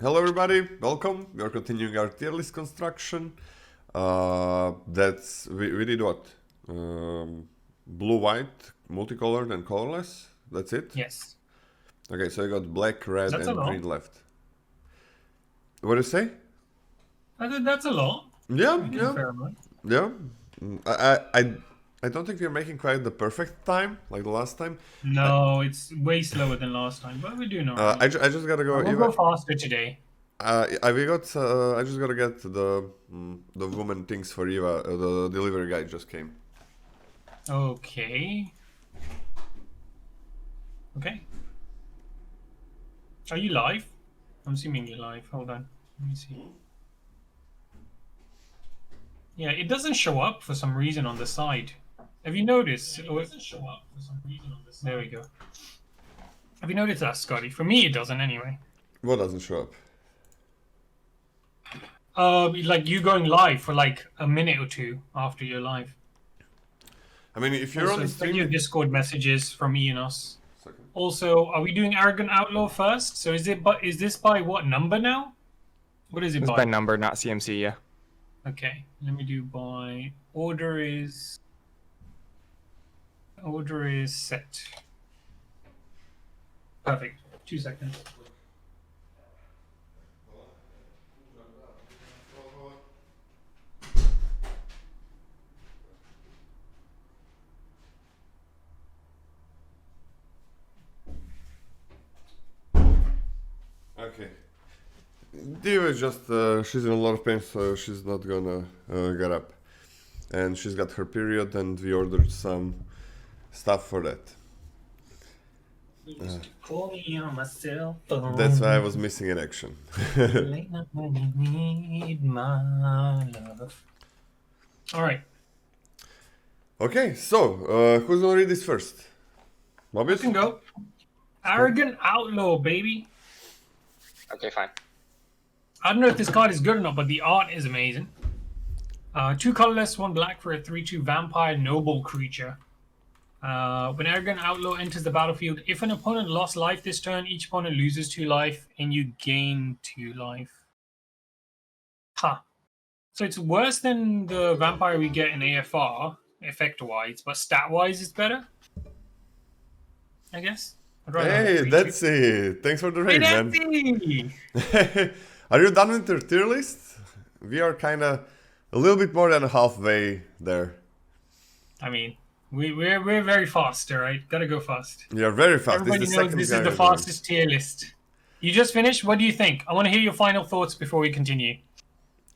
Hello everybody, welcome. We are continuing our tier list construction. We did what? Blue, white, multicolored and colorless. That's it? Yes. Okay, so I got black, red That's and a lot. green left. What do you say? I think that's a lot. Yeah. Fair amount. Yeah. I don't think we're making quite the perfect time like the last time. No, it's way slower than last time, but we're doing alright. I just gotta go. We'll go faster today. I just gotta get the woman things for Eva. The delivery guy just came. Okay. Okay. Are you live? I'm assuming you're live. Hold on. Let me see. Yeah, it doesn't show up for some reason on the side. Have you noticed? Yeah, it doesn't show up for some reason on the side. There we go. Have you noticed that, Scotty? For me, it doesn't anyway. What doesn't show up? Like you going live for like a minute or two after you're live. I mean, if you're on the Send stream, your Discord messages from me and us. Second. Also, are we doing Arrogant Outlaw first? So is this by what number now? What is it It's by? by number, not CMC, yeah. Okay, let me do by order is set. Perfect. 2 seconds. Okay. Diva is just, she's in a lot of pain, so she's not gonna get up. And she's got her period, and we ordered some stuff for that. Call me on my cell phone. That's why I was missing in action. Late night when you need my love. All right. Okay, so, who's gonna read this first? You Mobieus? can go. Arrogant Outlaw, baby. Okay, fine. I don't know if this card is good or not, but the art is amazing. 2 colorless, 1 black for a 3/2 vampire noble creature. When Arrogant Outlaw enters the battlefield, if an opponent lost life this turn, each opponent loses 2 life and you gain 2 life. Huh. So it's worse than the vampire we get in AFR, effect-wise, but stat-wise it's better? I guess? Hey, that's it. Thanks for the raid, man. Hey, Are you done with your tier list? We are kinda a little bit more than halfway there. I mean, we're very fast, alright? Gotta go fast. We are very fast. Everybody knows this is the fastest tier list. You just finished? What do you think? I want to hear your final thoughts before we continue.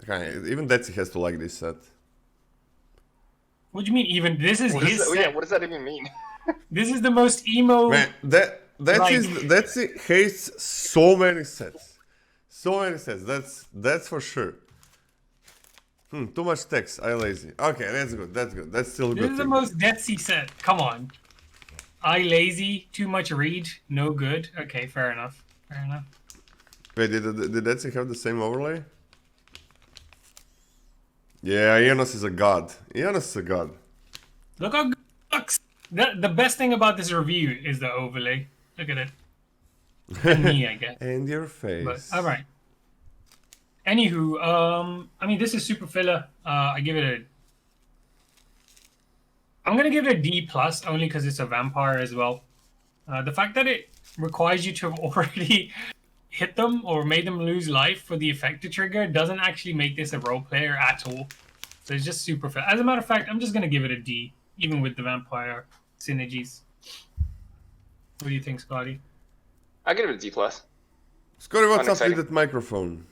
Okay, even Detsy has to like this set. What do you mean even? This is his set. Yeah, what does that even mean? This is the most emo... Man, Detsy hates so many sets. So many sets, that's for sure. Too much text, I lazy. Okay, that's good, that's still a good This is the most Detsy set. Come on. I lazy, too much read, no good. Okay, fair enough. Fair enough. Wait, did Detsy have the same overlay? Yeah, Ionos is a god. Ionos is a god. Look how good it looks. The best thing about this review is the overlay. Look at it. And me, I guess. And your face. But, all right. Anywho, I mean, this is super filler. I'm gonna give it a D plus only because it's a vampire as well. The fact that it requires you to have already hit them or made them lose life for the effect to trigger doesn't actually make this a role player at all. So it's just super filler. As a matter of fact, I'm just gonna give it a D, even with the vampire synergies. What do you think, Scotty? I give it a D+. Scotty, what's up Unexciting. with that microphone?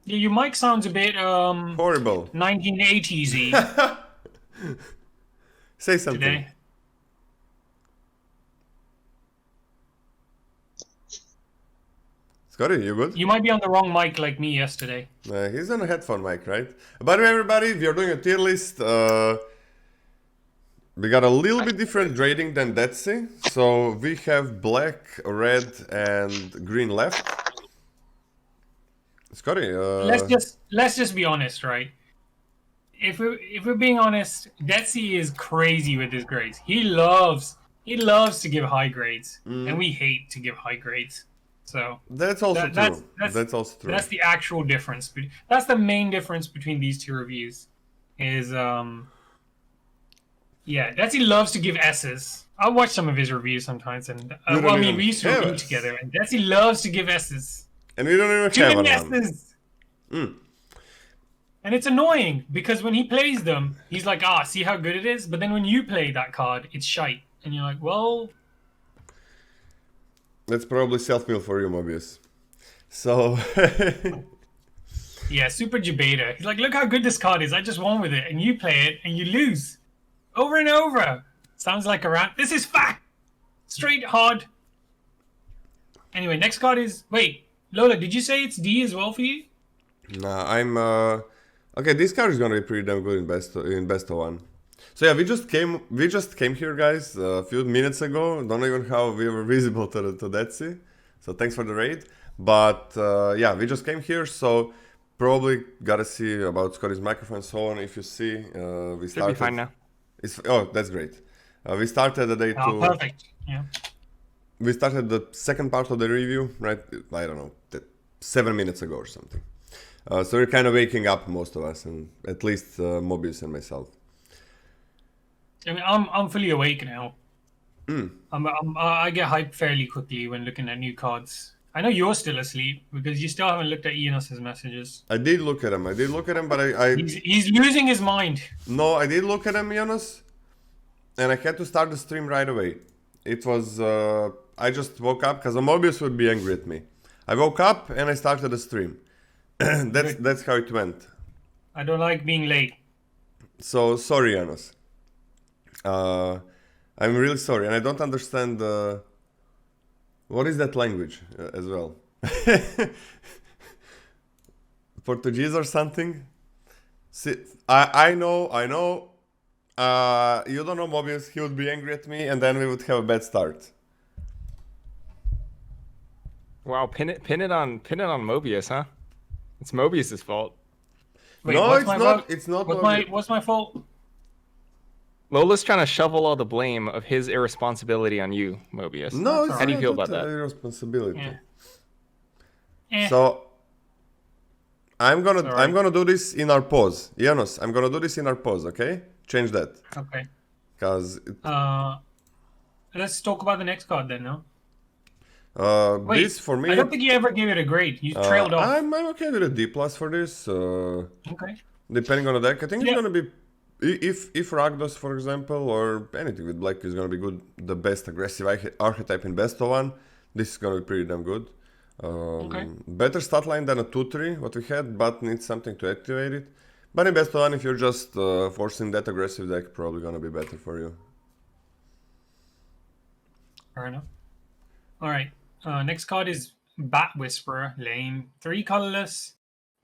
Yeah, your mic sounds a bit Horrible. 1980s-y Say something. today. Scotty, you good? You might be on the wrong mic like me yesterday. He's on a headphone mic, right? By the way, everybody, we are doing a tier list. We got a little bit different grading than Detsy. So we have black, red, and green left. Scotty, Let's just be honest, right? If we're being honest, Detsy is crazy with his grades. He loves to give high grades, and we hate to give high grades. So That's also true. That's also true. That's the actual difference. That's the main difference between these two reviews. Is yeah, Detsy loves to give S's. I watch some of his reviews sometimes, and You well, don't I mean, even we used to have read S. together, and Detsy loves to give S's. And we don't even Too have many one. S's. And it's annoying because when he plays them, he's like, "Ah, see how good it is." But then when you play that card, it's shite, and you're like, "Well, That's probably self-mill for you, Mobius. So yeah, super Jabata." He's like, "Look how good this card is. I just won with it, and you play it and you lose over and over." Sounds like a rant. This is fact. Straight hard. Anyway, next card is Lola. Did you say it's D as well for you? nah, I'm okay. This card is gonna be pretty damn good in best of one. So yeah, we just came here, guys, a few minutes ago. Don't know even how we were visible to Detsy. So thanks for the raid. But yeah, we just came here, so probably gotta see about Scotty's microphone and so on. If you see, we started. Should be fine now. Oh, that's great. We started the day Oh, two. perfect. Yeah. We started the second part of the review, right? I don't know, 7 minutes ago or something. So we're kind of waking up, most of us, and at least Mobieus and myself. I mean, I'm fully awake now. I get hyped fairly quickly when looking at new cards. I know you're still asleep because you still haven't looked at Enos's messages. I did look at him, but He's losing his mind. No, I did look at him, Jonas, and I had to start the stream right away. It was, I just woke up, because Mobieus would be angry at me. I woke up and I started the stream. That's how it went. I don't like being late. So, sorry, Jonas. I'm really sorry, and I don't understand, what is that language as well? Portuguese or something? See, I know. You don't know Mobius, he would be angry at me, and then we would have a bad start. Wow, pin it on Mobius, huh? It's Mobius' fault. Wait, No, what's it's my not. vote? It's not. What's my fault? Lola's trying to shovel all the blame of his irresponsibility on you, Mobius. No, it's How do you not feel about that? Irresponsibility. Yeah. So I'm gonna do this in our pause. Janos, I'm gonna do this in our pause, okay? Change that. Okay. Cause Let's talk about the next card then, no? Wait, this for me, I don't think you ever gave it a grade. You trailed off. I'm okay with a D plus for this. Okay. Depending on the deck, I think it's gonna be if Rakdos, for example, or anything with black is gonna be good. The best aggressive archetype in best of one. This is gonna be pretty damn good. Okay. Better stat line than a 2-3 what we had, but needs something to activate it. But in best of one, if you're just forcing that aggressive deck, probably gonna be better for you. Fair enough. All right. Next card is Bat Whisperer. Lame. 3 colorless,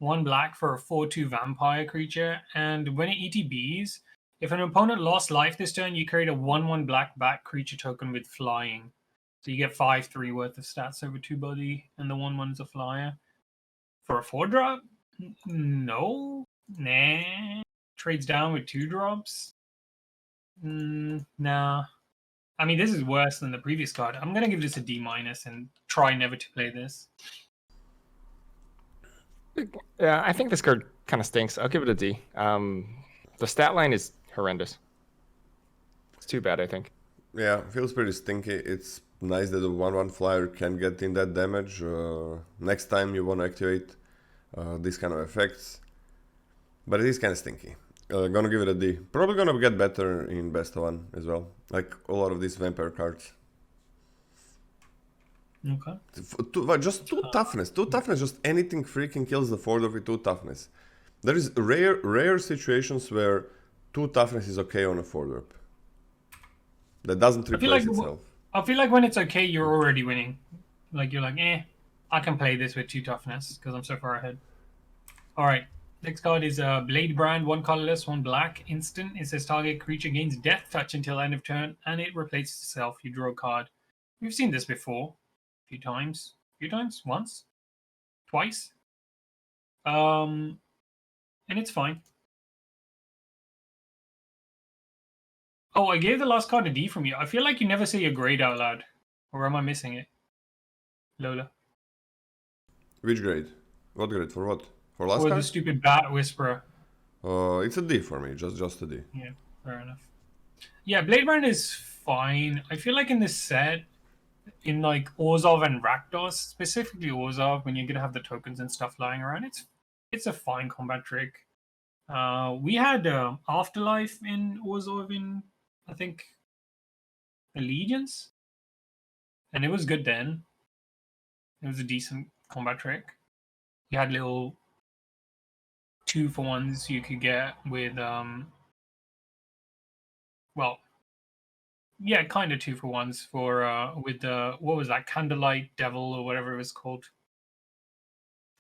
1 black for a 4/2 vampire creature. And when it ETBs, if an opponent lost life this turn, you create a 1/1 black bat creature token with flying. So you get 5/3 worth of stats over 2 body, and the 1/1's a flyer. For a 4-drop? No. Nah. Trades down with 2 drops? Nah. I mean, this is worse than the previous card. I'm going to give this a D- and try never to play this. Yeah, I think this card kind of stinks. I'll give it a D. The stat line is horrendous. It's too bad, I think. Yeah, feels pretty stinky. It's nice that the 1/1 flyer can get in that damage. Next time you want to activate these kind of effects. But it is kind of stinky. Gonna give it a D. Probably gonna get better in best of one as well. Like a lot of these vampire cards. Okay. Just 2 toughness. 2 toughness, just anything freaking kills the 4 with 2 toughness. There is rare situations where 2 toughness is okay on a 4-drop. That doesn't replace itself. I feel like when it's okay, you're already winning. Like, you're like, I can play this with 2 toughness because I'm so far ahead. Alright. Next card is Blade Brand, 1 colorless, 1 black. Instant. It says target creature gains death touch until end of turn, and it replaces itself. You draw a card. We've seen this before. A few times. Once? Twice? And it's fine. Oh, I gave the last card a D from you. I feel like you never say your grade out loud. Or am I missing it? Lola. Which grade? What grade? For what? For last Or the card? stupid Bat Whisperer. It's a D for me, just a D. Yeah, fair enough. Yeah, Blade Brand is fine. I feel like in this set, in like Orzhov and Rakdos, specifically Orzhov, when you're gonna have the tokens and stuff lying around, it's a fine combat trick. We had Afterlife in Orzhov in, I think, Allegiance, and it was good then. It was a decent combat trick. You had little 2-for-1s you could get with well, yeah, kind of 2-for-1s for with the what was that, Candlelight Devil or whatever it was called.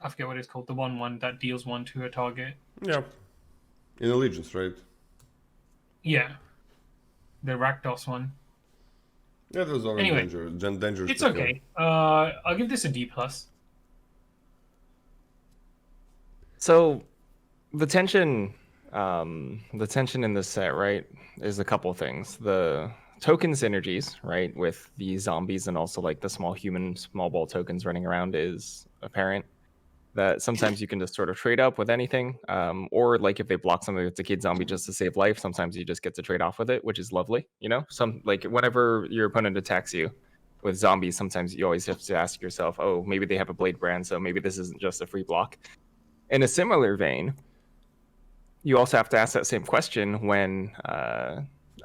I forget what it's called. The 1/1 that deals 1 to a target. Yeah. In Allegiance, right? Yeah, the Rakdos one. Yeah, that was always Anyway, dangerous. It's okay. I'll give this a D+. So, the tension in this set, right, is a couple things. The token synergies, right, with the zombies and also like the small human, small ball tokens running around is apparent. That sometimes you can just sort of trade up with anything, or like if they block something that's a kid zombie just to save life, sometimes you just get to trade off with it, which is lovely. You know, some like whenever your opponent attacks you with zombies, sometimes you always have to ask yourself, oh, maybe they have a blade brand, so maybe this isn't just a free block. In a similar vein, you also have to ask that same question when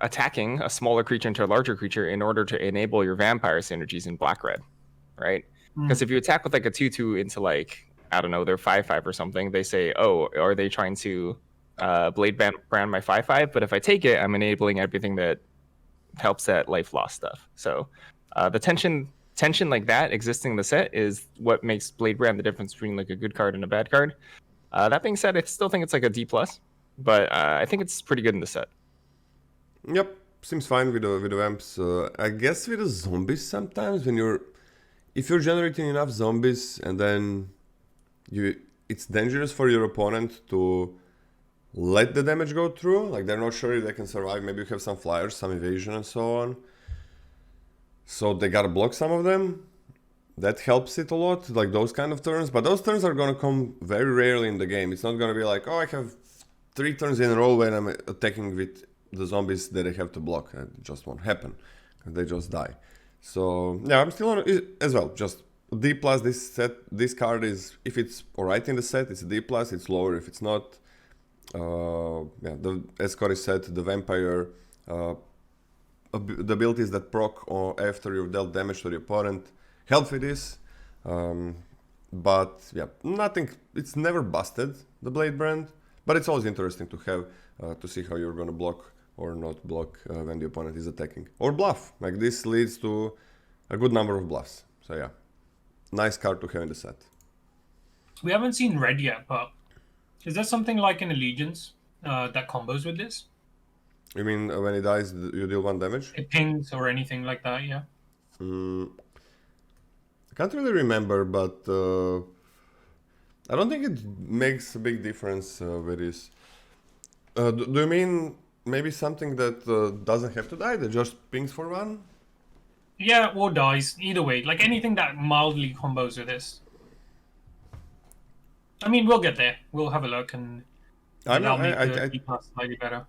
attacking a smaller creature into a larger creature in order to enable your vampire synergies in black-red, right? Because if you attack with like a 2/2 into like, I don't know, they're 5/5 or something, they say, oh, are they trying to blade brand my 5/5? But if I take it, I'm enabling everything that helps that life loss stuff. So the tension like that existing in the set is what makes blade brand the difference between like a good card and a bad card. That being said, I still think it's like a D+, but I think it's pretty good in the set. Yep, seems fine with the vamps. I guess with the zombies sometimes if you're generating enough zombies and then it's dangerous for your opponent to let the damage go through. Like they're not sure if they can survive. Maybe you have some flyers, some evasion, and so on. So they gotta block some of them. That helps it a lot, like those kind of turns. But those turns are gonna come very rarely in the game. It's not gonna be like, oh, I have 3 turns in a row when I'm attacking with the zombies that I have to block. It just won't happen. They just die. So yeah, I'm still on it as well. Just D+. This card is, if it's alright in the set, it's a D+. It's lower if it's not. As Scotty said, the vampire, the abilities that proc after you've dealt damage to the opponent help with this. But yeah, nothing. It's never busted, the blade brand, but it's always interesting to have to see how you're gonna block or not block when the opponent is attacking, or bluff. Like this leads to a good number of bluffs. So yeah, nice card to have in the set. We haven't seen red yet, but is there something like an Allegiance that combos with this? You mean when he dies, you deal 1 damage? It pings or anything like that, yeah. I can't really remember, but I don't think it makes a big difference with this. Do you mean maybe something that doesn't have to die, that just pings for 1? Yeah, or dies. Either way, like anything that mildly combos with this. I mean, we'll get there. We'll have a look, and that'll make the D-plus slightly better.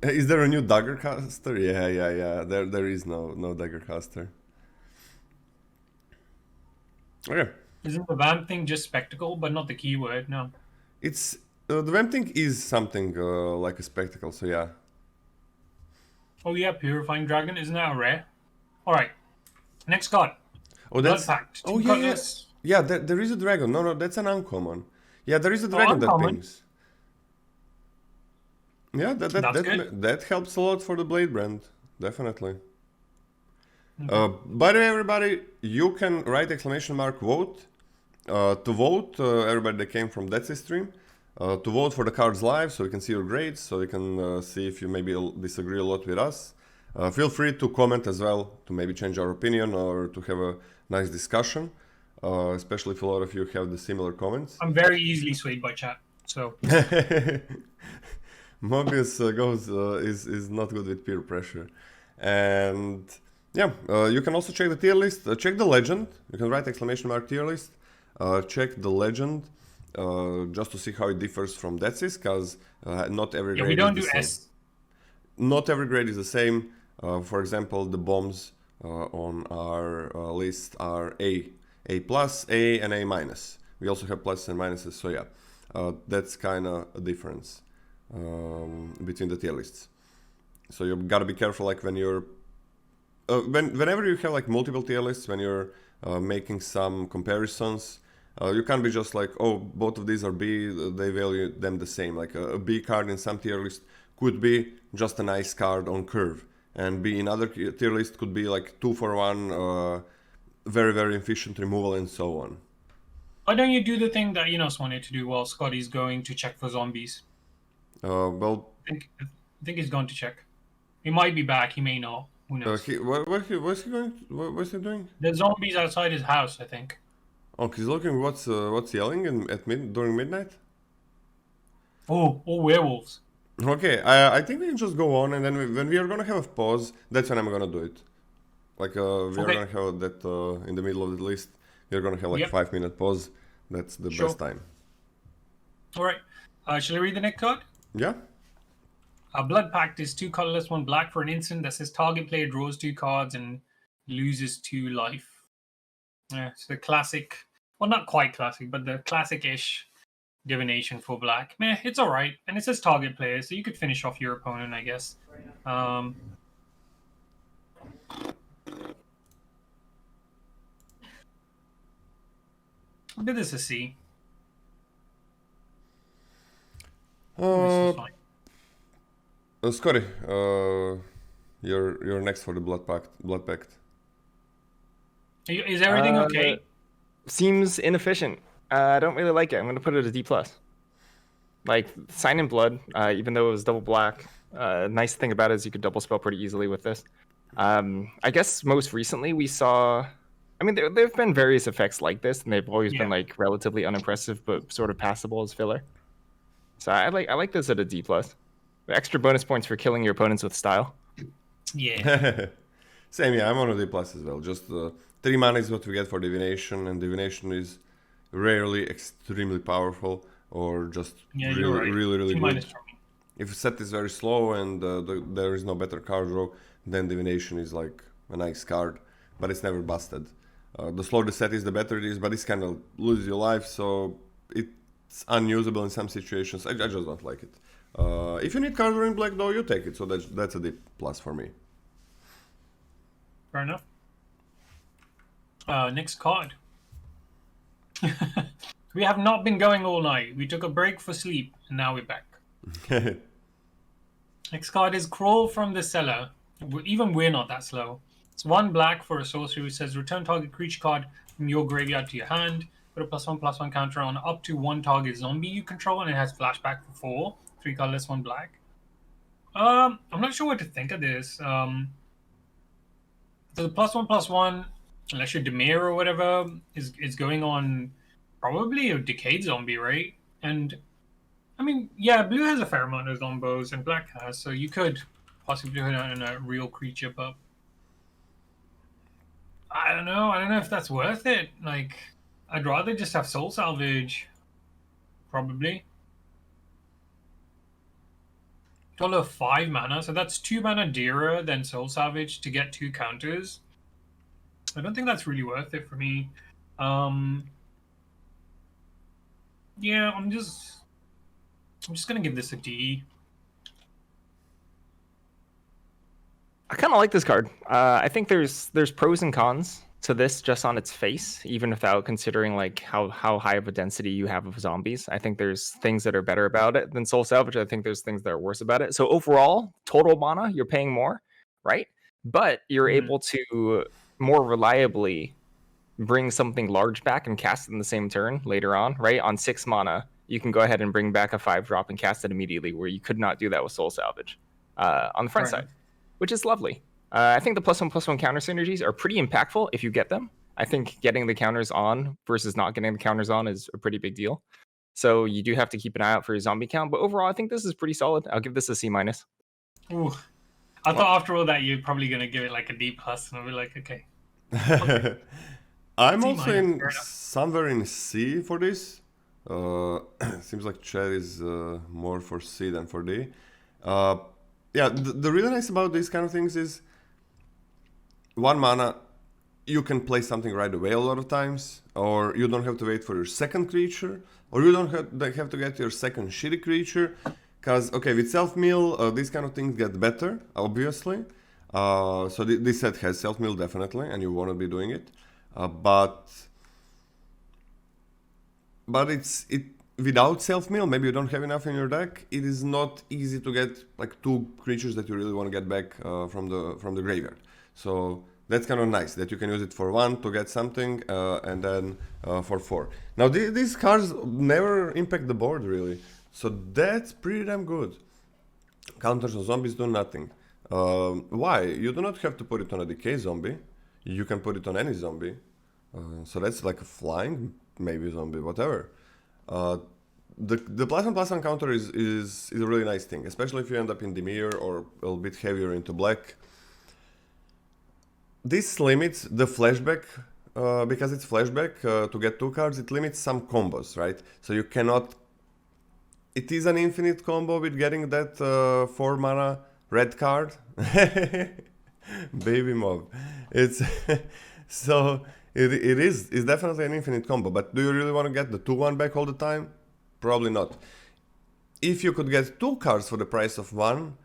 Is there a new dagger caster? Yeah. There is no dagger caster. Okay. Isn't the vamp thing just spectacle, but not the keyword? No. It's the vamp thing is something like a spectacle. So yeah. Oh yeah, purifying dragon. Isn't that a rare? All right. Next card. Oh, that's. Fact. Oh yeah. Yeah, there is a dragon. No, that's an uncommon. Yeah, there is a dragon that pings. Yeah, that helps a lot for the blade brand, definitely. Okay. By the way, everybody, you can write !vote to vote. Everybody that came from that stream to vote for the cards live, so we can see your grades, so we can see if you maybe disagree a lot with us. Feel free to comment as well to maybe change our opinion or to have a nice discussion. Especially if a lot of you have the similar comments. I'm very easily swayed by chat, so. Mobieus is not good with peer pressure, and yeah, you can also check the tier list. Check the legend. You can write !tier list. check the legend just to see how it differs from Death's, because not every Yeah, grade we don't is do the same. S. Not every grade is the same. For example, the bombs on our list are A plus, A, and A minus. We also have pluses and minuses, so yeah, that's kind of a difference between the tier lists. So you gotta be careful, like when you're whenever you have like multiple tier lists, when you're making some comparisons, you can't be just like, oh, both of these are B, they value them the same. Like a B card in some tier list could be just a nice card on curve, and B in other tier list could be like 2-for-1, very, very efficient removal, and so on. Why don't you do the thing that Enos wanted to do while Scotty's going to check for zombies? Well, I think he's going to check. He might be back, he may not. Who knows? what's he going? What's he doing? There's zombies outside his house, I think. Oh, he's looking. What's yelling during midnight? Oh, werewolves. Okay, I think we can just go on, and then when we are gonna have a pause, that's when I'm gonna do it. Like we are gonna have that in the middle of the list. We're gonna have like 5-minute pause. That's the best time. All right. Shall I read the next card? Yeah. Blood Pact is 2 colorless, 1 black for an instant that says target player draws 2 cards and loses 2 life. Yeah, it's the classic. Well, not quite classic, but the classic-ish divination for black. Meh, it's all right, and it says target player, so you could finish off your opponent, I guess. I'll give this a C. This is fine. Scotty, you're next for the Blood Pact. Is everything okay? Seems inefficient. I don't really like it. I'm gonna put it a D+. Like Sign in Blood, even though it was double black. Nice thing about it is you could double spell pretty easily with this. I guess most recently we saw. I mean, there've been various effects like this, and they've always been like relatively unimpressive, but sort of passable as filler. So I like this at a D+. Extra bonus points for killing your opponents with style. Yeah. Same, yeah. I'm on a D+ as well. Just 3 mana is what we get for divination, and divination is rarely extremely powerful or just really good. If a set is very slow and there is no better card draw, then divination is like a nice card, but it's never busted. The slower the set is, the better it is, but this kind of loses your life, so it's unusable in some situations. I just don't like it. If you need card drawing black, though, you take it, so that's a D+ for me. Fair enough. Next card. We have not been going all night. We took a break for sleep, and now we're back. Next card is Crawl from the Cellar. Even we're not that slow. It's 1 black for a sorcery which says return target creature card from your graveyard to your hand. Put a +1/+1 counter on up to 1 target zombie you control, and it has flashback for 4. 3 colorless, 1 black. I'm not sure what to think of this. So the +1/+1, unless you're Demir or whatever, is going on probably a Decayed zombie, right? And I mean, yeah, blue has a fair amount of zombos and black has, so you could possibly put it on a real creature, but I don't know. I don't know if that's worth it. Like, I'd rather just have Soul Salvage, probably. Total of 5 mana, so that's 2 mana dearer than Soul Salvage to get 2 counters. I don't think that's really worth it for me. Yeah, I'm just gonna give this a D. I kind of like this card. I think there's pros and cons to this just on its face, even without considering like how high of a density you have of zombies. I think there's things that are better about it than Soul Salvage. I think there's things that are worse about it. So overall, total mana, you're paying more, right? But you're able to more reliably bring something large back and cast it in the same turn later on, right? On 6 mana, you can go ahead and bring back a 5-drop and cast it immediately, where you could not do that with Soul Salvage on the front side, which is lovely. I think the +1/+1 counter synergies are pretty impactful if you get them. I think getting the counters on versus not getting the counters on is a pretty big deal. So you do have to keep an eye out for your zombie count. But overall, I think this is pretty solid. I'll give this a C-. Ooh, I thought after all that you're probably gonna give it like a D+, and I'll be like, okay. I'm C also minus, in fair enough. somewhere in C for this. Seems like Chad is more for C than for D. Yeah, the really nice about these kind of things is 1 mana, you can play something right away a lot of times, or you don't have to wait for your second creature, or you don't have to get your second shitty creature. Because, okay, with self-mill, these kind of things get better, obviously. So this set has self-mill definitely, and you want to be doing it. But without self-mill, maybe you don't have enough in your deck. It is not easy to get like 2 creatures that you really want to get back from the graveyard. So that's kind of nice that you can use it for 1 to get something, and then for 4. Now these cards never impact the board really, so that's pretty damn good. Counters on zombies do nothing. Why? You do not have to put it on a decay zombie. You can put it on any zombie. So that's like a flying maybe zombie, whatever. The +1/+1 counter is a really nice thing, especially if you end up in Dimir or a little bit heavier into black. This limits the flashback, because it's flashback, to get 2 cards, it limits some combos, right? So you cannot... It is an infinite combo with getting that 4 mana red card. Baby mob. It's... So it's definitely an infinite combo, but do you really want to get the 2/1 back all the time? Probably not. If you could get 2 cards for the price of 1,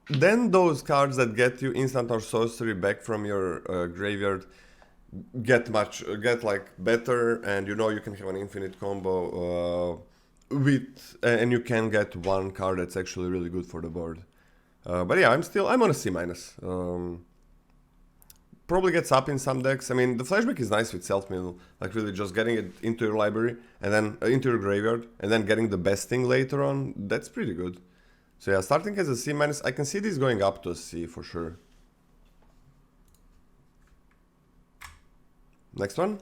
then those cards that get you instant or sorcery back from your graveyard get like better, and you know you can have an infinite combo and you can get 1 card that's actually really good for the board. But yeah, I'm on a C minus. Probably gets up in some decks. I mean, the flashback is nice with self-mill, like really just getting it into your library and then into your graveyard and then getting the best thing later on. That's pretty good. So yeah, starting as a C minus, I can see this going up to a C for sure. Next one.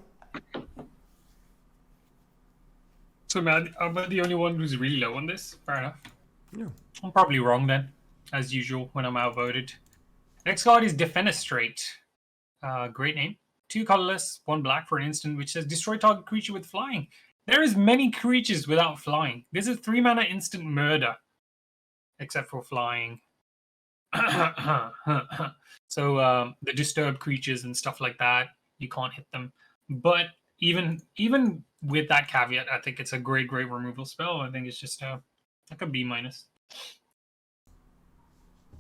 So man, am I the only one who's really low on this? Fair enough. Yeah. I'm probably wrong then, as usual when I'm outvoted. Next card is Defenestrate. Great name. 2 colorless, 1 black for an instant, which says destroy target creature with flying. There is many creatures without flying. This is 3 mana instant murder, except for flying. So the disturbed creatures and stuff like that, you can't hit them. But even with that caveat, I think it's a great removal spell. I think it's just like a B minus.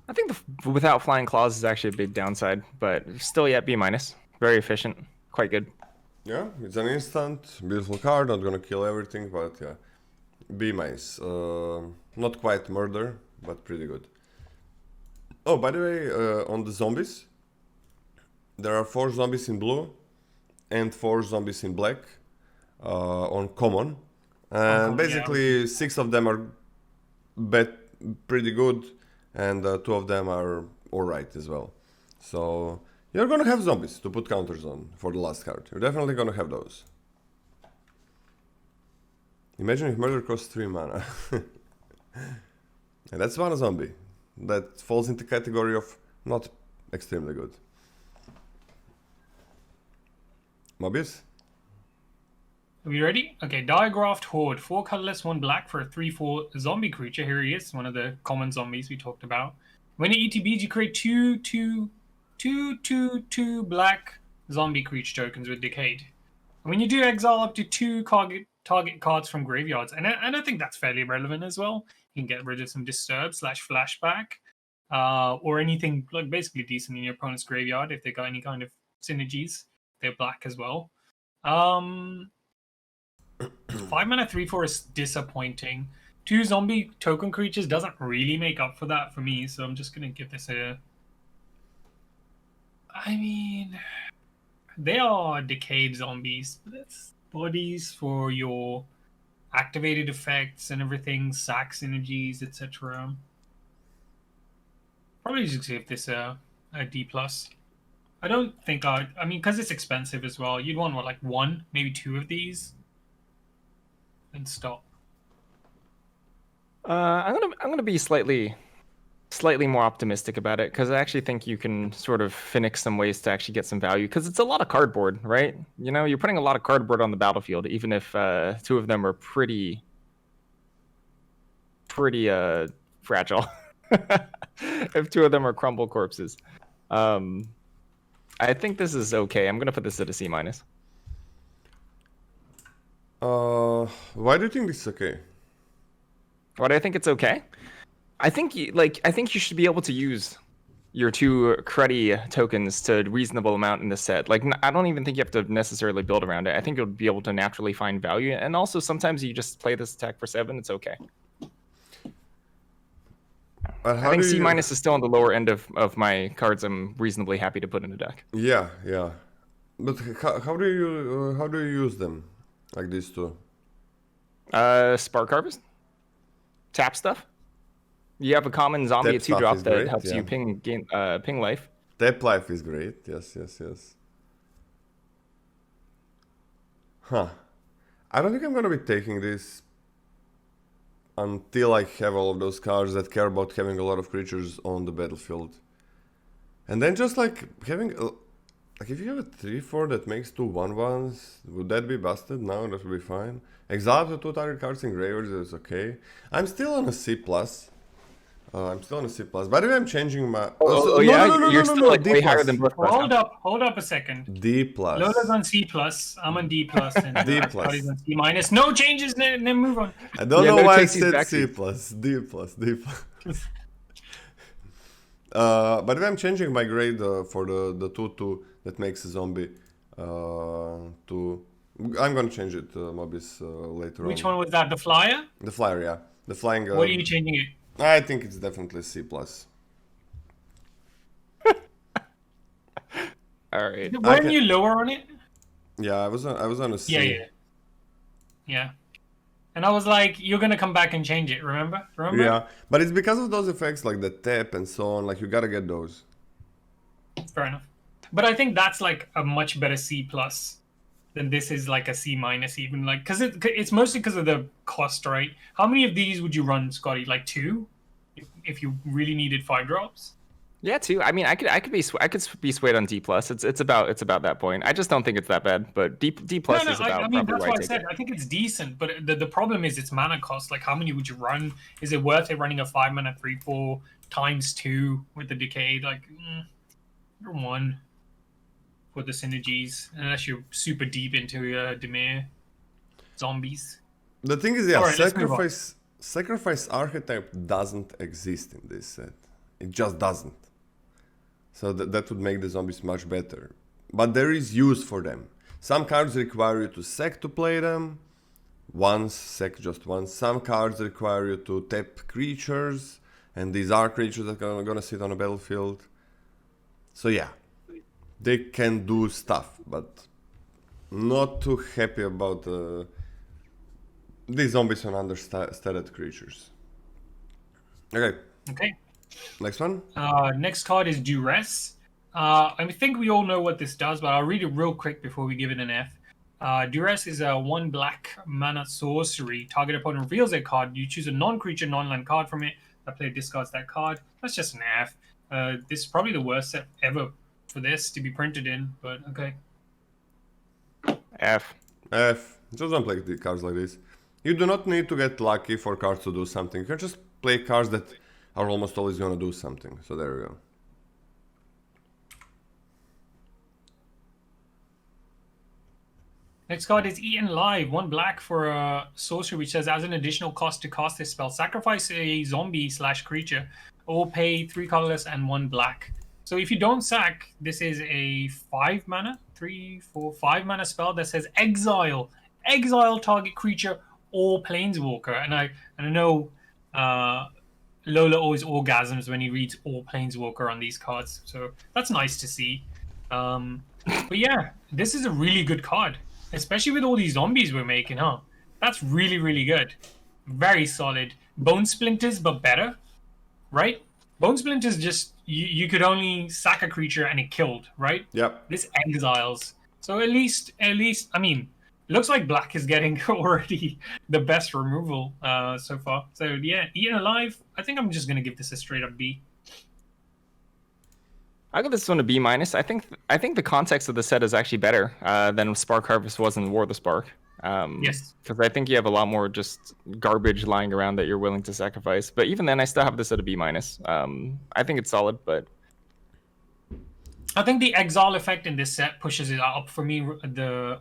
I think the without flying claws is actually a big downside, but still yet B minus. Very efficient, quite good. Yeah, it's an instant, beautiful card, not gonna kill everything, but yeah. B minus. Not quite murder, but pretty good. Oh, by the way, on the zombies, there are 4 zombies in blue and 4 zombies in black on common. And basically 6 of them are pretty good, and 2 of them are alright as well. So you're gonna have zombies to put counters on for the last card. You're definitely gonna have those. Imagine if murder costs 3 mana. And that's 1 zombie. That falls into category of not extremely good. Mobieus? Are we ready? Okay, Diagraft Horde. 4 colorless, 1 black for a 3/4 zombie creature. Here he is, one of the common zombies we talked about. When it ETBs, you create 2 black zombie creature tokens with Decayed. And when you do, exile up to 2 target cards from graveyards. And I think that's fairly relevant as well. You can get rid of some Disturb / Flashback, or anything like basically decent in your opponent's graveyard if they got any kind of synergies. They're black as well. 5 mana 3/4 is disappointing. 2 zombie token creatures doesn't really make up for that for me, so I'm just gonna give this a... I mean, they are decayed zombies, but that's bodies for your activated effects and everything, sack synergies, etc. Probably just give this a D+. I don't think I mean, because it's expensive as well, you'd want what, like 1, maybe 2 of these, and stop. I'm gonna be slightly slightly more optimistic about it because I actually think you can sort of finish some ways to actually get some value because it's a lot of cardboard, right? You know, you're putting a lot of cardboard on the battlefield, even if 2 of them are pretty fragile. If 2 of them are crumble corpses. I think this is okay. I'm gonna put this at a C-. Why do you think this is okay? Why do I think it's okay? I think you should be able to use your 2 cruddy tokens to a reasonable amount in the set. Like, I don't even think you have to necessarily build around it. I think you'll be able to naturally find value. And also, sometimes you just play this attack for 7. It's okay. I think C- is still on the lower end of my cards I'm reasonably happy to put in a deck. Yeah. But how do you use them? Like these 2? Spark Harvest? Tap stuff? You have a common zombie at 2-drop that helps you ping life. Tap life is great. Yes. Huh. I don't think I'm gonna be taking this until I have all of those cards that care about having a lot of creatures on the battlefield. And then just like having like if you have a 3/4 that makes 2 1/1s, would that be busted? No, that would be fine. Exile up to 2 target cards in graveyards is okay. I'm still on a C+. By the way, I'm changing my... You're still like way higher than both. Hold up a second. D+. Lola's on C+, I'm on D+, and D+. Scotty's on C-. No changes, then move on. I don't know why I said C+. D+. By the way, I'm changing my grade for the 2/2 that makes a zombie to... I'm gonna change it, Mobieus, later on. Which one was that? The flyer? The flyer, yeah. The flying... What are you changing it? I think it's definitely C+. Alright. Weren't you lower on it? Yeah, I was on a C. Yeah. And I was like, you're gonna come back and change it, remember? Yeah, but it's because of those effects like the tap and so on, like you gotta get those. Fair enough. But I think that's like a much better C+ than this is like a C- even, like, because it's mostly because of the cost, right? How many of these would you run, Scotty? Like 2, if you really needed 5 drops? Yeah, 2. I mean, I could be swayed on D+. It's about that point. I just don't think it's that bad. But D+ is about. I mean, that's why I said I think it's decent. But the problem is its mana cost. Like, how many would you run? Is it worth it running a 5-mana 3/4 times 2 with the decay? Like, 1 for the synergies, unless you're super deep into Dimir zombies. The thing is, yeah, right, sacrifice archetype doesn't exist in this set. It just doesn't. So that would make the zombies much better. But there is use for them. Some cards require you to sack to play them. Sack just once. Some cards require you to tap creatures. And these are creatures that are gonna sit on a battlefield. So yeah. They can do stuff, but not too happy about these zombies on understated creatures. Okay. Next one. Next card is Duress. I think we all know what this does, but I'll read it real quick before we give it an F. Duress is a 1 black mana sorcery. Target opponent reveals a card. You choose a non-creature, non-land card from it. That player discards that card. That's just an F. This is probably the worst set ever for this to be printed in, but okay. F. Just don't play the cards like this. You do not need to get lucky for cards to do something. You can just play cards that are almost always gonna do something. So there we go. Next card is Eaten Live. 1 black for a sorcery, which says, as an additional cost to cast this spell, sacrifice a zombie/creature, or pay 3 colorless and 1 black. So if you don't sack, this is a 5 mana, 5 mana spell that says exile target creature or planeswalker. And I know Lola always orgasms when he reads all planeswalker on these cards, so that's nice to see. But yeah, this is a really good card, especially with all these zombies we're making, huh? That's really, really good. Very solid. Bone Splinters, but better, right? Bone Splinters just, you could only sack a creature and it killed, right? Yep. This exiles. So at least, I mean, looks like black is getting already the best removal so far. So yeah, Eaten Alive, I think I'm just going to give this a straight up B. I give this one a B minus. I think the context of the set is actually better than Spark Harvest was in War of the Spark. Yes. Because I think you have a lot more just garbage lying around that you're willing to sacrifice. But even then, I still have this at a B minus. I think it's solid, but I think the exile effect in this set pushes it up for me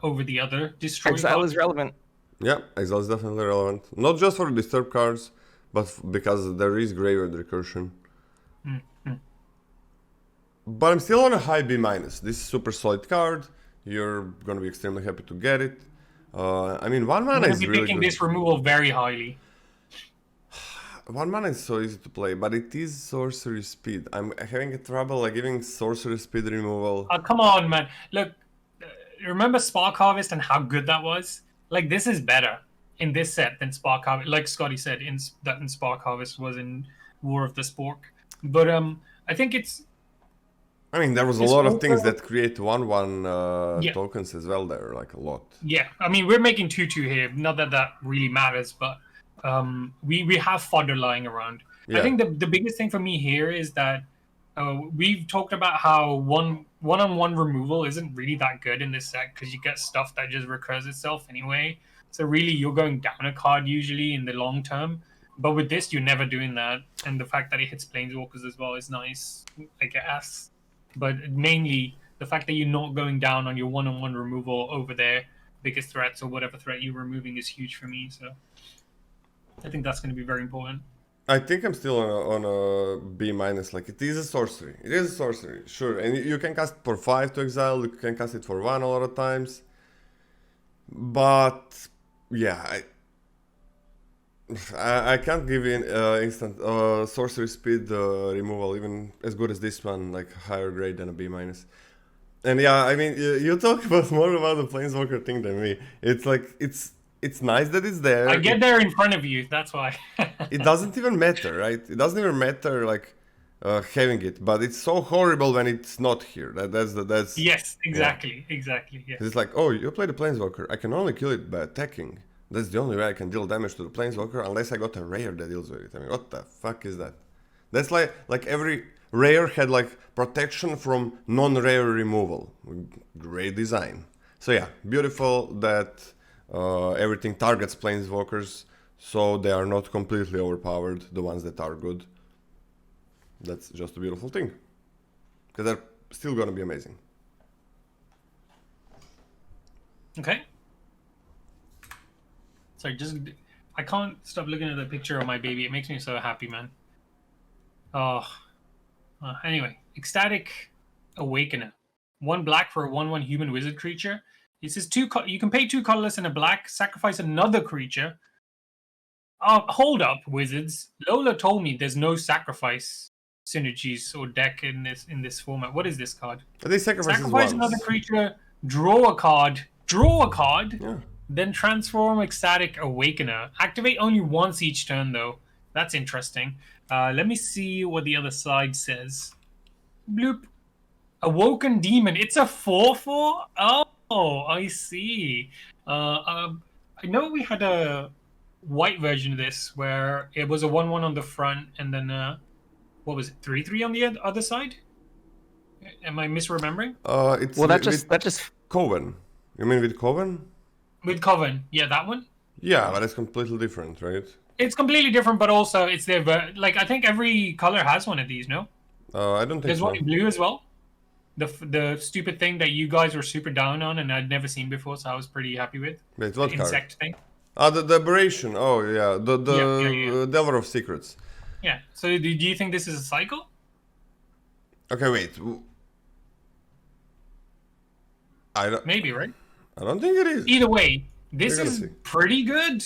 over the other destroy exile cards. is relevant. Yeah, exile is definitely relevant. Not just for the disturb cards, but because there is graveyard recursion. But I'm still on a high B minus. This is super solid card. You're gonna be extremely happy to get it. I mean, one mana is really picking good. this removal very highly. One mana is so easy to play, but it is sorcery speed. I'm having a trouble like giving sorcery speed removal. Oh, come on, man. Look, remember Spark Harvest and how good that was? Like, this is better in this set than Spark Harvest. Like Scotty said, in Spark Harvest was in War of the Spork. But I think it's... I mean, there was a lot of things that create 1/1 tokens as well there, like a lot. Yeah, I mean, we're making 2/2 here. Not that that really matters, but we have fodder lying around. Yeah. I think the biggest thing for me here is that we've talked about how one-on-one removal isn't really that good in this set because you get stuff that just recurs itself anyway. So really, you're going down a card usually in the long term. But with this, you're never doing that. And the fact that it hits Planeswalkers as well is nice, I guess. But mainly, the fact that you're not going down on your one-on-one removal over their biggest threats or whatever threat you're removing is huge for me. So I think that's going to be very important. I think I'm still on a B minus. Like, it is a sorcery. It is a sorcery, sure. And you can cast for 5 to exile. You can cast it for 1 a lot of times. But yeah, I can't give in instant sorcery speed removal even as good as this one, like higher grade than a B minus. And yeah, I mean, you talk about more about the Planeswalker thing than me. It's like it's nice that it's there. I get there in front of you, that's why. It doesn't even matter, right? It doesn't even matter like having it, but it's so horrible when it's not here. That's yes, exactly, exactly. Yes. It's like, oh, you play the Planeswalker. I can only kill it by attacking. That's the only way I can deal damage to the Planeswalker unless I got a rare that deals with it. I mean, what the fuck is that? That's like every rare had like protection from non-rare removal. Great design. So yeah, beautiful that everything targets Planeswalkers, so they are not completely overpowered, the ones that are good. That's just a beautiful thing. Because they're still gonna be amazing. Okay. Sorry, I can't stop looking at the picture of my baby. It makes me so happy, man. Oh. Anyway, Ecstatic Awakener. 1 black for a 1/1 human wizard creature. It says you can pay 2 colorless and a black, sacrifice another creature. Hold up, wizards. Lola told me there's no sacrifice synergies or deck in this format. What is this card? They sacrifice another creature, draw a card, yeah. then transform Ecstatic Awakener. Activate only once each turn, though. That's interesting. Let me see what the other side says. Bloop. Awoken Demon. It's a 4/4? Oh, I see. I know we had a white version of this where it was a 1/1 on the front and then, what was it, 3/3 on the other side? Am I misremembering? It's well, that just Coven. You mean with Coven? With Coven, yeah, that one. Yeah, but it's completely different, right? It's completely different, but also it's their like I think every color has one of these. No, I don't think there's so. one in blue as well. The stupid thing that you guys were super down on and I'd never seen before, so I was pretty happy with. Wait, what the card? insect thing. The aberration. Oh yeah, the Delver of Secrets. Yeah. So do you think this is a cycle? Okay, wait. Maybe, right? I don't think it is. Either way, this is see. pretty good.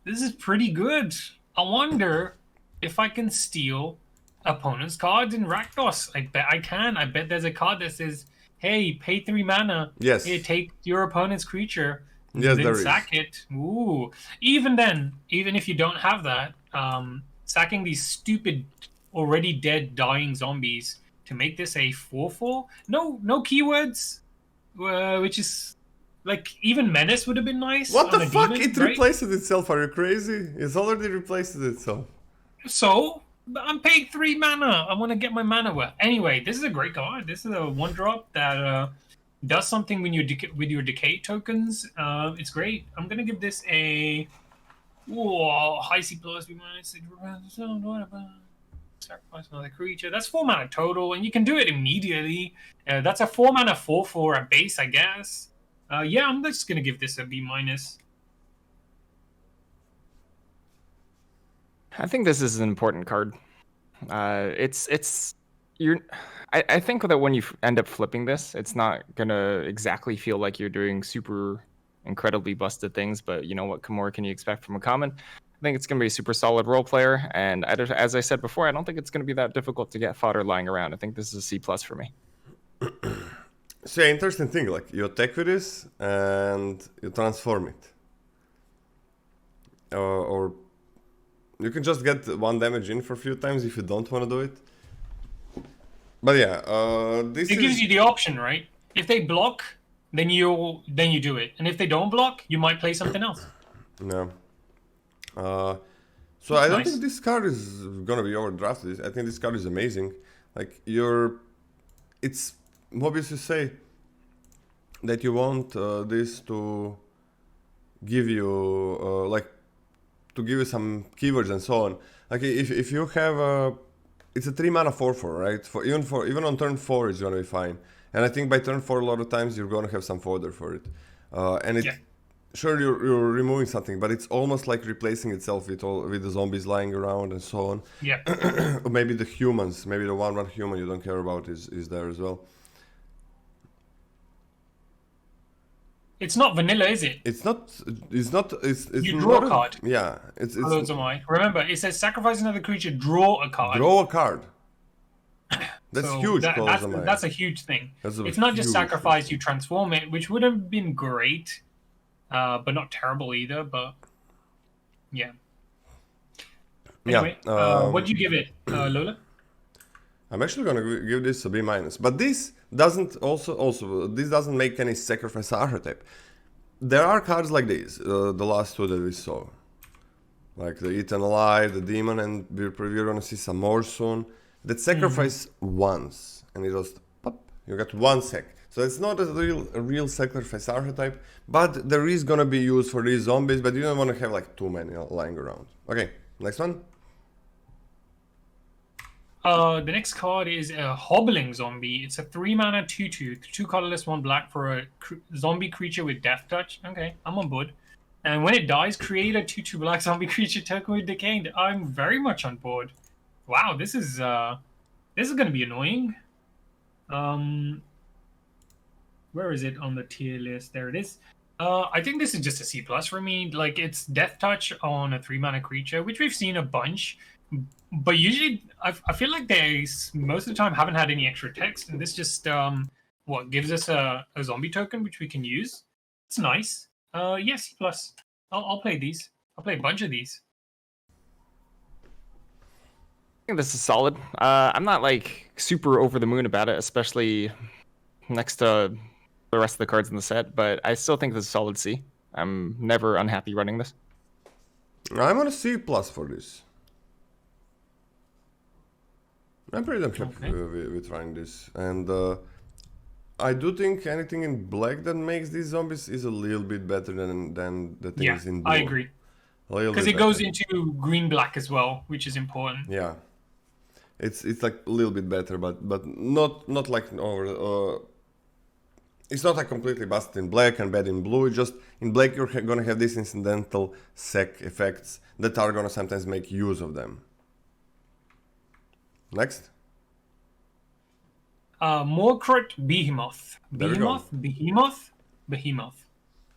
This is pretty good. I wonder if I can steal opponent's cards in Rakdos. I bet I can. I bet there's a card that says, hey, pay 3 mana. Yes. Here, take your opponent's creature. Yes, then there is. sack it. Ooh. Even then, even if you don't have that, sacking these stupid, already dead, dying zombies to make this a 4/4? No keywords. Which is... Like, even Menace would have been nice. What the fuck? Demon, It right? replaces itself. Are you crazy? It's already replaced itself. So, But I'm paid 3 mana. I want to get my mana well. Anyway, this is a great card. This is a 1-drop that does something when you with your decay tokens. It's great. I'm gonna give this a high C plus B minus. Sacrifice another creature. That's 4 mana total, and you can do it immediately. That's a 4 mana 4/4 at base, I guess. Yeah, I'm just gonna give this a B minus. I think this is an important card. I think that when you end up flipping this, it's not gonna exactly feel like you're doing super incredibly busted things. But you know what more can you expect from a common? I think it's gonna be a super solid role player, and as I said before, I don't think it's gonna be that difficult to get fodder lying around. I think this is a C plus for me. So yeah, interesting thing, like you attack with this and you transform it, or you can just get 1 damage in for a few times if you don't want to do it. But yeah, this gives you the option, right? If they block, then you do it, and if they don't block, you might play something else. No. So I don't think this card is gonna be overdrafted. I think this card is amazing. Like it's Mobieus, you say that you want this to give you to give you some keywords and so on. Like if you have it's a 3 mana 4/4, right? Even on turn 4 it's gonna be fine. And I think by turn 4 a lot of times you're gonna have some fodder for it. And sure you're removing something, but it's almost like replacing itself with the zombies lying around and so on. Yeah. Or maybe the humans, maybe the 1/1 human you don't care about is there as well. It's not vanilla, is it? It's not. You draw a card. Yeah, it's. Remember, it says sacrifice another creature, draw a card. Draw a card. That's so huge. That's a huge thing. It's not just sacrifice; you transform it, which would have been great, but not terrible either. But yeah. Anyway, what do you give it, Lola? I'm actually gonna give this a B minus, but this doesn't this doesn't make any sacrifice archetype. There are cards like these, the last 2 that we saw, like the Eternal Eye, the Demon, and we're gonna see some more soon. That sacrifice once, and it just pop, you got 1 sec. So it's not a real sacrifice archetype, but there is gonna be use for these zombies. But you don't want to have like too many lying around. Okay, next one. The next card is a Hobbling Zombie. It's a 3 mana 2/2, 2 colorless, 1 black for a zombie creature with Death Touch. Okay, I'm on board. And when it dies, create a 2/2 black zombie creature token with Decayed. I'm very much on board. Wow, this is going to be annoying. Where is it on the tier list? There it is. I think this is just a C plus for me. Like, it's Death Touch on a 3 mana creature, which we've seen a bunch. But usually, I feel like they most of the time haven't had any extra text, and this just gives us a zombie token which we can use. It's nice. Yes, plus I'll play these. I'll play a bunch of these. I think this is solid. I'm not like super over the moon about it, especially next to the rest of the cards in the set. But I still think this is solid C. I'm never unhappy running this. I'm on a C plus for this. I'm pretty happy with trying this, and I do think anything in black that makes these zombies is a little bit better than the things in blue. I agree. Because it goes into green-black as well, which is important. Yeah, it's like a little bit better, but not like over. It's not like completely busted in black and bad in blue. It's just in black you're gonna have these incidental sec effects that are gonna sometimes make use of them. Next. Morkrut Behemoth. Behemoth?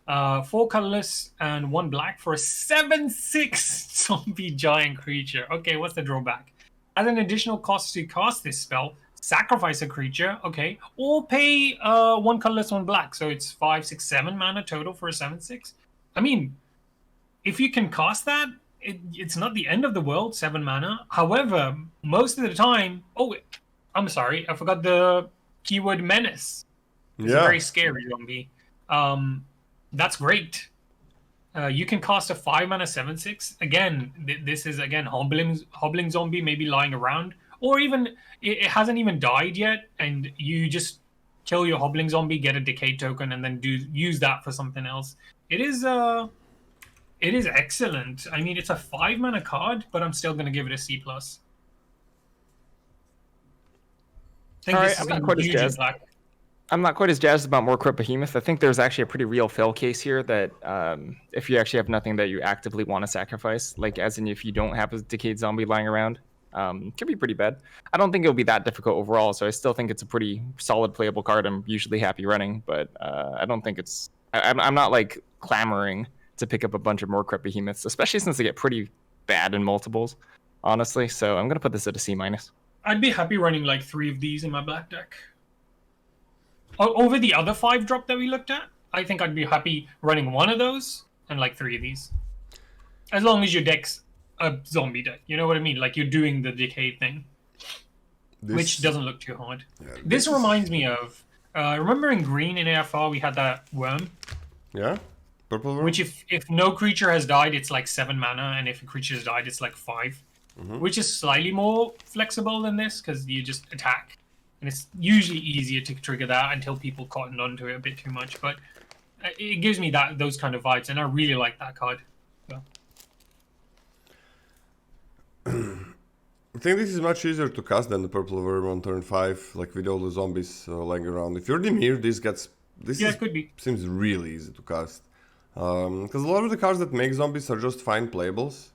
4 colorless and 1 black for a 7/6 zombie giant creature. Okay, what's the drawback? As an additional cost to cast this spell, sacrifice a creature, okay, or pay 1 colorless, 1 black. So it's 5, 6, 7 mana total for a 7/6. I mean, if you can cast that, it's not the end of the world, 7 mana. However, most of the time... Oh, I'm sorry. I forgot the keyword menace. It's a very scary zombie. That's great. You can cast a 5-mana 7/6. Again, this is again hobbling zombie maybe lying around, or even it hasn't even died yet, and you just kill your hobbling zombie, get a decay token, and then use that for something else. It is excellent. I mean, it's a 5-mana card, but I'm still gonna give it a C+. I think All this right, is gonna be huge in black. I'm not quite as jazzed about more Crypt Behemoth. I think there's actually a pretty real fail case here that if you actually have nothing that you actively want to sacrifice, like as in if you don't have a decayed zombie lying around, could be pretty bad. I don't think it'll be that difficult overall, so I still think it's a pretty solid playable card. I'm usually happy running, but I don't think it's... I'm not like clamoring to pick up a bunch of more Crypt Behemoths, especially since they get pretty bad in multiples, honestly. So I'm going to put this at a C-. I'd be happy running like 3 of these in my black deck. Over the other 5-drop that we looked at, I think I'd be happy running 1 of those and like 3 of these. As long as your deck's a zombie deck. You know what I mean? Like you're doing the decay thing. Which doesn't look too hard. Yeah, this reminds me of... remember in green in AFR we had that worm? Yeah? Purple worm? Which if no creature has died, it's like 7 mana, and if a creature has died, it's like 5. Mm-hmm. Which is slightly more flexible than this, because you just attack. And it's usually easier to trigger that until people cotton onto it a bit too much. But it gives me those kind of vibes, and I really like that card. So. I think this is much easier to cast than the Purple Worm on turn 5, like with all the zombies lying around. If you're Dimir, it could be. Seems really easy to cast. Because a lot of the cards that make zombies are just fine playables.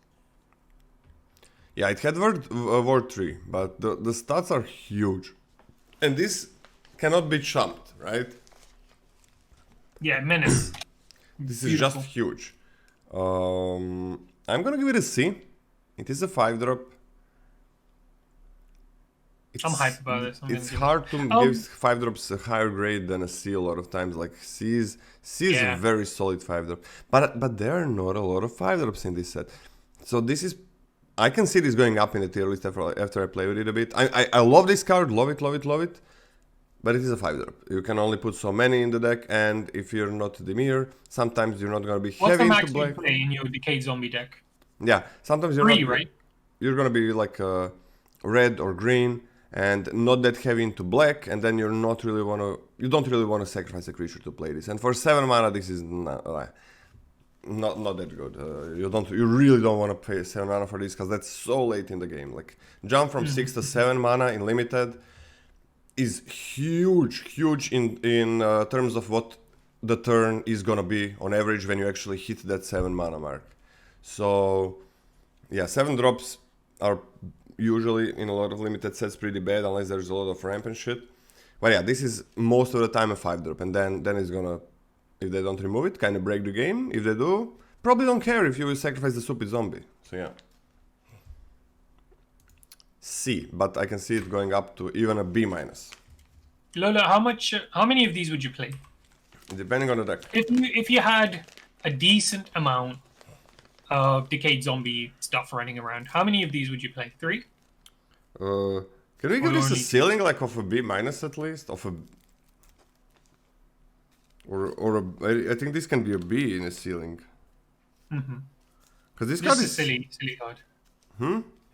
Yeah, it had Ward 3, but the stats are huge. And this cannot be chumped, right? Yeah, menace. This is just huge. I'm gonna give it a C. It is a 5-drop. I'm hyped about this. It's hard to give 5-drops a higher grade than a C a lot of times. Like C is a very solid 5-drop. But there are not a lot of 5-drops in this set. So this is... I can see this going up in the tier list after I play with it a bit. I love this card, love it. But it is a 5-drop. You can only put so many in the deck, and if you're not Dimir, sometimes you're not going to be heavy into black. What's the max you play in your Decayed Zombie deck? Yeah, sometimes you're 3, right? You're going to be like red or green, and not that heavy into black, and then you don't really want to sacrifice a creature to play this. And for 7 mana, this is not that good. You really don't want to pay 7 mana for this, because that's so late in the game. Like jump from 6 to 7 mana in limited is huge in terms of what the turn is gonna be on average when you actually hit that 7 mana mark. So yeah, 7 drops are usually in a lot of limited sets pretty bad unless there's a lot of ramp and shit. But yeah, this is most of the time a 5-drop, and then it's gonna, if they don't remove it, kind of break the game. If they do, probably don't care if you will sacrifice the stupid zombie. So yeah. C, but I can see it going up to even a B-. Lola, how many of these would you play? Depending on the deck. If you had a decent amount of Decayed Zombie stuff running around, how many of these would you play? 3? Can we give this a ceiling like of a B- at least? I think this can be a B in a ceiling. Mm-hmm. Because this card is a silly card.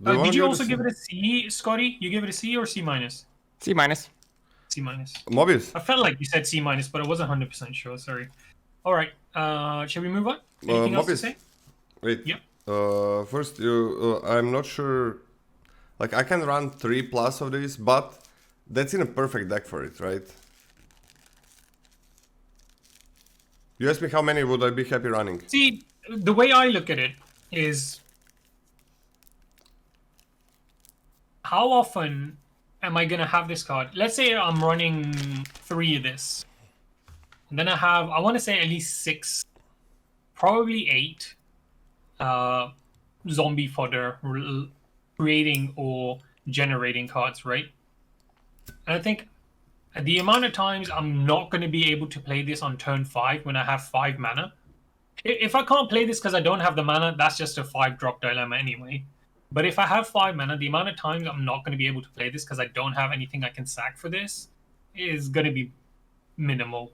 Did you also give it a C, Scotty? You give it a C or C-? C-. C-. Mobieus. I felt like you said C-, but I wasn't 100% sure. Sorry. All right. Shall we move on? Anything else to say? Wait. Yeah. First, I'm not sure. Like, I can run 3+ of these, but that's in a perfect deck for it, right? You asked me how many would I be happy running. See, the way I look at it is, how often am I going to have this card? Let's say I'm running 3 of this. And then I want to say at least 6, probably 8 zombie fodder creating or generating cards, right? And I think the amount of times I'm not going to be able to play this on turn 5 when I have 5 mana. If I can't play this because I don't have the mana, that's just a 5-drop dilemma anyway. But if I have 5 mana, the amount of times I'm not going to be able to play this because I don't have anything I can sack for this is going to be minimal.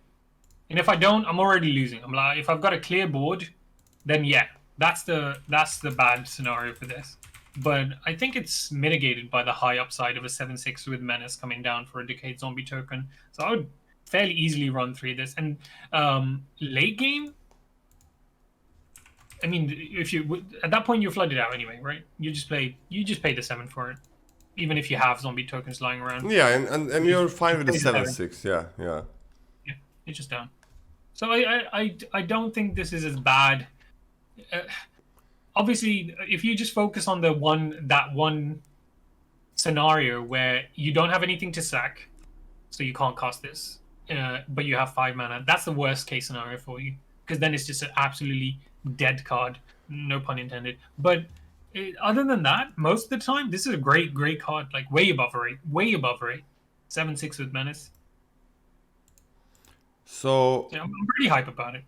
And if I don't, I'm already losing. I'm like, if I've got a clear board then yeah, that's the bad scenario for this. But I think it's mitigated by the high upside of a 7/6 with Menace coming down for a Decayed Zombie token. So I would fairly easily run 3 of this. And late game, I mean, if you at that point you're flooded out anyway, right? You just pay the 7 for it, even if you have zombie tokens lying around. Yeah, and you're fine with the 7/6. Yeah. Yeah, it's just down. So I don't think this is as bad. Obviously, if you just focus on that one scenario where you don't have anything to sack, so you can't cast this, but you have 5 mana, that's the worst case scenario for you, because then it's just an absolutely dead card, no pun intended. But other than that, most of the time, this is a great card, like way above rate. 7/6 with Menace. So yeah, I'm pretty hype about it.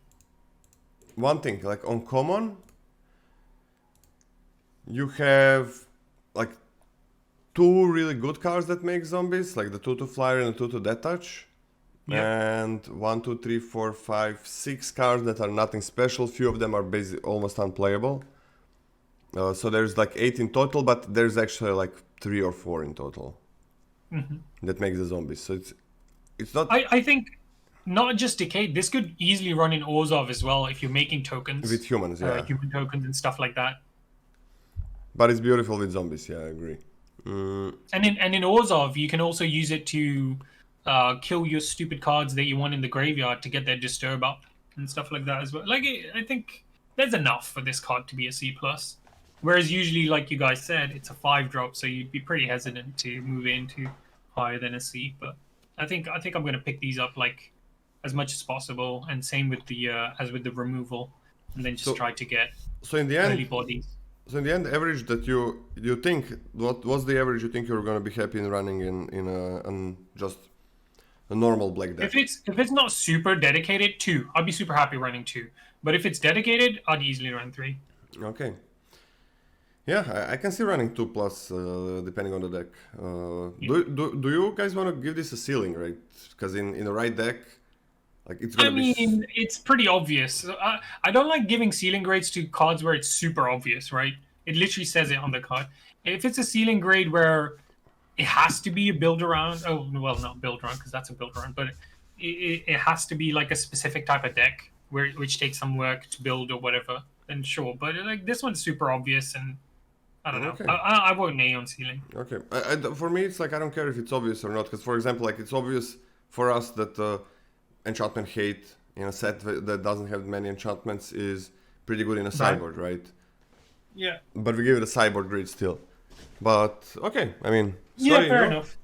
One thing, like on common, you have like 2 really good cards that make zombies, like the 2/2 flyer and the 2/2 death touch. Yep. And 1, 2, 3, 4, 5, 6 cards that are nothing special. Few of them are almost unplayable. So there's like 8 in total, but there's actually like 3 or 4 in total that makes the zombies. So it's not. I think not just Decayed. This could easily run in Orzhov as well if you're making tokens With humans, yeah. Human tokens and stuff like that. But it's beautiful with zombies. Yeah, I agree. And in Orzhov, you can also use it to kill your stupid cards that you want in the graveyard to get their disturb up and stuff like that as well. Like, I think there's enough for this card to be a C+. Whereas usually, like you guys said, it's a 5-drop, so you'd be pretty hesitant to move it into higher than a C. But I think I'm going to pick these up like as much as possible, and same with the as with the removal, and then just try to get in the end, early bodies. So in the end, the average that you think, what's the average you think you're going to be happy in running in just a normal black deck? If it's not super dedicated, 2. I'd be super happy running 2. But if it's dedicated, I'd easily run 3. Okay. Yeah, I can see running 2+, depending on the deck. Do you guys want to give this a ceiling, right? Because in the right deck, like it's gonna be. I mean, it's pretty obvious. I don't like giving ceiling grades to cards where it's super obvious, right? It literally says it on the card. If it's a ceiling grade where it has to be a build around, not build around because that's a build around, but it has to be like a specific type of deck which takes some work to build or whatever, then sure. But like this one's super obvious, and I don't know. Okay. I vote nay on ceiling. Okay. For me, it's like I don't care if it's obvious or not, because for example, like it's obvious for us that enchantment hate in a set that doesn't have many enchantments is pretty good in a sideboard, right? Yeah. But we give it a sideboard grid still. But okay, I mean, fair enough.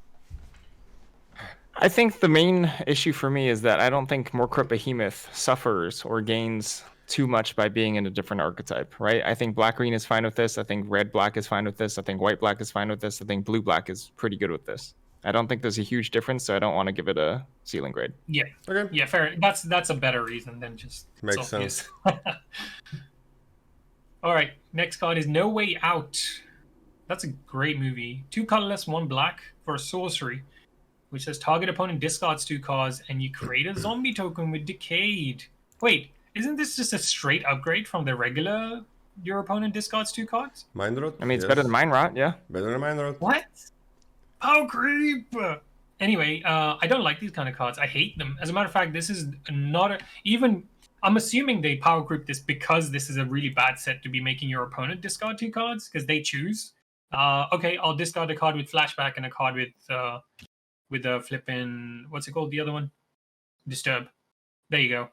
I think the main issue for me is that I don't think Moorcrypt Behemoth suffers or gains too much by being in a different archetype, right? I think black-green is fine with this. I think red-black is fine with this. I think white-black is fine with this. I think blue-black is pretty good with this. I don't think there's a huge difference, so I don't want to give it a ceiling grade. Yeah. Okay. Yeah, fair. That's a better reason than just Makes sense. All right, next card is No Way Out. That's a great movie. 2 colorless, 1 black for a sorcery, which says target opponent discards 2 cards, and you create a zombie token with Decayed. Wait, isn't this just a straight upgrade from the regular your opponent discards 2 cards? Mind Rot? I mean, it's better than Mind Rot, yeah. Better than Mind Rot. What? Power creep! Anyway, I don't like these kind of cards. I hate them. As a matter of fact, this is not even... I'm assuming they power creep this because this is a really bad set to be making your opponent discard 2 cards, because they choose. Okay, I'll discard a card with flashback and a card with a flipping... What's it called? The other one? Disturb. There you go.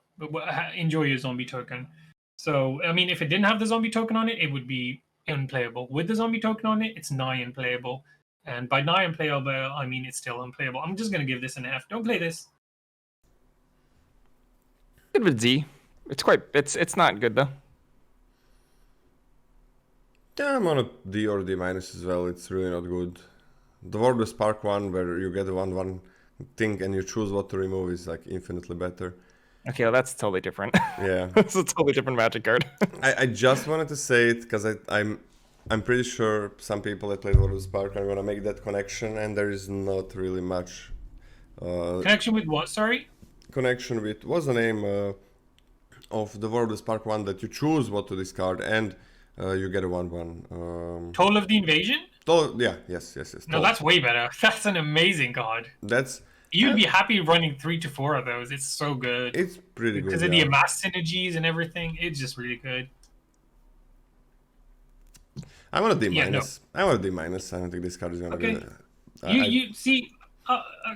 Enjoy your zombie token. So, I mean, if it didn't have the zombie token on it, it would be unplayable. With the zombie token on it, it's nigh unplayable. And by nigh unplayable, I mean it's still unplayable. I'm just going to give this an F. Don't play this. Good with Z. It's not good, though. Yeah, I'm on a D or D- as well. It's really not good. The Wardless Spark one, where you get one thing and you choose what to remove, is like infinitely better. Okay, well, that's totally different. Yeah. It's a totally different Magic card. I just wanted to say it because I'm pretty sure some people that played Wardless Spark are gonna make that connection, and there is not really much Connection with what, sorry? connection with, what's the name? of the War of the Spark one that you choose what to discard, and you get a 1/1. Toll of the Invasion? Yeah, yes. No, Toll. that's way better. That's an amazing card. That's... You'd be happy running 3 to 4 of those. It's so good. It's pretty good. Because of the amass synergies and everything. It's just really good. I want a D minus. I want a D minus. I don't think this card is gonna be. You see,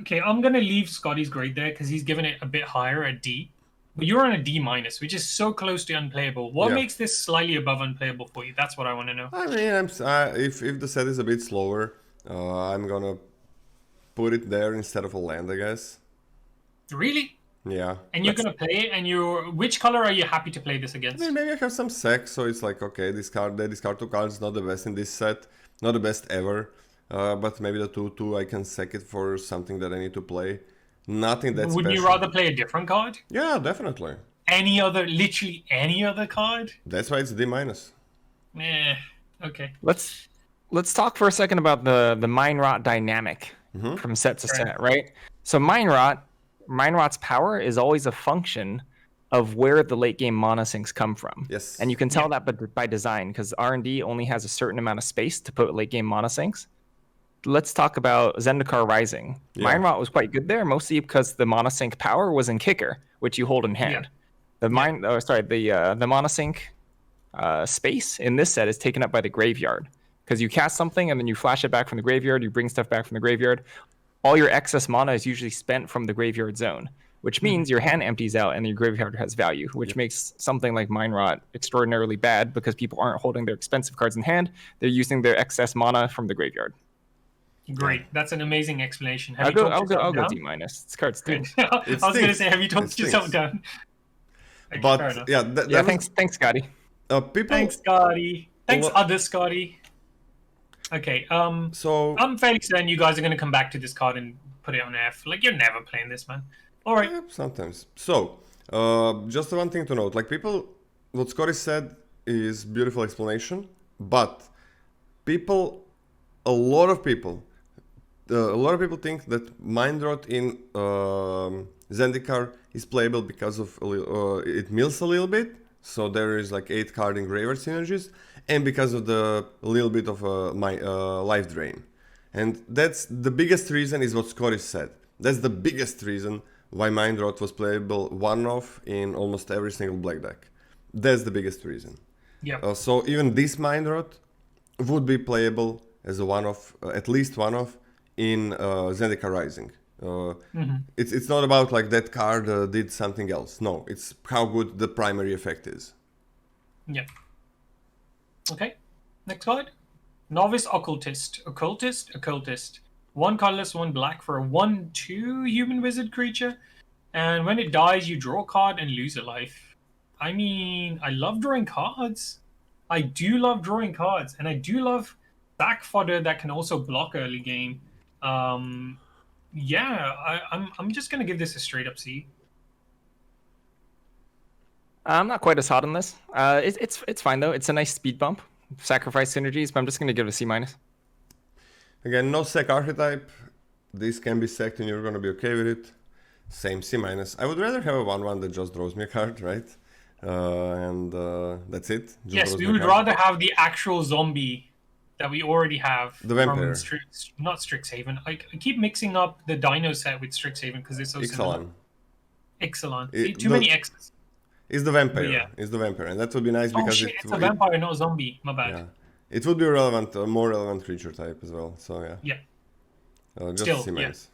okay, I'm gonna leave Scotty's grade there because he's given it a bit higher, a D. But you're on a D minus, which is so close to unplayable. What makes this slightly above unplayable for you? That's what I want to know. I mean, if the set is a bit slower, I'm gonna put it there instead of a land, I guess. Really? Yeah. And you're gonna play it, and which color are you happy to play this against? I mean, maybe I have some sec, so it's like, okay, this card 2 cards, not the best in this set, not the best ever, but maybe the 2/2 I can sec it for something that I need to play. Nothing that's Would special. you rather play a different card? Yeah, definitely. Literally any other card? That's why it's D minus. Okay. Let's talk for a second about the Mind Rot dynamic from set to set, right? So Mind Rot's power is always a function of where the late game mana sinks come from. Yes. And you can tell that by design, because R&D only has a certain amount of space to put late game mana sinks. Let's talk about Zendikar Rising. Mind Rot was quite good there, mostly because the mana sink power was in kicker, which you hold in hand. The mana sink space in this set is taken up by the graveyard, because you cast something and then you flash it back from the graveyard, you bring stuff back from the graveyard. All your excess mana is usually spent from the graveyard zone, which means your hand empties out and your graveyard has value, which makes something like Mind Rot extraordinarily bad because people aren't holding their expensive cards in hand. They're using their excess mana from the graveyard. Great. That's an amazing explanation. I'll go D minus. This card's stupid. I was going to say, have you talked yourself down? Okay, but yeah, thanks, Scotty. Thanks, Scotty. Thanks, other Scotty. Okay, so I'm fairly certain you guys are going to come back to this card and put it on F. Like, you're never playing this, man. All right. Yeah, sometimes. So, just one thing to note. Like, what Scotty said is beautiful explanation, but a lot of people think that Mind Rot in Zendikar is playable because of it mills a little bit. So there is like 8 card in graveyard synergies, and because of the little bit of my life drain. And that's the biggest reason is what Scotty said. That's the biggest reason why Mind Rot was playable one-off in almost every single black deck. That's the biggest reason. Yeah. So even this Mind Rot would be playable as a one-off, at least one-off, in Zendikar Rising. It's not about like that card did something else. No, it's how good the primary effect is. Yeah. Okay. Next card. Novice Occultist. Occultist. 1 colorless, 1 black for a 1/2 human wizard creature. And when it dies, you draw a card and lose a life. I mean, I love drawing cards. I do love drawing cards. And I do love back fodder that can also block early game. Yeah, I'm just gonna give this a straight up C. I'm not quite as hot on this. It's fine though. It's a nice speed bump, sacrifice synergies, but I'm just gonna give it a C minus. Again, no sec archetype. This can be sacked and you're gonna be okay with it. Same C minus. I would rather have a 1/1 that just draws me a card, right? And that's it. Just yes, we would rather have the actual zombie that we already have. The vampire. Not Strixhaven. I keep mixing up the Dino set with Strixhaven because it's so similar. Ixalan. Too many X's. It's the vampire. Yeah. It's the vampire, and that would be nice because it's a vampire, not a zombie. My bad. Yeah. It would be a more relevant creature type as well. So yeah. Yeah. Just C minus.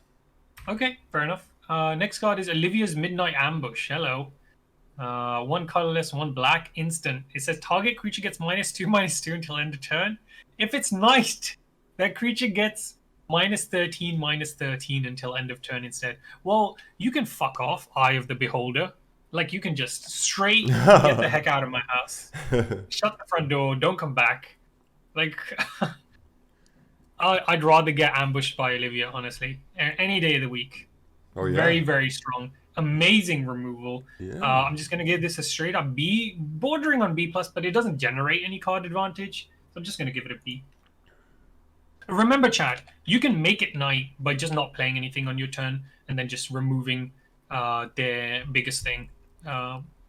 Yeah. Okay, fair enough. Next card is Olivia's Midnight Ambush. Hello. 1 colorless, 1 black, instant. It says target creature gets -2/-2 until end of turn. If it's night, that creature gets -13/-13 until end of turn instead. Well, you can fuck off, Eye of the Beholder. Like, you can just straight get the heck out of my house. Shut the front door, don't come back. Like, I'd rather get ambushed by Olivia, honestly. Any day of the week. Oh, yeah. Very, very strong. Amazing removal. Yeah. I'm just going to give this a straight up B, bordering on B+, but it doesn't generate any card advantage. So I'm just going to give it a B. Remember, chat, you can make it night by just not playing anything on your turn and then just removing their biggest thing.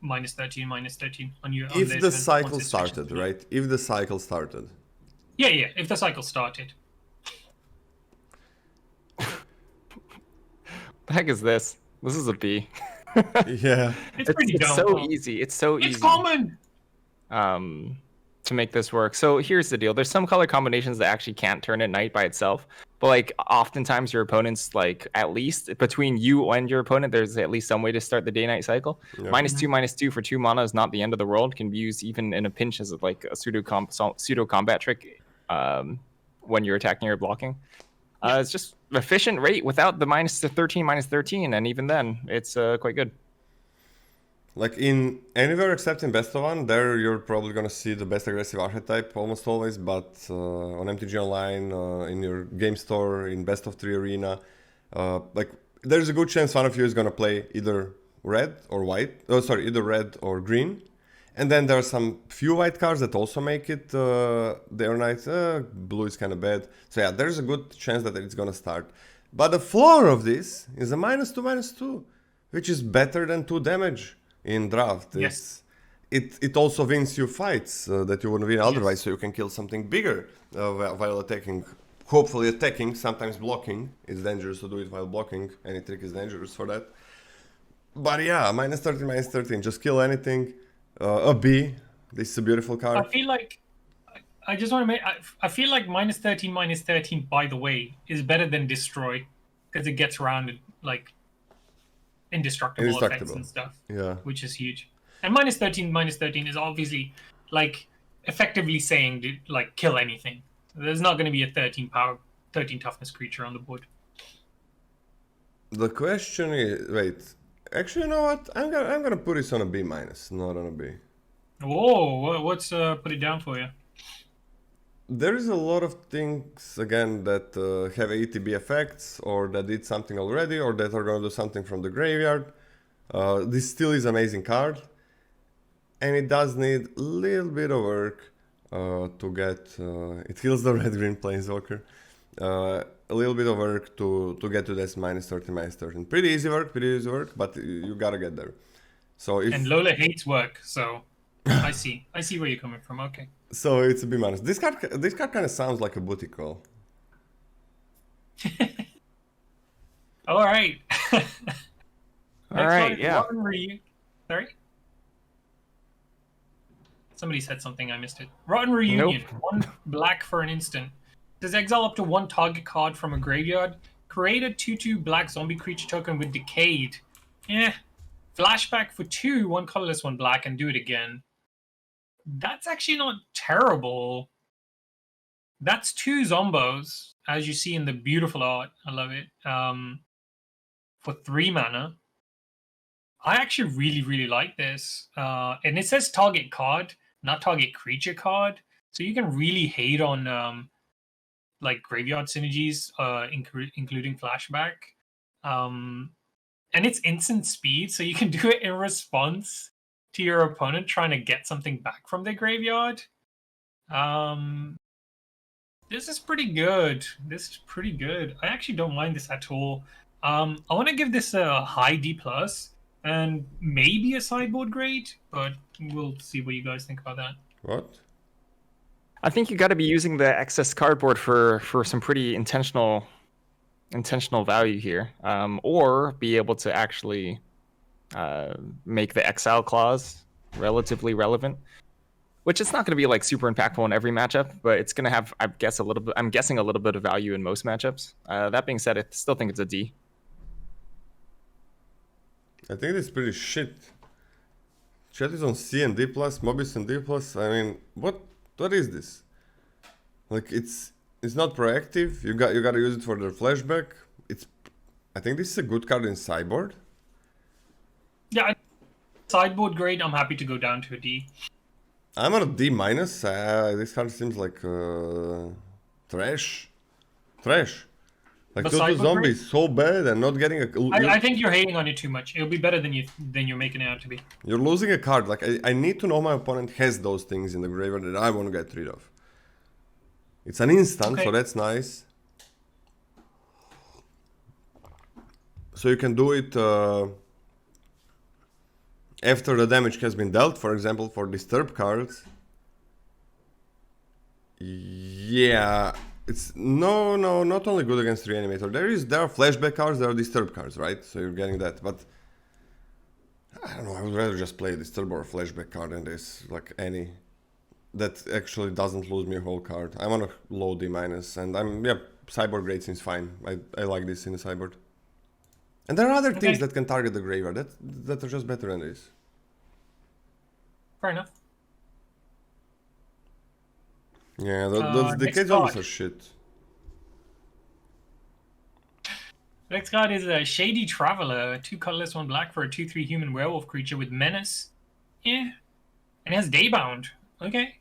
-13, -13 on you. On If their the turn, cycle once it switches started, to me. right? If the cycle started. Yeah, yeah. If the cycle started. The heck is this? This is a B. Yeah. It's pretty dumb. so easy. It's so easy. It's common. To make this work. So here's the deal. There's some color combinations that actually can't turn at night by itself. But like oftentimes your opponent's like at least between you and your opponent, there's at least some way to start the day-night cycle. Yeah. -2/-2 for 2 mana is not the end of the world. Can be used even in a pinch as like a pseudo combat trick when you're attacking or blocking. It's just efficient rate without the -13, -13, and even then it's quite good. Like in anywhere except in best of one, there you're probably gonna see the best aggressive archetype almost always, but on MTG Online, in your game store, in best of 3 arena, like there's a good chance one of you is gonna play either red or white, either red or green. And then there are some few white cards that also make it day or night. Blue is kind of bad. So yeah, there's a good chance that it's gonna start. But the floor of this is a -2/-2, which is better than 2 damage in draft. Yes. It also wins you fights that you wouldn't win otherwise, so you can kill something bigger while attacking. Hopefully attacking, sometimes blocking. It's dangerous to do it while blocking. Any trick is dangerous for that. But yeah, -13, -13, just kill anything. A B. This is a beautiful card. I feel like I just want to make. I feel like -13, -13. By the way, is better than destroy because it gets around like indestructible effects and stuff. Yeah, which is huge. And -13, -13 is obviously like effectively saying like kill anything. There's not going to be a 13 power, 13 toughness creature on the board. The question is, wait. Actually, you know what? I'm gonna put this on a B-, not on a B. Whoa, what's put it down for you? There is a lot of things again that have ATB effects, or that did something already, or that are gonna do something from the graveyard. This still is an amazing card, and it does need a little bit of work to get. It heals the red-green planeswalker. A little bit of work to get to this -13, -13. Pretty easy work, but you gotta get there. So if And Lola hates work, so I see where you're coming from. Okay. So it's a B-. This card kind of sounds like a booty call. All right. All right, yeah. Sorry. Somebody said something, I missed it. Rotten Reunion. Nope. 1 black for an instant. Does exile up to 1 target card from a graveyard. Create a 2/2 black zombie creature token with Decayed. Flashback for 2, 1 colorless, 1 black, and do it again. That's actually not terrible. That's 2 zombos, as you see in the beautiful art. I love it. For 3 mana. I actually really, really like this. And it says target card, not target creature card. So you can really hate on like graveyard synergies, including flashback. And it's instant speed, so you can do it in response to your opponent trying to get something back from their graveyard. This is pretty good. I actually don't mind this at all. I want to give this a high D+, and maybe a sideboard grade, but we'll see what you guys think about that. What? I think you got to be using the excess cardboard for some pretty intentional value here, or be able to actually make the exile clause relatively relevant, which it's not going to be like super impactful in every matchup, but it's going to have, I'm guessing a little bit of value in most matchups. That being said, I still think it's a D. I think it's pretty shit. Chat is on C and D+, Mobieus and D+. I mean, what is this? Like, it's not proactive. You gotta use it for the flashback. I think this is a good card in sideboard. Yeah, sideboard grade, I'm happy to go down to a D. I'm on a D-. This card seems like trash. Like, But 2/2 zombies so bad and not getting a. I think you're hating on it too much. It'll be better than you're making it out to be. You're losing a card. Like, I need to know my opponent has those things in the graveyard that I want to get rid of. It's an instant, so that's nice. So you can do it after the damage has been dealt, for example, for disturb cards. Yeah, it's not only good against Reanimator. There are flashback cards, there are disturb cards, right? So you're getting that, but I don't know. I would rather just play a disturb or a flashback card than this, like any that actually doesn't lose me a whole card. I'm on a low D-, and sideboard grade seems fine. I like this in the sideboard. And there are other things that can target the graveyard that are just better than this. Fair enough. Yeah, those decay zombies are shit. Next card is a Shady Traveler, 2 colorless, 1 black for a 2/3 human werewolf creature with menace. Yeah. And it has Daybound. Okay.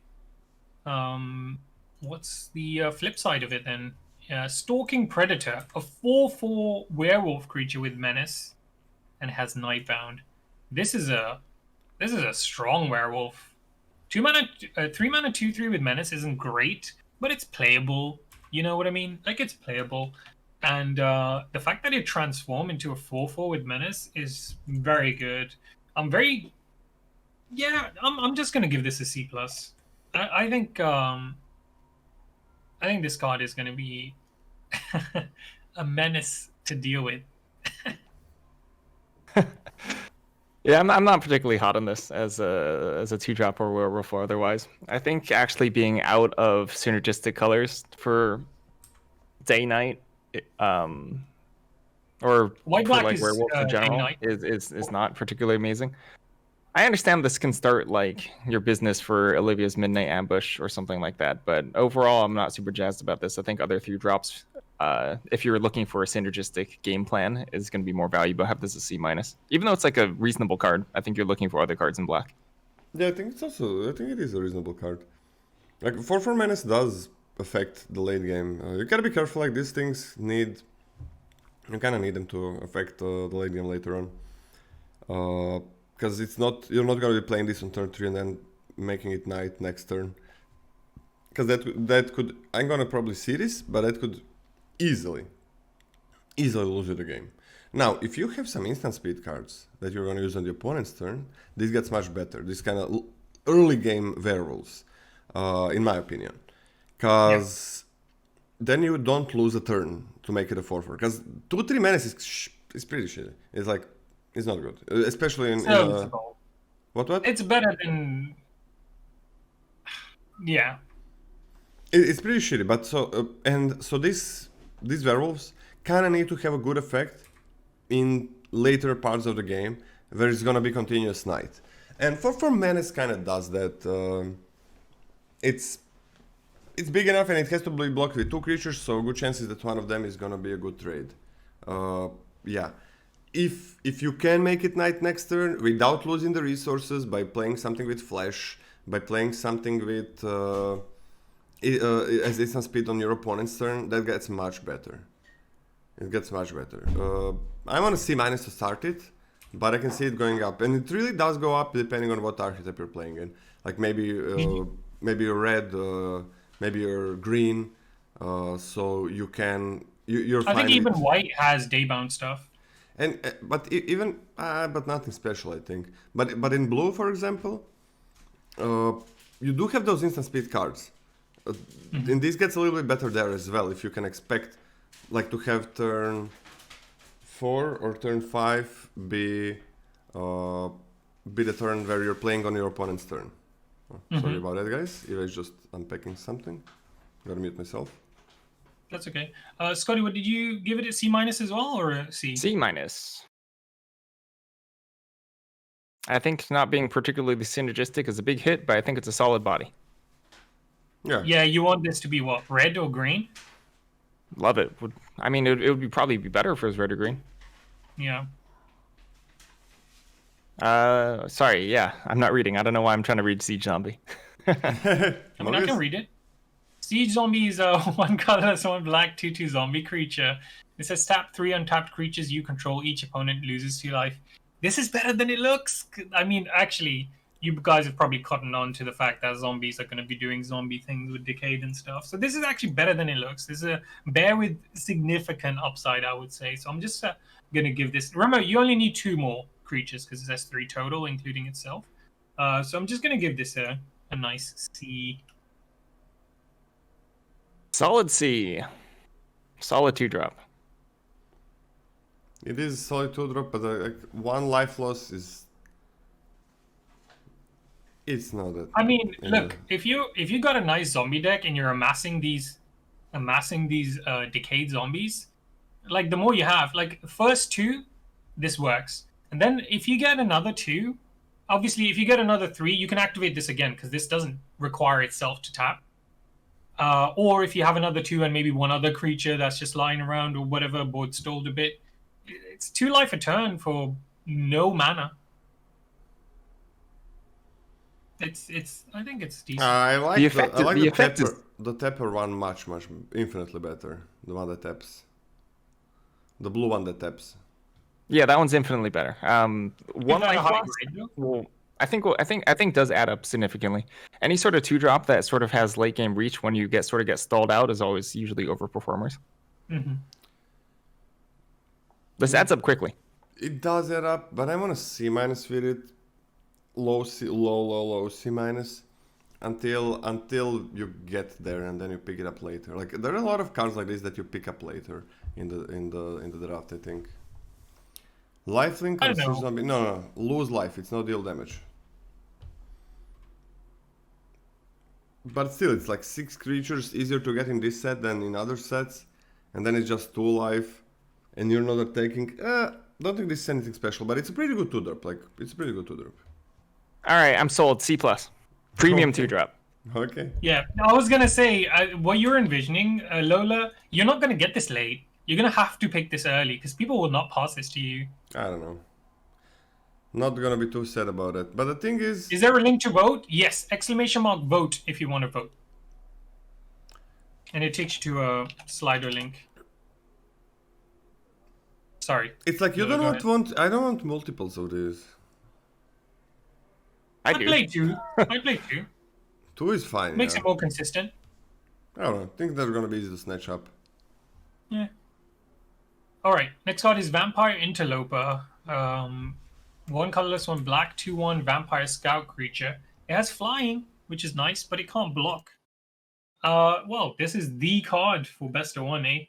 What's the flip side of it then? Stalking Predator, a 4/4 werewolf creature with menace, and has Nightbound. This is a strong werewolf. 3 mana 2/3 with menace isn't great, but it's playable. You know what I mean? Like, it's playable. And the fact that it transformed into a 4/4 with menace is very good. I'm just gonna give this a C+. I think this card is gonna be a menace to deal with. Yeah, I'm not particularly hot on this as a 2-drop or werewolf or otherwise. I think actually being out of synergistic colors for day-night, or White for black like is, werewolves in general is not particularly amazing. I understand this can start like your business for Olivia's Midnight Ambush or something like that, but overall I'm not super jazzed about this. I think other 3-drops, if you're looking for a synergistic game plan, is going to be more valuable. I have this as C-. Even though it's like a reasonable card, I think you're looking for other cards in black. Yeah, I think it is a reasonable card. Like 4/4 menace does affect the late game. You gotta be careful. Like, these things you kind of need them to affect the late game later on. Because you're not gonna be playing this on turn 3 and then making it night next turn. Because that could, I'm gonna probably see this, but that could easily lose you the game. Now, if you have some instant speed cards that you're gonna use on the opponent's turn, this gets much better. This kind of early game werewolves, in my opinion. Because then you don't lose a turn to make it a 4/4. Because 2/3 menace is pretty shitty. It's like, it's not good, especially in what? It's better than, yeah. It's pretty shitty, but so these werewolves kind of need to have a good effect in later parts of the game where it's gonna be continuous night. And 4/4 menace kind of does that. It's big enough and it has to be blocked with 2 creatures, so good chances that one of them is gonna be a good trade. Yeah. If you can make it night next turn without losing the resources by playing something with flash, by playing something with as instant speed on your opponent's turn, that gets much better. It gets much better. I want to C- to start it, but I can see it going up, and it really does go up depending on what archetype you're playing in. Like maybe you're red, maybe you're green, so you can you're. I think even white has Daybound stuff. And but nothing special, I think. But in blue, for example, you do have those instant speed cards. And this gets a little bit better there as well. If you can expect, like, to have turn 4 or turn 5 be the turn where you're playing on your opponent's turn. Sorry about that, guys. I was just unpacking something. Gotta mute myself. That's okay. Scotty, what did you give it a C- as well, or a C? C-. I think not being particularly synergistic is a big hit, but I think it's a solid body. Yeah. Yeah, you want this to be what, red or green? Love it. I mean, it would probably be better if it was red or green. Yeah. Sorry, yeah, I'm not reading. I don't know why I'm trying to read Siege Zombie. I mean, I can read it. Siege Zombie is a 1 colorless, 1 black, 2/2 zombie creature. It says tap 3 untapped creatures you control. Each opponent loses 2 life. This is better than it looks. I mean, actually, you guys have probably cottoned on to the fact that zombies are going to be doing zombie things with Decayed and stuff. So this is actually better than it looks. This is a bear with significant upside, I would say. So I'm just going to give this... Remember, you only need 2 more creatures because it says 3 total, including itself. So I'm just going to give this a nice C. Solid C. Solid 2-drop. It is solid 2-drop, but like 1 life loss is... It's not that. I mean, look, if you got a nice zombie deck and you're amassing these decayed zombies, like the more you have, like first 2, this works, and then if you get another 2, obviously if you get another 3, you can activate this again because this doesn't require itself to tap. Or if you have another 2 and maybe 1 other creature that's just lying around or whatever, board stalled a bit, it's 2 life a turn for no mana. I think it's decent. I like the tapper one much infinitely better. The one that taps. The blue one that taps. Yeah, that one's infinitely better. One life loss, well, I think does add up significantly. Any sort of 2-drop that sort of has late game reach when you get stalled out is always usually overperformers. Mm-hmm. This adds up quickly. It does add up, but I want to C- with it. Low C minus until you get there and then you pick it up later. Like there are a lot of cards like this that you pick up later in the draft. I think. Lifelink or zombie? No, lose life. It's no deal damage. But still, it's like 6 creatures, easier to get in this set than in other sets, and then it's just 2 life, and you're not attacking. Don't think this is anything special, but it's a pretty good 2-drop. Like it's a pretty good 2-drop. All right, I'm sold. C+. Premium 2-drop. Okay. Yeah, I was gonna say what you're envisioning, Lola. You're not gonna get this late. You're gonna have to pick this early because people will not pass this to you. I don't know. Not gonna be too sad about it. But the thing is there a link to vote? Yes! ! Vote if you want to vote. And it takes you to a slider link. Sorry. It's like you don't want. I don't want multiples of these. I do. Play 2. I play 2. 2 is fine. Makes it more consistent. I don't know. I think they're gonna be easy to snatch up. Yeah. Alright, next card is Vampire Interloper. 1 colorless, 1 black, 2/1 Vampire Scout creature. It has flying, which is nice, but it can't block. Well, this is the card for best of 1, eh?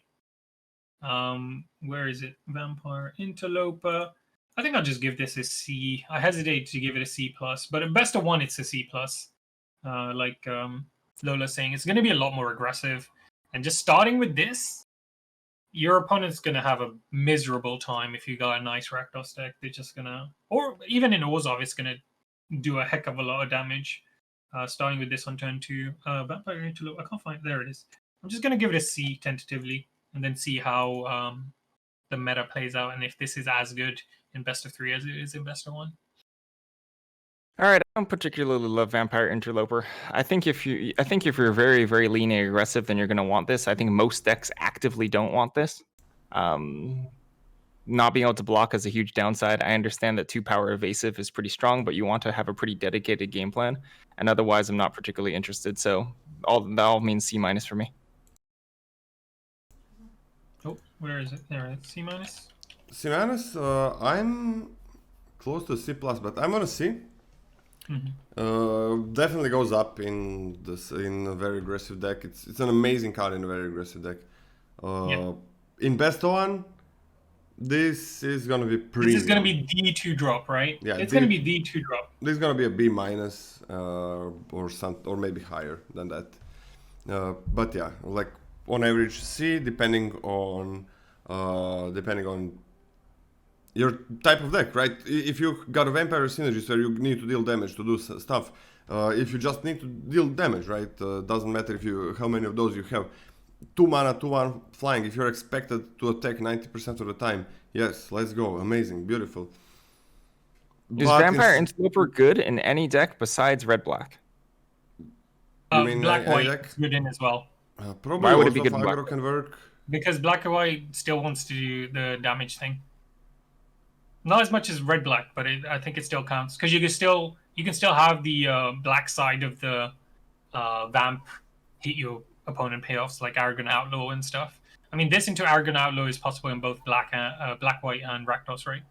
Where is it? Vampire Interloper. I think I'll just give this a C. I hesitate to give it a C+, but at best of 1, it's a C+. Like Lola's saying, it's going to be a lot more aggressive. And just starting with this, your opponent's going to have a miserable time if you got a nice Rakdos deck. They're just going to... Or even in Orzhov, it's going to do a heck of a lot of damage. Starting with this on turn 2. Vampire Interloper, I can't find it. There it is. I'm just going to give it a C tentatively, and then see how the meta plays out, and if this is as good in best of 3 as it is in best of 1. All right, I don't particularly love Vampire Interloper. I think if you're very, very lean and aggressive, then you're going to want this. I think most decks actively don't want this. Not being able to block is a huge downside. I understand that 2-power evasive is pretty strong, but you want to have a pretty dedicated game plan. And otherwise, I'm not particularly interested. So that all means C- for me. Oh, where is it? There, C-. C-, I'm close to C+, but I'm gonna C. Mm-hmm. Definitely goes up in a very aggressive deck. It's an amazing card in a very aggressive deck. In best of 1, this is gonna be premium. This is gonna be the 2-drop, right? Yeah, it's gonna be the 2-drop. This is gonna be a B- or maybe higher than that. But yeah, like on average C, depending on your type of deck, right? If you got a Vampire Synergist where you need to deal damage to do stuff, if you just need to deal damage, right? Doesn't matter how many of those you have. 2 mana, 2/1 flying. If you're expected to attack 90% of the time, yes, let's go. Amazing, beautiful. Is Vampire Interloper good in any deck besides red-black? Black-white is good in as well. Probably why would it be good? Aggro can work. Because black and white still wants to do the damage thing. Not as much as red-black, but I think it still counts. Because you can still you can still have the black side of the vamp hit your opponent payoffs like Arrogant Outlaw and stuff. I mean, this into Arrogant Outlaw is possible in both black, white, and Rakdos, right?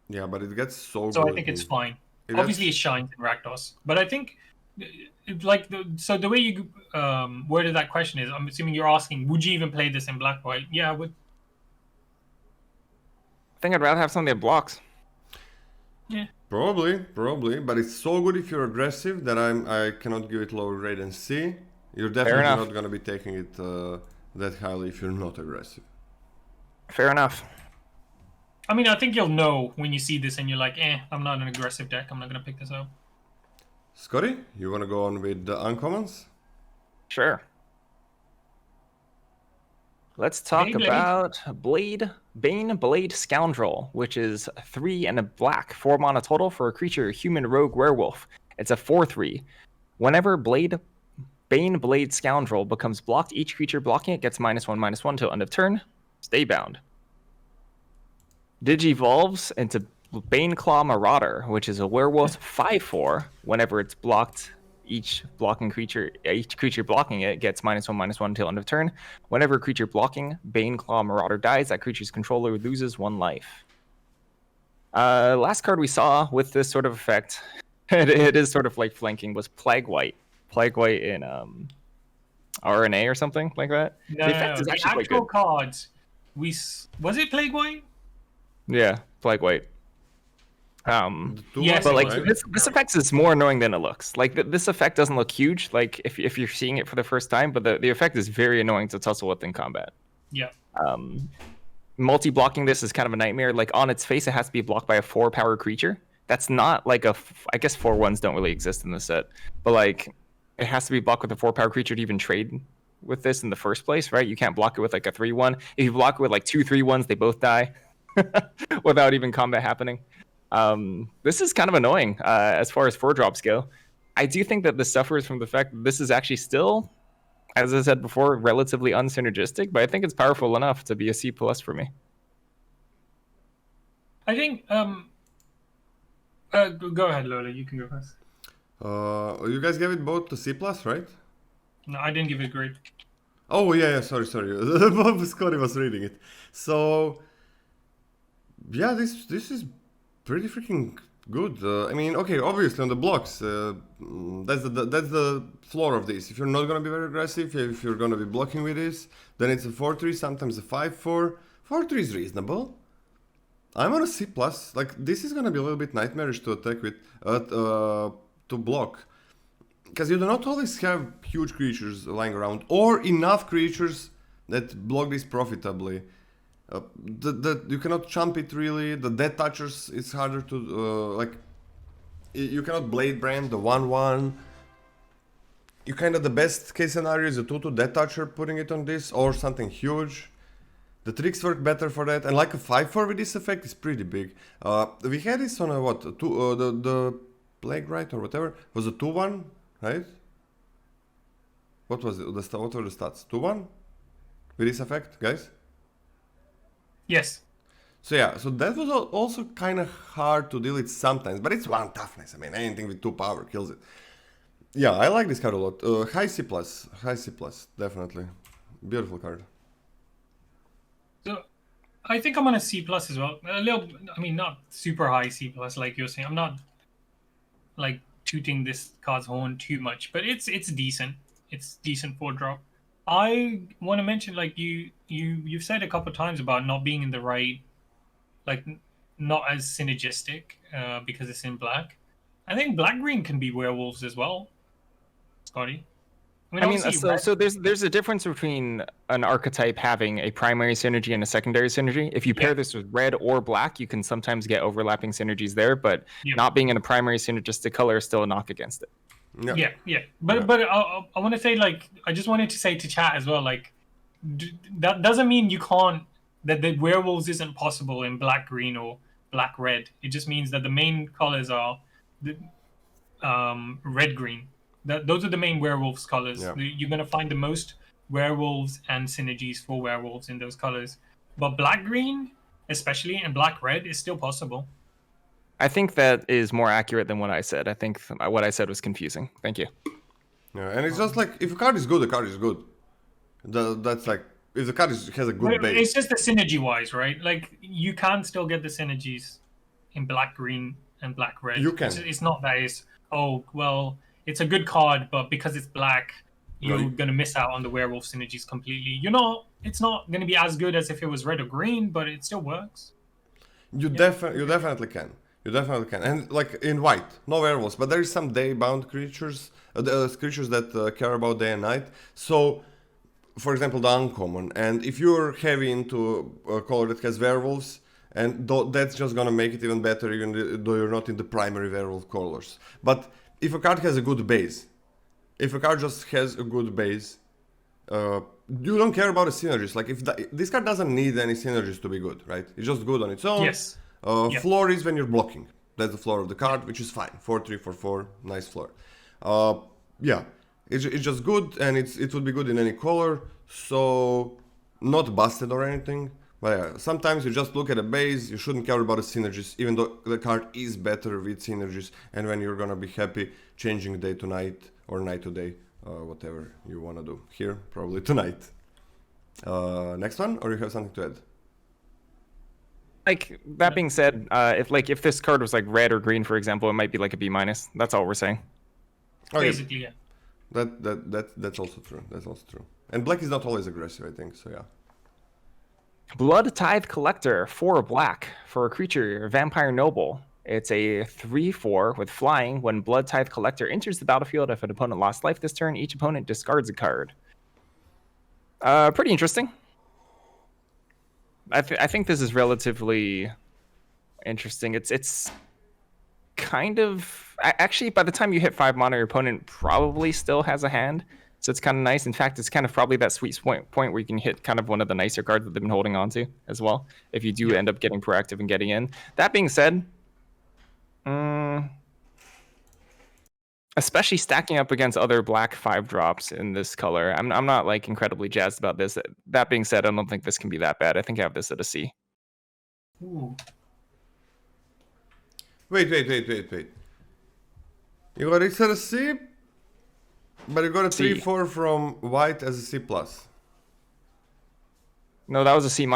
Yeah, but it gets so So good. I think it's fine. It Obviously, it gets- shines in Rakdos, but I think, like, the way you worded that question is, I'm assuming you're asking, would you even play this in black white? Yeah, I would. I think I'd rather have something that blocks. Yeah. Probably, but it's so good if you're aggressive that I cannot give it lower grade than C. You're definitely enough. not gonna be taking it that highly if you're not aggressive. Fair enough. I mean, I think you'll know when you see this and you're like, I'm not an aggressive deck. I'm not going to pick this up. Scotty, you wanna go on with the uncommons? Sure. Let's talk Beyblade. about Bane Blade Scoundrel, which is 3 and a black, 4 mana total for a creature, human rogue werewolf. It's a 4/3. Whenever Bane Blade Scoundrel becomes blocked, each creature blocking it gets -1/-1 till end of turn. Stay bound. Digivolves into Bane Claw Marauder, which is a werewolf 5/4. Whenever it's blocked, each creature blocking it gets -1/-1 until end of turn. Whenever a creature blocking Bane Claw Marauder dies, that creature's controller loses 1 life. Last card we saw with this sort of effect, it is sort of like flanking, was Plague White. Plague White in RNA or something like that. No, the effect is the actually quite actual good. cards, was it Plague White? Yeah, Plague White. Yes, But like right? this effect is more annoying than it looks. Like this effect doesn't look huge, like if you're seeing it for the first time, but the effect is very annoying to tussle with in combat. Yeah. Multi-blocking this is kind of a nightmare. Like on its face, it has to be blocked by a 4-power creature. That's not like I guess 4/1s don't really exist in the set, but like it has to be blocked with a 4-power creature to even trade with this in the first place, right? You can't block it with like a 3/1. If you block it with like 2 3/1s, they both die without even combat happening. This is kind of annoying as far as 4-drops go. I do think that this suffers from the fact that this is actually still, as I said before, relatively unsynergistic, but I think it's powerful enough to be a C+ for me. I think, go ahead, Lola. You can go first. You guys gave it both to C+, right? No, I didn't give it a grade. Oh yeah, sorry. Scotty was reading it. So yeah, this is pretty freaking good. I mean, okay, obviously on the blocks, that's the floor of this. If you're not gonna be very aggressive, if you're gonna be blocking with this, then it's a 4/3, sometimes a 5/4. 4/3 is reasonable. I'm on a C+. Like this is gonna be a little bit nightmarish to attack with, to block, because you do not always have huge creatures lying around or enough creatures that block this profitably. You cannot chump it really. The dead touchers, it's harder to like. You cannot blade brand the 1/1. You kind of, the best case scenario is a 2/2 dead toucher putting it on this or something huge. The tricks work better for that, and like a 5/4 with this effect is pretty big. We had this on a what? The Plague Right or whatever was a 2/1, right? What was it? What were the stats? 2/1 with this effect, guys. Yes. So yeah, so that was also kind of hard to deal with sometimes, but it's 1 toughness. I mean, anything with 2 power kills it. Yeah, I like this card a lot. High C+, definitely. Beautiful card. So I think I'm on a C+ as well. A little, I mean, not super high C+ like you're saying. I'm not like tooting this card's horn too much, but it's decent. It's decent 4-drop. I want to mention, like you've said a couple of times about not being in the right, like not as synergistic because it's in black. I think black-green can be werewolves as well, Scotty. I mean, obviously, so there's a difference between an archetype having a primary synergy and a secondary synergy. If you pair this with red or black, you can sometimes get overlapping synergies there, but not being in a primary synergistic color is still a knock against it. Yeah. But I want to say, like, I just wanted to say to chat as well, like, that doesn't mean you can't, that the werewolves isn't possible in black-green or black-red. It just means that the main colors are the red-green. Those are the main werewolves colors. Yeah. You're going to find the most werewolves and synergies for werewolves in those colors. But black-green, especially, and black-red is still possible. I think that is more accurate than what I said. I think what I said was confusing. Thank you. Yeah, and it's just like if a card is good, the card is good. That's like if the card has a good base. It's just the synergy wise, right? Like you can still get the synergies in black green and black red. You can. It's not that it's it's a good card, but because it's black, you're gonna miss out on the werewolf synergies completely. It's not gonna be as good as if it was red or green, but it still works. You definitely can. You definitely can. And like in white, no werewolves, but there is some day-bound creatures, creatures that care about day and night. So, for example, the uncommon. And if you're heavy into a color that has werewolves, and that's just gonna make it even better, even though you're not in the primary werewolf colors. But if a card has a good base, if a card just has a good base, you don't care about the synergies. Like if this card doesn't need any synergies to be good, right? It's just good on its own. Yes. Floor is when you're blocking. That's the floor of the card, which is fine. 4/3 for 4, nice floor. Yeah, it's just good, and it would be good in any color. So not busted or anything. But yeah, sometimes you just look at a base. You shouldn't care about the synergies, even though the card is better with synergies. And when you're gonna be happy changing day to night or night to day, whatever you wanna do. Here, probably tonight. Next one, or you have something to add? Like that being said, if this card was like red or green, for example, it might be like a B-. That's all we're saying. Okay. Basically, yeah. That's also true. That's also true. And black is not always aggressive, I think. So yeah. Blood Tithe Collector, 4 black for a creature, Vampire Noble. It's a 3/4 with flying. When Blood Tithe Collector enters the battlefield, if an opponent lost life this turn, each opponent discards a card. Pretty interesting. I think this is relatively interesting. It's kind of actually by the time you hit 5 mana, your opponent probably still has a hand. So it's kind of nice. In fact, it's kind of probably that sweet point where you can hit kind of one of the nicer cards that they've been holding on to as well, if you do end up getting proactive and getting in. That being said, especially stacking up against other black 5-drops in this color, I'm not like incredibly jazzed about this. That being said, I don't think this can be that bad. I think I have this at a C. Ooh. Wait. You got it at a C? But you got a 3/4 from white as a C+. No, that was a C-.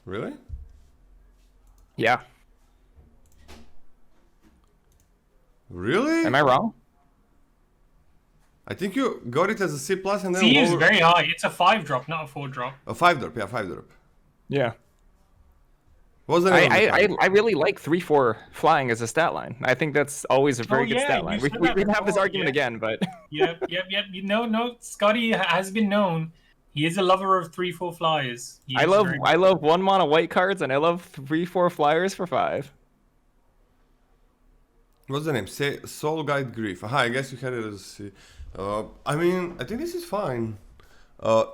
Really? Yeah. Really? Am I wrong? I think you got it as a C+, and then C is very high. It's a 5-drop, not a 4-drop. A 5-drop, yeah, 5-drop. Yeah. What was the name of the card? I really like 3/4 flying as a stat line. I think that's always a very good stat line. We can have this argument again, but Yep. No. Scotty has been known. He is a lover of 3/4 flyers. I love 1 mana white cards, and I love 3/4 flyers for 5. What's the name? Soul Guide Grief. Aha, I guess you had it as a C. I mean, I think this is fine.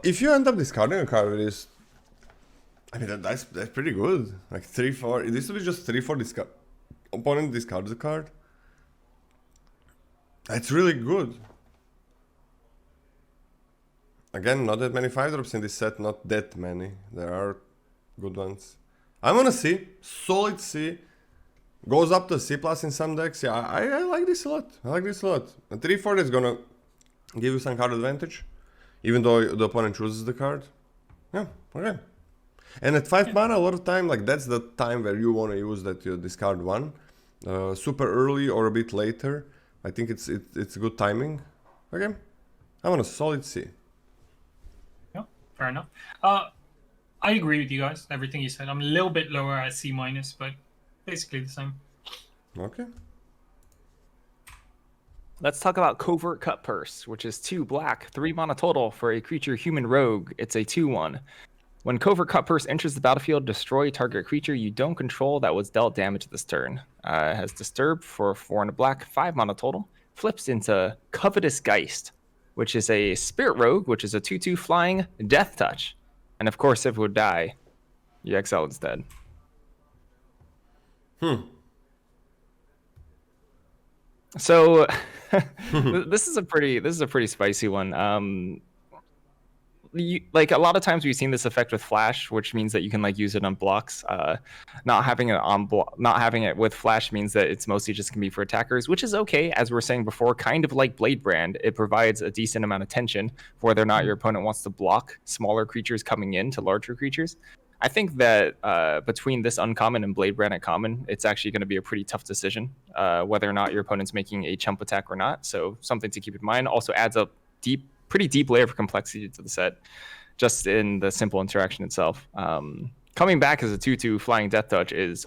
If you end up discarding a card with this, I mean, that's pretty good. Like 3/4. This will be just 3/4 discard. Opponent discards a card. That's really good. Again, not that many 5-drops in this set. Not that many. There are good ones. I'm on a C. Solid C. Goes up to C+ in some decks. Yeah, I like this a lot. A 3/4 is gonna give you some card advantage, even though the opponent chooses the card. Yeah, okay. And at 5 mana, a lot of time, like that's the time where you want to use that you discard 1, super early or a bit later. I think it's good timing. Okay, I'm on a solid C. Yeah, fair enough. I agree with you guys. Everything you said. I'm a little bit lower at C-, but basically the same. Okay. Let's talk about Covert Cut Purse, which is 2 black, 3 mana total for a creature human rogue. It's a 2/1. When Covert Cut Purse enters the battlefield, destroy target creature you don't control that was dealt damage this turn. It has Disturb for 4 and a black, 5 mana total. Flips into Covetous Geist, which is a spirit rogue, which is a 2/2 flying death touch. And of course, if it would die, you exile instead. So this is a pretty spicy one. like a lot of times we've seen this effect with flash, which means that you can like use it on blocks. Not having it not having it with flash means that it's mostly just gonna be for attackers, which is okay. As we were saying before, kind of like Blade Brand, it provides a decent amount of tension for whether or not your opponent wants to block smaller creatures coming in to larger creatures. I think that between this uncommon and Blade Brand at common, it's actually going to be a pretty tough decision whether or not your opponent's making a chump attack or not. So something to keep in mind. Also adds a pretty deep layer of complexity to the set, just in the simple interaction itself. Coming back as a 2/2 Flying Death Touch is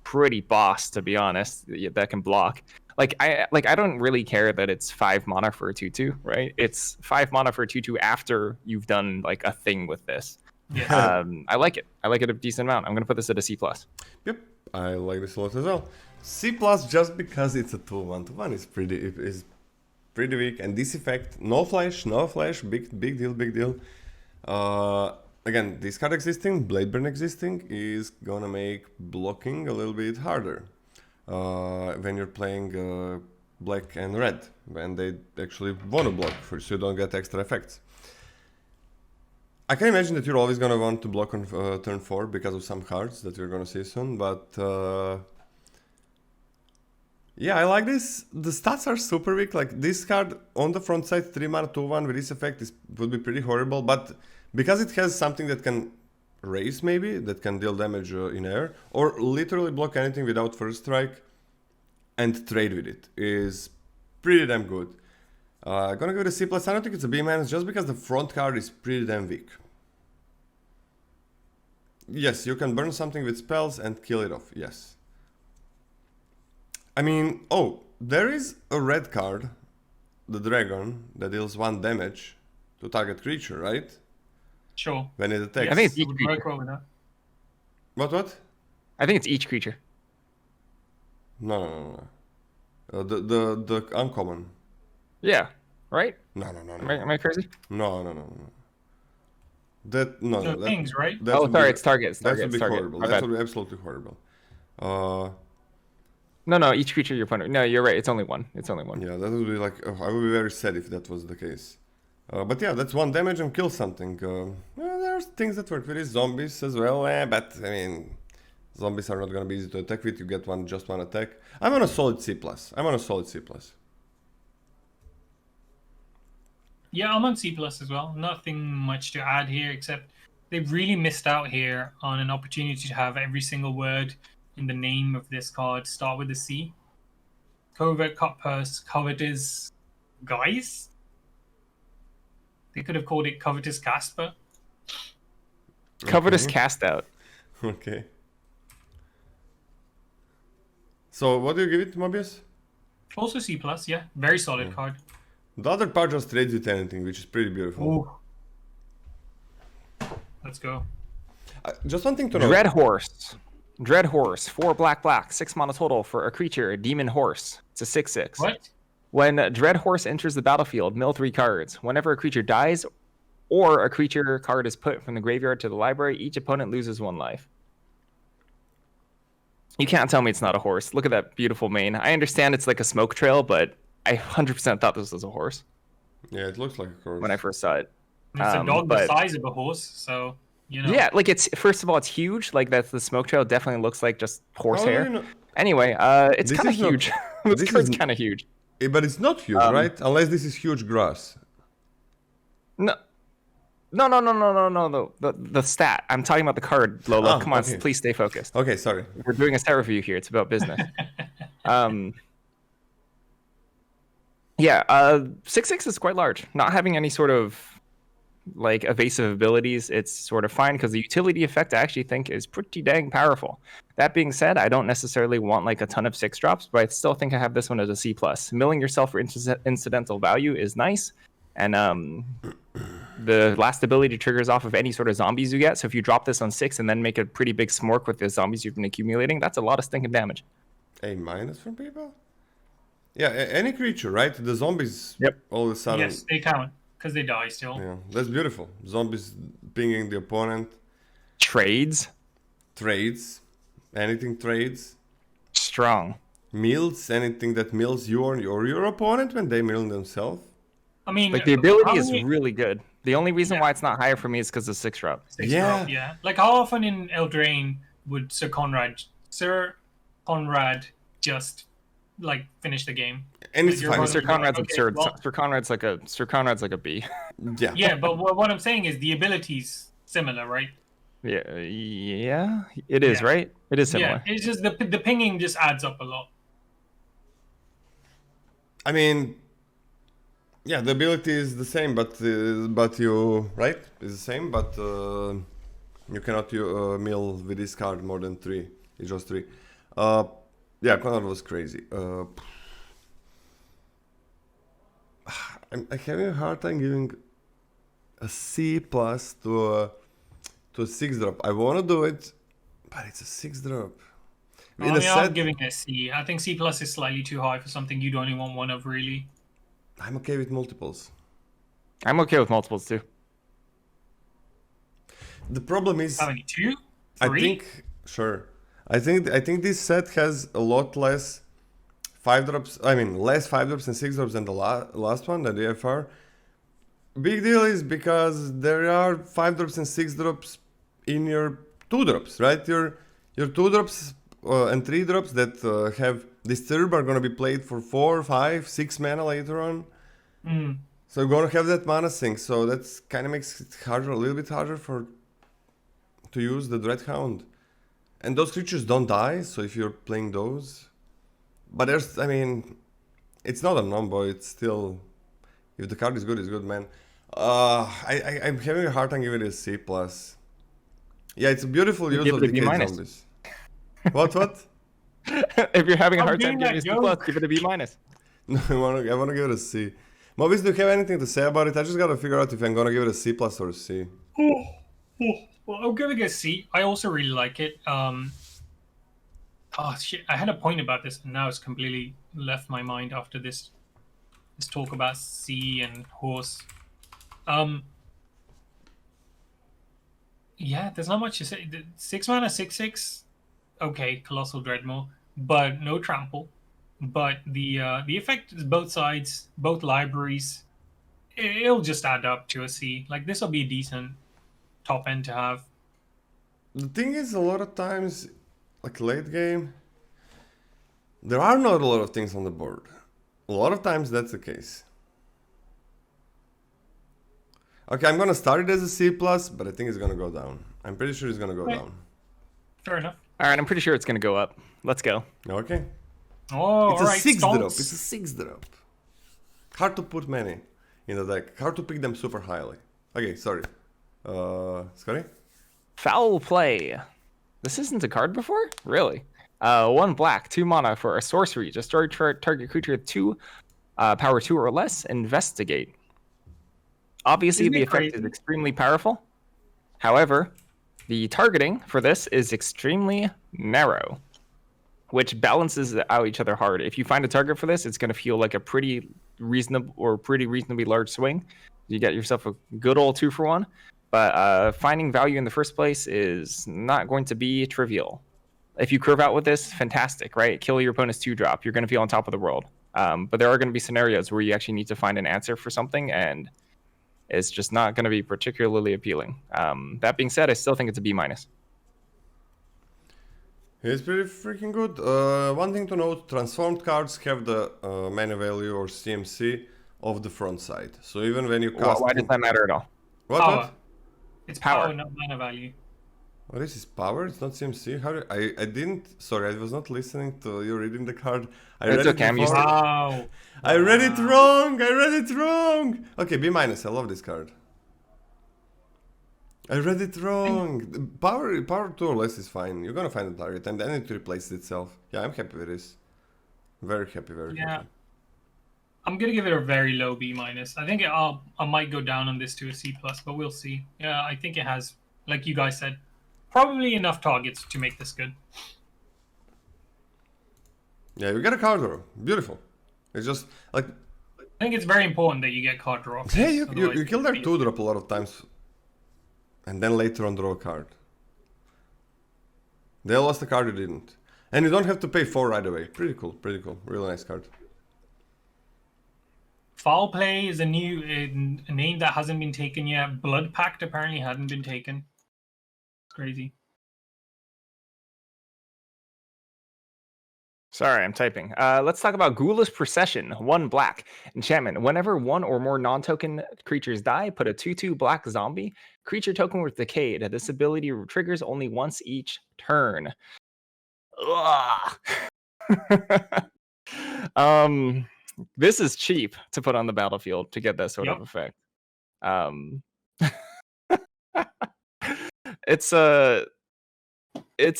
pretty boss, to be honest. That can block. I don't really care that it's 5 mana for a 2/2, right? It's 5 mana for a 2/2 after you've done like a thing with this. Yeah. I like it. I like it a decent amount. I'm gonna put this at a C+. Yep, I like this a lot as well. C+ just because it's a 2/1. 2/1 is pretty weak, and this effect, no flash, big deal. Again, this card existing, Blade Burn existing, is gonna make blocking a little bit harder when you're playing black and red, when they actually want to block, so you don't get extra effects. I can imagine that you're always going to want to block on turn 4 because of some cards that we're going to see soon, but yeah, I like this. The stats are super weak. Like this card on the front side, 3 mana 2/1 with this effect would be pretty horrible, but because it has something that can raise maybe, that can deal damage in air, or literally block anything without first strike and trade with it, is pretty damn good. Gonna give it a C+. I don't think it's a B- just because the front card is pretty damn weak. Yes, you can burn something with spells and kill it off, yes. I mean, oh, there is a red card, the dragon, that deals 1 damage to target creature, right? Sure. When it attacks. I think it's It each would creature. work well with that. What? I think it's each creature. No. The uncommon. Yeah, right? No. Am I crazy? No. That So things, right? That Oh, would sorry, be- it's target. That would be target. horrible. My That bad. would be absolutely horrible. No, each creature your opponent. No, you're right. It's only one. Yeah, that would be like I would be very sad if that was the case. But yeah, that's 1 damage and kill something. There's things that work with it. Zombies as well, but I mean, zombies are not gonna be easy to attack with. You get just one attack. I'm on a solid C+. Yeah, I'm on C+ as well. Nothing much to add here, except they've really missed out here on an opportunity to have every single word in the name of this card start with a C. Covert, cut purse, covetous guys. They could have called it covetous Casper. Covetous cast out. Okay. So what do you give it, Mobieus? Also C+, yeah. Very solid card. The other part just trades with anything, which is pretty beautiful. Ooh. Let's go. Just one thing to know. Dread Horse. 4 black, 6 mana total for a creature, a demon horse. It's a 6/6. What? When Dread Horse enters the battlefield, mill 3 cards. Whenever a creature dies or a creature card is put from the graveyard to the library, each opponent loses 1 life. You can't tell me it's not a horse. Look at that beautiful mane. I understand it's like a smoke trail, but I 100% thought this was a horse Yeah, it looks like a horse. when I first saw it. It's a dog the but- size of a horse, so, you know. Yeah, like it's first of all, it's huge. Like that's the smoke trail definitely looks like just horsehair. you know- Anyway, it's This kind of is not- huge. This this card's is- kind of huge. But it's not huge, right? Unless this is huge grass. No. The stat. I'm talking about the card, Lola. Oh, Come on, okay. please stay focused. Okay, sorry. We're doing a stat review here. It's about business. Yeah, 6/6 is quite large. Not having any sort of like evasive abilities, it's sort of fine because the utility effect I actually think is pretty dang powerful. That being said, I don't necessarily want like a ton of 6 drops, but I still think I have this one as a C+. Milling yourself for incidental value is nice, and the last ability triggers off of any sort of zombies you get. So if you drop this on 6 and then make a pretty big smork with the zombies you've been accumulating, that's a lot of stinking damage. A- from people? Yeah, any creature, right? The zombies. Yep. All of a sudden. Yes, they count, because they die still. Yeah, that's beautiful. Zombies pinging the opponent. Trades, Trades. Anything trades. strong. Mills. Anything that mills you or your opponent when they mill themselves. I mean, Like the ability how is many- really good. The only reason why it's not higher for me is because of 6-drop. Yeah. Like how often in Eldraine would Sir Conrad just like finish the game? And it's Like, fine. Sir Conrad's okay, absurd. well- Sir Conrad's like a B. Yeah. Yeah, but what I'm saying is the ability's similar, right? Yeah, it is, Yeah. right? It is similar. Yeah, it's just the pinging just adds up a lot. I mean, yeah, the ability is the same, but you right is the same, but you cannot mill with this card more than 3. It's just 3. Yeah, Conrad was crazy. I'm having a hard time giving a C plus to a 6-drop. I want to do it, but it's a 6-drop. I'm giving it a C. I think C plus is slightly too high for something you'd only want one of, really. I'm okay with multiples. I'm okay with multiples too. The problem is, How many? 2? 3? I think sure. I think this set has a lot less 5-drops. I mean, less 5-drops and 6-drops than the last one, the DFR. Big deal is because there are 5-drops and 6-drops in your 2-drops, right? Your 2-drops and 3-drops that have Disturb are gonna be played for 4, 5, 6 mana later on. So you're gonna have that mana sink. So that's kind of makes it harder, a little bit harder to use the Dreadhound. And those creatures don't die, so if you're playing those, but there's, I mean, it's not a number. It's still, if the card is good, it's good, man. I'm having a hard time giving it a C plus. Yeah, it's a beautiful use of Decayed Zombies. What? If you're having a I'm hard time doing giving it that a C plus, give it a B minus. No, I wanna give it a C. Mobieus, do you have anything to say about it? I just gotta figure out if I'm gonna give it a C plus or a C. Well, I'm giving it a C. I also really like it. Oh shit! I had a point about this, and now it's completely left my mind after this talk about C and horse. Yeah, there's not much to say. 6 mana, 6/6. Okay, Colossal Dreadmaw, but no trample. But the effect is both sides, both libraries. It'll just add up to a C. Like this will be a decent top end to have. The thing is, a lot of times, like late game, there are not a lot of things on the board. A lot of times that's the case. Okay, I'm gonna start it as a C plus, but I think it's gonna go down. I'm pretty sure it's gonna go down. Fair enough. All right, I'm pretty sure it's gonna go up. Let's go. Okay. Oh, It's all a right. 6-drop. Stonks. It's a 6-drop. Hard to put many in the deck. Hard to pick them super highly. Okay, sorry. Scotty? Foul play. This isn't a card before? Really? 1 black, 2 mana for a sorcery. Destroy target creature with 2 power 2 or less. Investigate. Obviously, Isn't the it effect crazy? is extremely powerful. However, the targeting for this is extremely narrow, which balances out each other hard. If you find a target for this, it's going to feel like a pretty reasonably large swing. You get yourself a good old 2-for-1. But finding value in the first place is not going to be trivial. If you curve out with this, fantastic, right? Kill your opponent's 2-drop. You're going to feel on top of the world. But there are going to be scenarios where you actually need to find an answer for something, and it's just not going to be particularly appealing. That being said, I still think it's a B minus. It's pretty freaking good. One thing to note, transformed cards have the mana value or CMC of the front side. So even when you cast... Why does that matter at all? Power. It's Power. power, not mana value. Oh, this is power? It's not CMC? How do I didn't... Sorry, I was not listening to you reading the card. I It's read okay, it I'm used to before. it. Wow. I read it wrong! I read it wrong! Okay, B minus. I love this card. I read it wrong. Power 2 or less is fine. You're gonna find the target and then it replaces itself. Yeah, I'm happy with this. Very happy, very happy. I'm gonna give it a very low B minus. I think I might go down on this to a C plus, but we'll see. Yeah, I think it has, like you guys said, probably enough targets to make this good. Yeah, you get a card draw. Beautiful. It's just like... I think it's very important that you get card draw. Hey, you Otherwise, kill their it's 2-drop a lot of times. And then later on draw a card. They lost a card you didn't. And you don't have to pay 4 right away. Pretty cool, pretty cool. Really nice card. Foul Play is a name that hasn't been taken yet. Blood Pact apparently hadn't been taken. Crazy. Sorry, I'm typing. Let's talk about Ghoulish Procession. 1 black. Enchantment. Whenever one or more non-token creatures die, put a 2/2 black zombie creature token with Decayed. This ability triggers only once each turn. Ugh. This is cheap to put on the battlefield to get that sort of effect. It's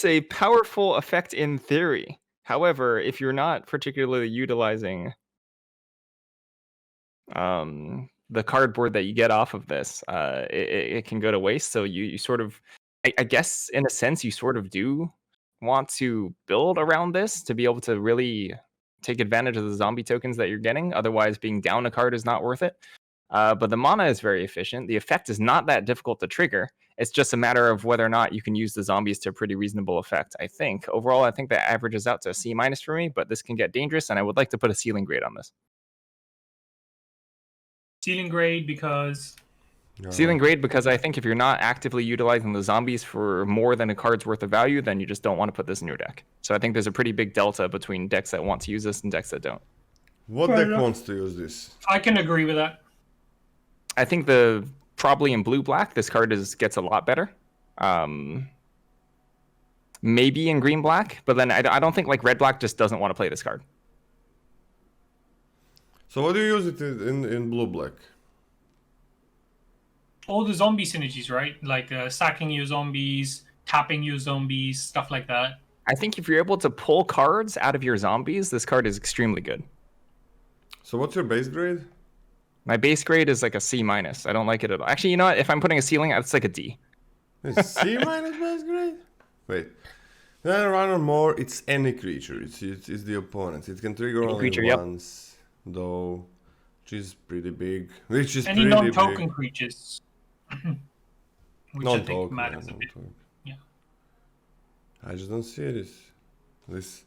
a powerful effect in theory. However, if you're not particularly utilizing the cardboard that you get off of this, it can go to waste. So you sort of, I guess, in a sense, you sort of do want to build around this to be able to really take advantage of the zombie tokens that you're getting. Otherwise, being down a card is not worth it. But the mana is very efficient. The effect is not that difficult to trigger. It's just a matter of whether or not you can use the zombies to a pretty reasonable effect, I think. Overall, I think that averages out to a C- for me, but this can get dangerous, and I would like to put a ceiling grade on this. Ceiling grade because... Ceiling grade because I think if you're not actively utilizing the zombies for more than a card's worth of value, then you just don't want to put this in your deck. So I think there's a pretty big delta between decks that want to use this and decks that don't. What deck wants to use this? I can agree with that. I think probably in blue-black, this card gets a lot better. Maybe in green-black, but then I don't think like red-black just doesn't want to play this card. So what do you use it in blue-black? All the zombie synergies, right? Like sacking your zombies, tapping your zombies, stuff like that. I think if you're able to pull cards out of your zombies, this card is extremely good. So what's your base grade? My base grade is like a C-. I don't like it at all. Actually, you know what? If I'm putting a ceiling, it's like a D. It's C- base grade? Wait. Then run or more, it's any creature. It's the opponent. It can trigger only creature, once, though, which is pretty big. Any non-token creatures. Which I think Non-token, matters a bit. Yeah. I just don't see this.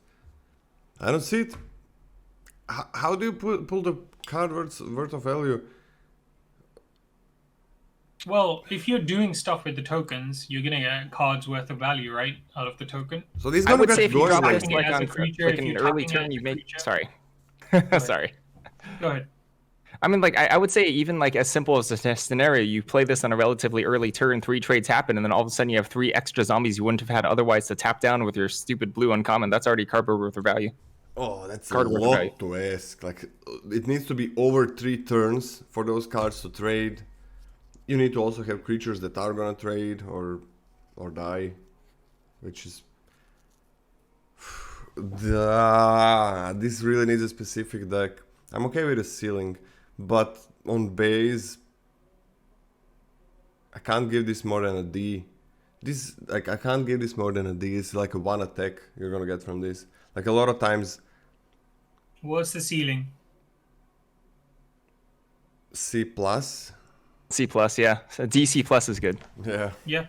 I don't see it. How do you pull the card worth of value? Well, if you're doing stuff with the tokens, you're gonna get cards worth of value, right, out of the token. So this I would say if you drop away. this like on like an early turn, you make. Sorry, sorry. Go ahead. I mean, like I would say even like as simple as a scenario, you play this on a relatively early turn, 3 trades happen, and then all of a sudden you have 3 extra zombies you wouldn't have had otherwise to tap down with your stupid blue uncommon. That's already cardboard worth of value. Oh, that's card a lot to ask. Like, it needs to be over 3 turns for those cards to trade. You need to also have creatures that are gonna trade or die, which is... This really needs a specific deck. I'm okay with a ceiling, but on base, I can't give this more than a D. I can't give this more than a D. It's like a 1 attack you're gonna get from this. Like a lot of times... What's the ceiling? C+. C+, yeah. So DC+ is good. Yeah. Yeah.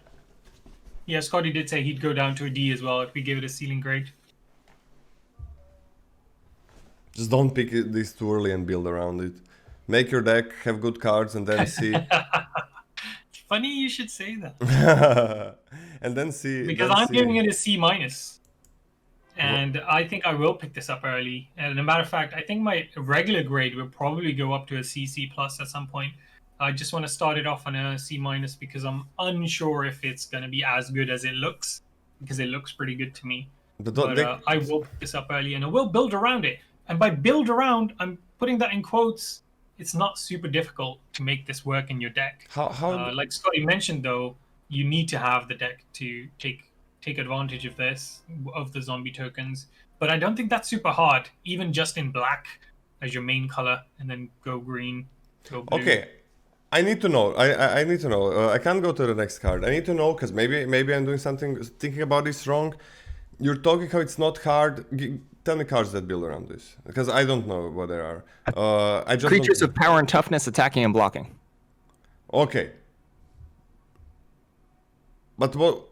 Yeah, Scotty did say he'd go down to a D as well if we give it a ceiling grade. Just don't pick this too early and build around it. Make your deck, have good cards, and then see. It's funny you should say that. And then see. Because I'm giving it a C-. And I think I will pick this up early. And as a matter of fact, I think my regular grade will probably go up to a C+ at some point. I just want to start it off on a C- because I'm unsure if it's going to be as good as it looks. Because it looks pretty good to me. But I will pick this up early and I will build around it. And by build around, I'm putting that in quotes. It's not super difficult to make this work in your deck. Like Scotty mentioned, though, you need to have the deck to take advantage of the zombie tokens. But I don't think that's super hard, even just in black as your main color, and then go green, go blue. Okay, I need to know. I need to know. I can't go to the next card. I need to know because maybe I'm doing something, thinking about this wrong. You're talking how it's not hard. Tell me cards that build around this, because I don't know what there are. I just creatures of power and toughness, attacking and blocking. Okay. But what?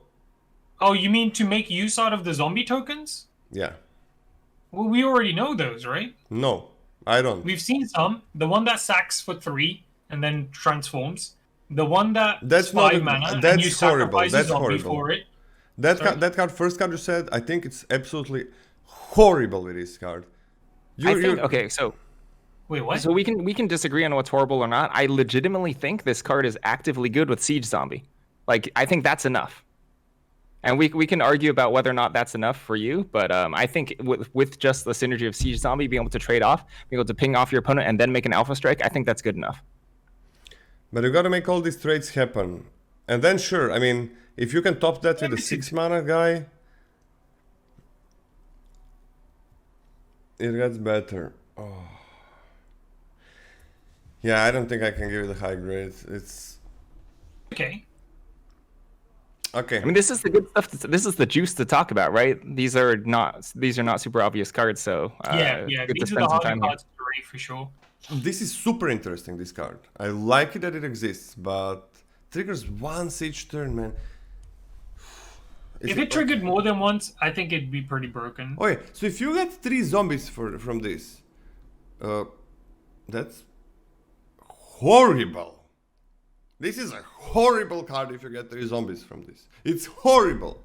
Oh, you mean to make use out of the zombie tokens? Yeah. Well, we already know those, right? No. I don't. We've seen some. The one that sacks for 3 and then transforms. The one that's That's not 5 a- mana and you that's horrible. sacrifice a That's zombie horrible. for it. That Sorry? card, that card, first card you said, I think it's absolutely horrible with this card. Okay, so Wait, what? we can disagree on what's horrible or not. I legitimately think this card is actively good with Siege Zombie. Like, I think that's enough. And we can argue about whether or not that's enough for you, but I think with just the synergy of Siege Zombie, being able to trade off, being able to ping off your opponent and then make an Alpha Strike, I think that's good enough. But you gotta make all these trades happen. And then sure, I mean, if you can top that with a 6 mana guy, it gets better. Oh. Yeah, I don't think I can give it a high grade. It's Okay. okay. I mean, this is the good stuff. This is the juice to talk about, right? These are not super obvious cards, so Yeah. good to These are the spend some harder time here. cards to rate for sure. This is super interesting, this card. I like it that it exists, but triggers once each turn, man. If it triggered more than once, I think it'd be pretty broken. Okay, so if you get 3 zombies from this, that's horrible. This is a horrible card if you get 3 zombies from this. It's horrible.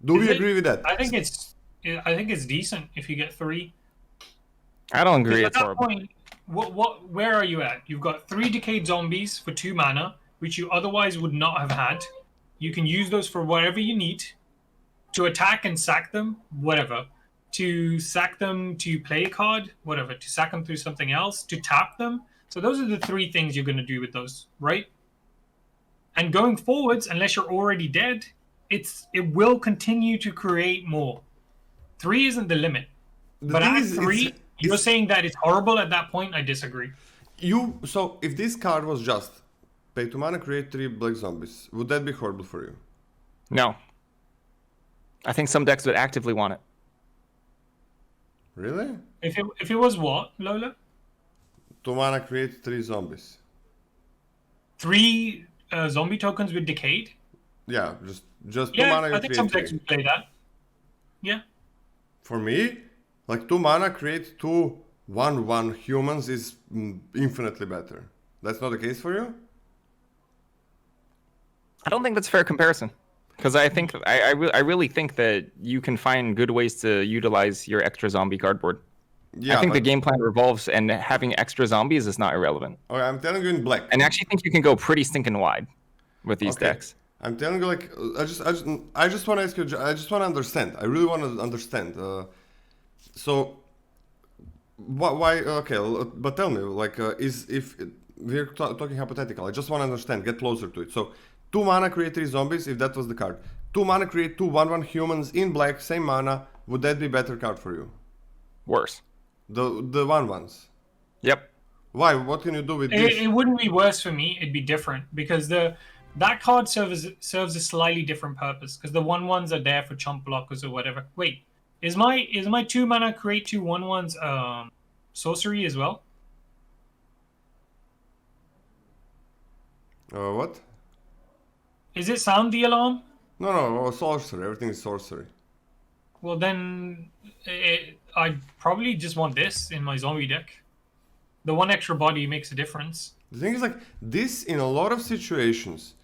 Do we agree with that? I think it's decent if you get 3. I don't agree. At It's that horrible. point, where are you at? You've got 3 decayed zombies for 2 mana, which you otherwise would not have had. You can use those for whatever you need. To attack and sack them, whatever. To sack them to play a card, whatever. To sack them through something else, to tap them. So those are the 3 things you're going to do with those, right? And going forwards, unless you're already dead, it will continue to create more. 3 isn't the limit. But at 3, you're saying that it's horrible at that point. I disagree. So if this card was just pay 2 mana, create 3 black zombies, would that be horrible for you? No. I think some decks would actively want it. Really? If it was what, Lola? 2 mana, create 3 zombies. 3 zombie tokens with decayed? Yeah, just 2 mana. I think some decks would play that. Yeah. For me, like 2 mana, create 2 1/1 humans is infinitely better. That's not the case for you? I don't think that's a fair comparison. Because I think I really think that you can find good ways to utilize your extra zombie cardboard. Yeah, I think the game plan revolves, and having extra zombies is not irrelevant. Okay, I'm telling you in black. And I actually think you can go pretty stinking wide with these decks. I'm telling you, like, I just want to ask you. I just want to understand. I really want to understand. So, why? Okay, but tell me, like, if we're talking hypothetical, I just want to understand. Get closer to it. So, 2 mana, create 3 zombies. If that was the card, 2 mana, create 2 1/1 humans in black, same mana. Would that be better card for you? Worse. The 1/1s. Yep. Why? What can you do with this? It wouldn't be worse for me. It'd be different because that card serves a slightly different purpose because the 1/1s are there for chump blockers or whatever. Wait, is my 2 mana create 2 1/1s sorcery as well? What? Is it sound the alarm? No, sorcery. Everything is sorcery. Well, then I'd probably just want this in my zombie deck. The 1 extra body makes a difference. The thing is, like, this in a lot of situations,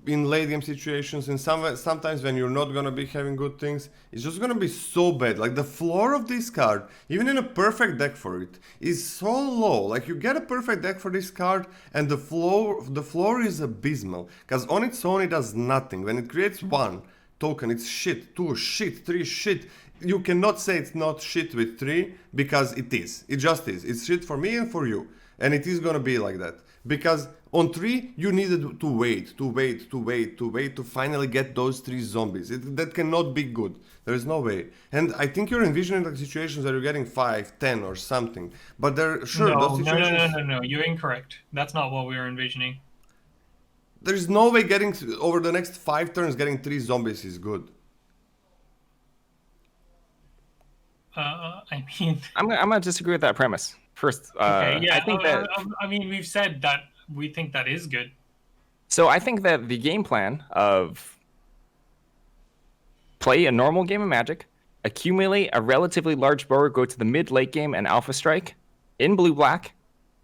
in late game situations, and sometimes when you're not gonna be having good things, it's just gonna be so bad. Like, the floor of this card, even in a perfect deck for it, is so low. Like, you get a perfect deck for this card, and the floor is abysmal. Because on its own, it does nothing. When it creates 1 token, it's shit. 2 shit. 3 shit. You cannot say it's not shit with 3, because it is. It just is. It's shit for me and for you. And it is gonna be like that. Because on 3, you needed to wait to finally get those 3 zombies. That cannot be good. There is no way. And I think you're envisioning like situations where you're getting 5, 10 or something. But those situations... No. You're incorrect. That's not what we were envisioning. There's no way getting, over the next 5 turns, getting 3 zombies is good. I mean... I'm gonna disagree with that premise. First, okay, yeah, I think that... I mean, we've said that we think that is good. So I think that the game plan of play a normal game of Magic, accumulate a relatively large board, go to the mid late game, and alpha strike in blue black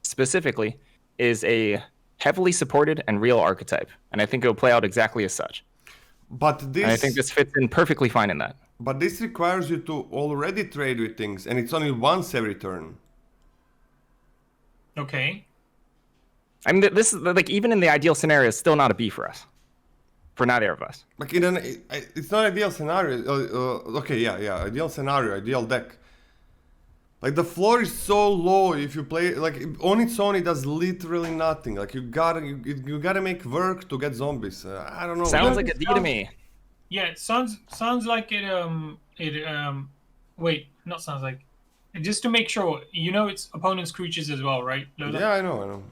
specifically is a heavily supported and real archetype, and I think it'll play out exactly as such. But this, and I think this fits in perfectly fine in that. But this requires you to already trade with things, and it's only once every turn. Okay. I mean, this is like, even in the ideal scenario, it's still not a B for us, for neither of us. Like it's not ideal scenario. Okay, yeah, ideal scenario, ideal deck. Like the floor is so low if you play like on its own, it does literally nothing. Like you gotta make work to get zombies. I don't know. Sounds like a D to me. Yeah, it sounds like it wait, not sounds like. Just to make sure, you know it's opponent's creatures as well, right, Lola? Yeah, I know.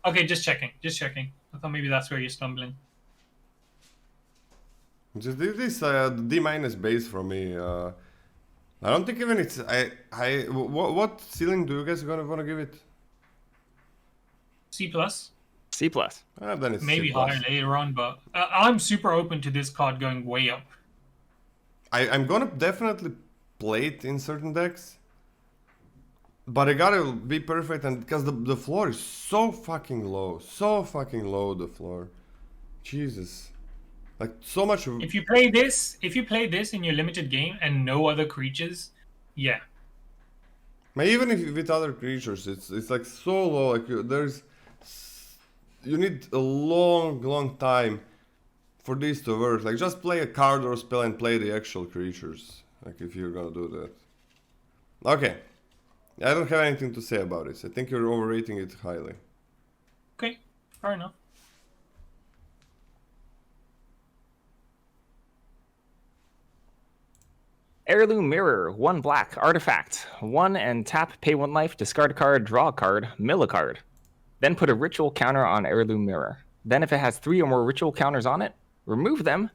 Okay, just checking. I thought maybe that's where you're stumbling. Just this D minus base for me. I don't think even it's what ceiling do you guys wanna give it? C+. C+. Then it's maybe C+. higher later on, but I'm super open to this card going way up. I'm gonna definitely play it in certain decks, but I gotta be perfect, and because the floor is so fucking low, the floor. Jesus. Like so much. If you play this in your limited game and no other creatures, yeah. Even if with other creatures, it's like so low. Like you need a long time for this to work. Like just play a card or a spell and play the actual creatures. Like if you're gonna do that. Okay, I don't have anything to say about this. I think you're overrating it highly. Okay, fair enough. Heirloom Mirror, 1 black, artifact. 1 and tap, pay 1 life, discard a card, draw a card, mill a card. Then put a ritual counter on Heirloom Mirror. Then if it has 3 or more ritual counters on it, remove them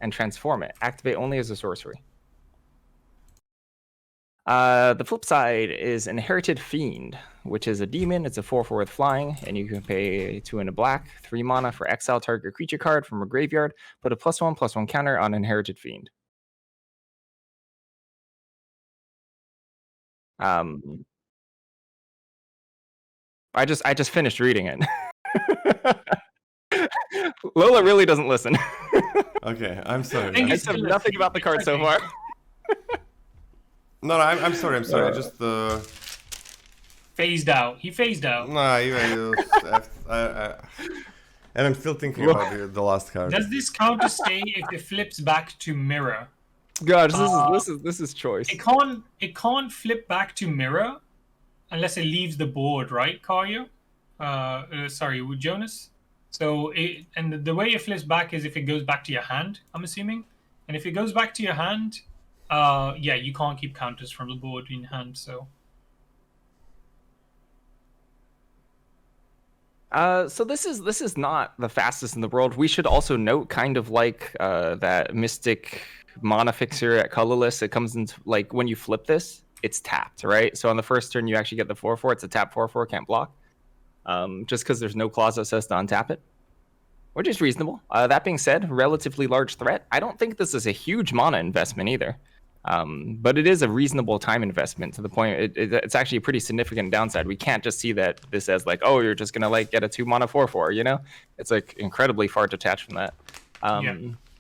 and transform it. Activate only as a sorcery. The flip side is Inherited Fiend, which is a demon. It's a 4/4 with flying, and you can pay 2 and a black, 3 mana for exile target creature card from a graveyard. Put a +1/+1 counter on Inherited Fiend. I just finished reading it. Lola really doesn't listen. Okay, I'm sorry. I said nothing about the card so far. No, I'm sorry. I just phased out. He phased out. Nah, and I'm still thinking about the last card. Does this counter stay if it flips back to mirror? God, this is choice. It can't flip back to mirror unless it leaves the board, right, Karya? Sorry, with Jonas. So the way it flips back is if it goes back to your hand, I'm assuming. And if it goes back to your hand, yeah, you can't keep counters from the board in hand. So. So this is not the fastest in the world. We should also note, kind of like that Mystic mana fixer at colorless, it comes into, like, when you flip this, it's tapped, right? So on the first turn you actually get the 4/4. It's a tap 4/4, can't block, just because there's no clause that says to untap it, which is reasonable. That being said, relatively large threat. I don't think this is a huge mana investment either, but it is a reasonable time investment, to the point it's actually a pretty significant downside. We can't just see that this as like, oh, you're just gonna like get a 2 mana 4/4, you know? It's like incredibly far detached from that.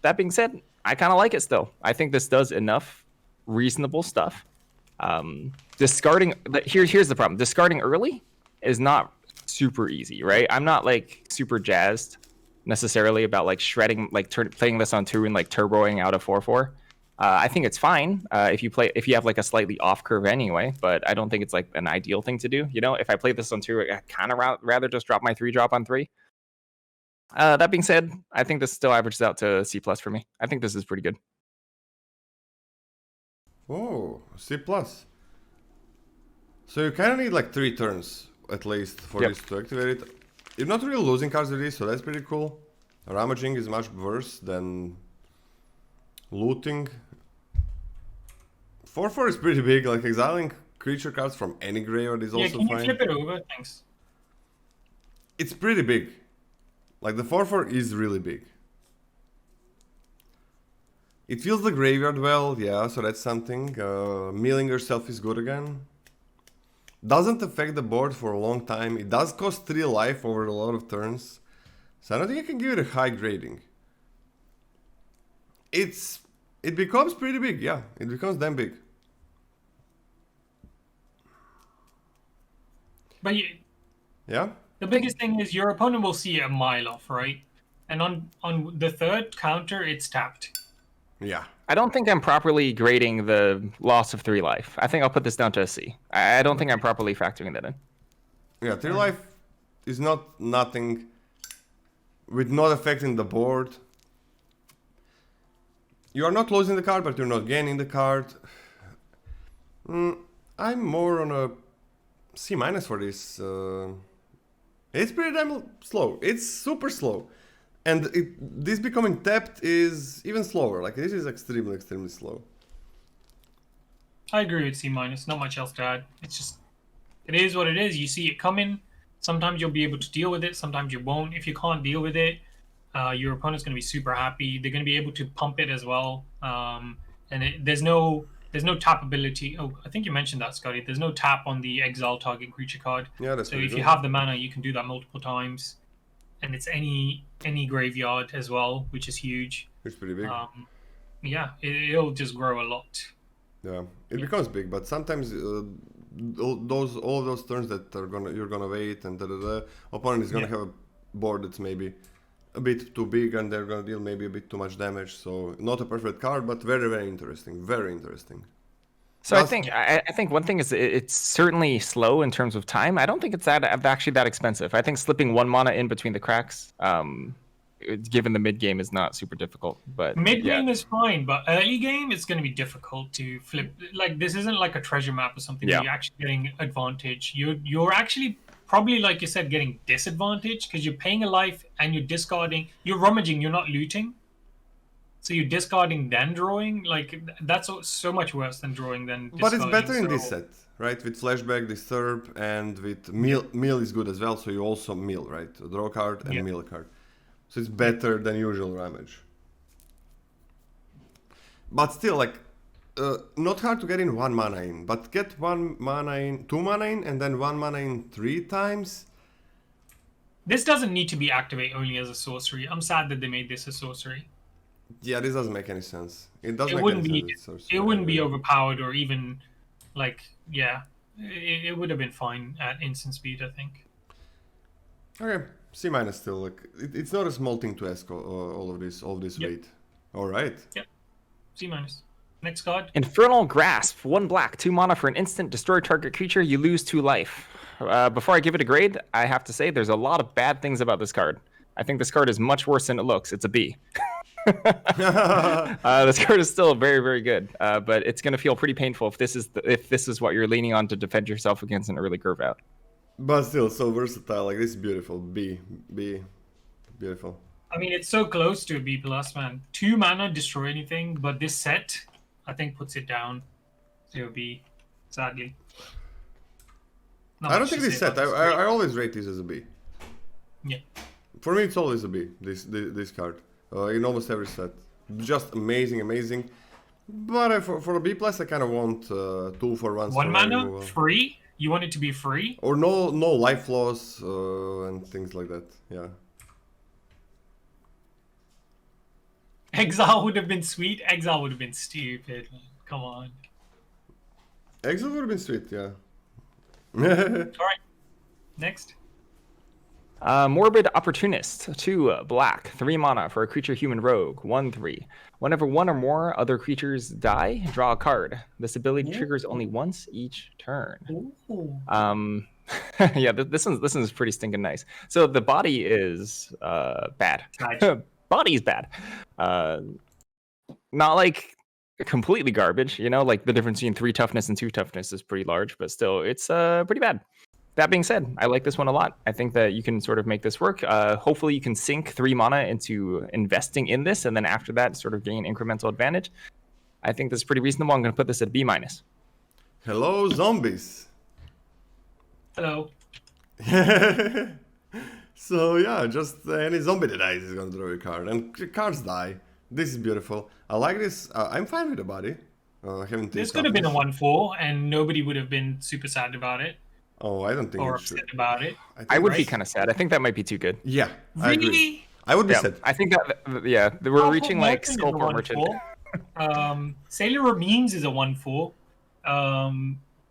That being said, I kind of like it still. I think this does enough reasonable stuff. Discarding, here's the problem. Discarding early is not super easy, right? I'm not like super jazzed necessarily about like shredding, like playing this on 2 and like turboing out a 4/4. I think it's fine if you have like a slightly off curve anyway, but I don't think it's like an ideal thing to do. You know, if I play this on 2, I kind of rather just drop my 3-drop on 3. That being said, I think this still averages out to C+ for me. I think this is pretty good. Oh, C+. So you kind of need like 3 turns at least for this to activate it. You're not really losing cards with this, so that's pretty cool. Ramaging is much worse than looting. 4/4 is pretty big, like exiling creature cards from any graveyard is also fine. Yeah, can you flip it over? Thanks. It's pretty big. Like the 4/4 is really big. It fills the graveyard well, yeah, so that's something. Milling yourself is good again. Doesn't affect the board for a long time. It does cost 3 life over a lot of turns. So I don't think I can give it a high grading. It becomes pretty big, yeah. It becomes damn big. But Yeah? the biggest thing is your opponent will see it a mile off, right? And on the third counter, it's tapped. Yeah. I don't think I'm properly grading the loss of 3 life. I think I'll put this down to a C. I don't think I'm properly factoring that in. Yeah, 3 life is not nothing with not affecting the board. You are not losing the card, but you're not gaining the card. I'm more on a C- for this. It's pretty damn slow. It's super slow. And this becoming tapped is even slower. Like, this is extremely, extremely slow. I agree with C-. Not much else to add. It's just, it is what it is. You see it coming. Sometimes you'll be able to deal with it. Sometimes you won't. If you can't deal with it, your opponent's going to be super happy. They're going to be able to pump it as well. There's no tap ability. Oh, I think you mentioned that, Scotty. There's no tap on the exile target creature card. Yeah, that's so pretty if good. you have the mana, you can do that multiple times. And it's any graveyard as well, which is huge. It's pretty big. Yeah, it'll just grow a lot. Yeah, it becomes big, but sometimes all those turns that you're gonna wait and opponent is gonna have a board that's maybe a bit too big and they're gonna deal maybe a bit too much damage. So not a perfect card, but very, very interesting. Very interesting. So I think one thing is it's certainly slow in terms of time. I don't think it's actually that expensive. I think slipping 1 mana in between the cracks, given the mid game, is not super difficult. But mid game is fine, but early game it's going to be difficult to flip. Like, this isn't like a treasure map or something where you're actually getting advantage. You're actually probably, like you said, getting disadvantage because you're paying a life and you're discarding. You're rummaging. You're not looting. So you're discarding then drawing? Like, that's so much worse than drawing than discarding. But it's better in this set, right? With Flashback, Disturb, and with Mill is good as well, so you also mill, right? Draw card and mill card. So it's better than usual damage. But still, like, not hard to get in 1 mana in, but get 1 mana in, 2 mana in, and then 1 mana in 3 times. This doesn't need to be activate only as a sorcery. I'm sad that they made this a sorcery. Yeah, this doesn't make any sense. It doesn't It make wouldn't any be. sense. It wouldn't be overpowered or even, like, yeah. It would have been fine at instant speed, I think. Okay, C- still. Like, it's not a small thing to ask all of this weight. All right. Yep. C-. Next card. Infernal Grasp, 1 black, 2 mana for an instant, destroy target creature, you lose 2 life. Before I give it a grade, I have to say there's a lot of bad things about this card. I think this card is much worse than it looks. It's a B. This card is still very, very good, but it's going to feel pretty painful if this is what you're leaning on to defend yourself against an early curve out. But still, so versatile. Like, this is beautiful. B, beautiful. I mean, it's so close to a B+, man. 2 mana, destroy anything, but this set, I think, puts it down to a B, sadly. I don't think this set. I always rate this as a B. Yeah. For me, it's always a B. This card. In almost every set. Just amazing. But for a B+, I kind of want 2 for 1. 1 mana, free? You want it to be free? Or no life loss and things like that. Yeah. Exile would have been sweet. Exile would have been stupid. Come on. Exile would have been sweet, yeah. Alright. Next. Morbid Opportunist, 2 black, 3 mana for a creature human rogue, 1/3. Whenever 1 or more other creatures die, draw a card. This ability triggers only once each turn. Yeah, this one's pretty stinking nice. So the body is bad. Body's bad. Not like completely garbage, you know, like the difference between 3 toughness and 2 toughness is pretty large, but still it's pretty bad. That being said, I like this one a lot. I think that you can sort of make this work. Hopefully you can sink 3 mana into investing in this, and then after that sort of gain incremental advantage. I think this is pretty reasonable. I'm going to put this at B-. Hello, zombies. Hello. So yeah, just any zombie that dies is going to draw a card, and cards die. This is beautiful. I like this. I'm fine with the body. I haven't This tasted could have been a this. 1/4, and nobody would have been super sad about it Oh, I don't think or it should. upset about it. I would be right? kind of sad. I think that might be too good. Yeah, I agree. Really? I would be Yeah, sad. I think that yeah, we're Sculptor reaching like Merchant is a Sculptor Merchant. 1/4. Sailor Means is a 1/4.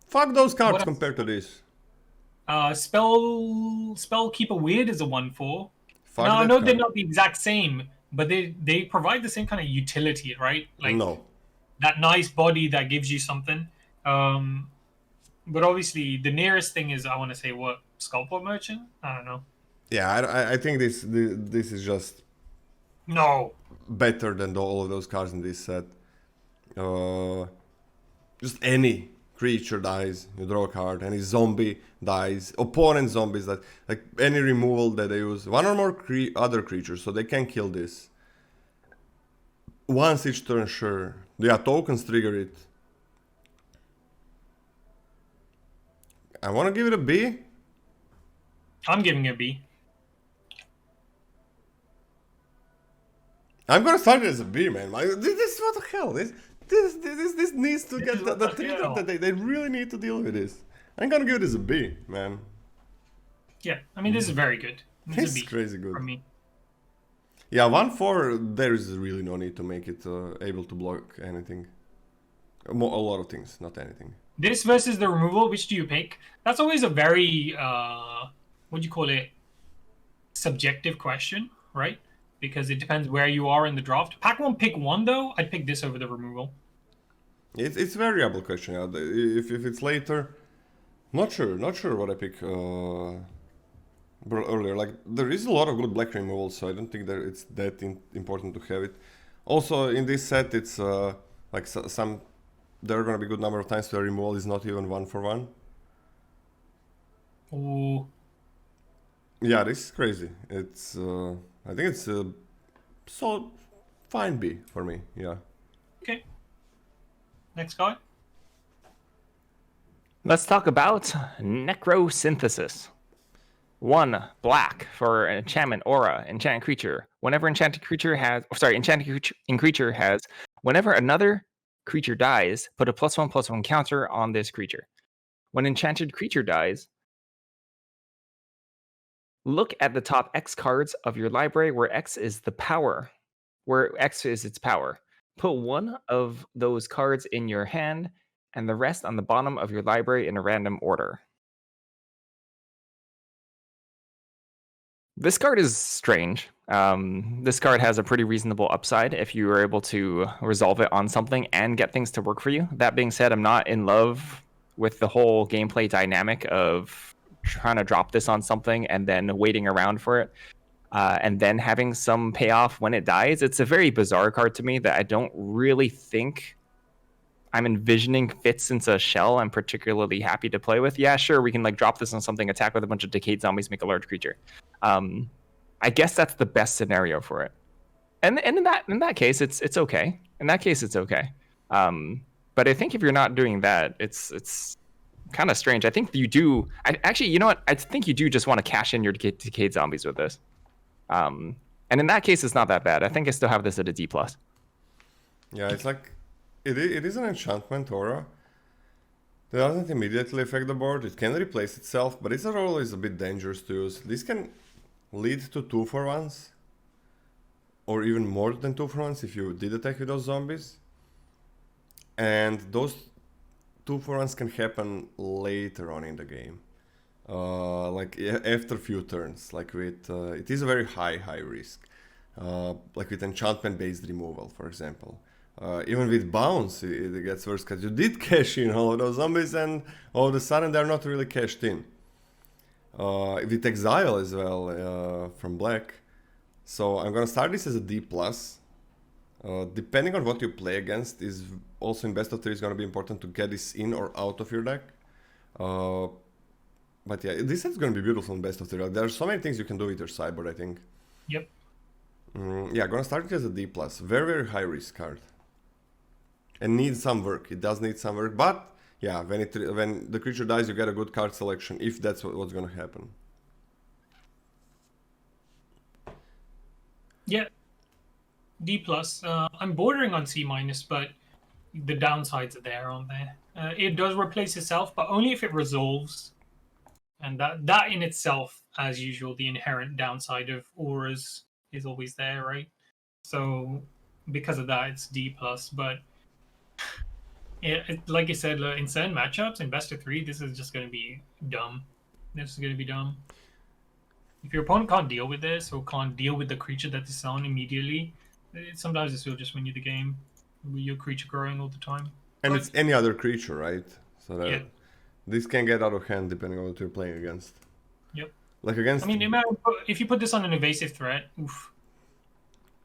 Fuck those cards What else? compared to this. Spellkeeper Weird is a 1/4. Fuck Now I that know they're card. not the exact same, but they provide the same kind of utility, right? Like No. that nice body that gives you something. But obviously the nearest thing is I want to say what Sculptor Merchant. I don't know. Yeah, I think this is just No. better than all of those cards in this set. Just any creature dies, you draw a card. Any zombie dies, opponent zombies that like any removal that they use, one or more other creatures, so they can kill this. Once each turn, sure. Yeah, tokens trigger it. I want to give it a B. I'm giving it a B. I'm gonna start it as a B, man. Like, this what the hell? This needs to get the what the treatment hell. that they really need to deal with this. I'm gonna give it as a B, man. Yeah, I mean this is very good. This is It's a B crazy good. from me. Yeah, 1/4. There is really no need to make it able to block anything. A lot of things, not anything. This versus the removal, which do you pick? That's always a very what do you call it? Subjective question, right? Because it depends where you are in the draft. Pack one, pick one though. I'd pick this over the removal. It's a variable question. Yeah. If it's later, not sure what I pick earlier. Like there is a lot of good black removal, so I don't think that it's that important to have it. Also in this set, it's like some. There are gonna be a good number of times where removal is not even 1/1. Ooh. Yeah, this is crazy. It's I think it's so fine B for me. Yeah. Okay. Next guy. Let's talk about Necrosynthesis. 1 black for an enchantment aura, enchanted creature. Whenever enchanted creature has, whenever another creature dies, put a +1/+1 counter on this creature. When enchanted creature dies, look at the top X cards of your library where X is the power, where X is its power. Put one of those cards in your hand and the rest on the bottom of your library in a random order. This card is strange. This card has a pretty reasonable upside if you are able to resolve it on something and get things to work for you. That being said, I'm not in love with the whole gameplay dynamic of trying to drop this on something and then waiting around for it and then having some payoff when it dies. It's a very bizarre card to me that I don't really think I'm envisioning fits into a shell I'm particularly happy to play with. Yeah, sure, we can like drop this on something, attack with a bunch of decayed zombies, make a large creature. I guess that's the best scenario for it. And in that case, it's okay. In that case, it's okay. But I think if you're not doing that, it's kind of strange. I think you do. Actually, you know what? I think you do just want to cash in your decayed zombies with this. And in that case, it's not that bad. I think I still have this at a D+. Yeah, it's like it is an enchantment aura. That doesn't immediately affect the board. It can replace itself, but it's always a bit dangerous to use. This can lead to 2/1s, or even more than 2/1s if you did attack with those zombies. And those 2/1s can happen later on in the game, like after a few turns. Like with it is a very high risk, like with enchantment-based removal, for example. Even with bounce, it gets worse because you did cash in all of those zombies, and all of a sudden they're not really cashed in. With exile as well from black. So I'm gonna start this as a D+. Depending on what you play against, is also in best of 3 is gonna be important to get this in or out of your deck. But yeah, this is gonna be beautiful in best of 3. There are so many things you can do with your sideboard, I think. Yep. Yeah, gonna start it as a D+. Very high risk card. And needs some work. It does need some work, but yeah, when the creature dies, you get a good card selection, if that's what's gonna happen. Yeah. D plus. I'm bordering on C minus, but the downsides are there, aren't there? It does replace itself, but only if it resolves. And that in itself, as usual, the inherent downside of auras is always there, right? So because of that, it's D plus. But like you said, in certain matchups, in best of 3, this is just going to be dumb. This is going to be dumb. If your opponent can't deal with this or can't deal with the creature that is on immediately, sometimes this will just win you the game with your creature growing all the time. And it's any other creature, right? So that Yeah. this can get out of hand depending on what you're playing against. Yep. Like against. I mean, if you put this on an evasive threat, oof.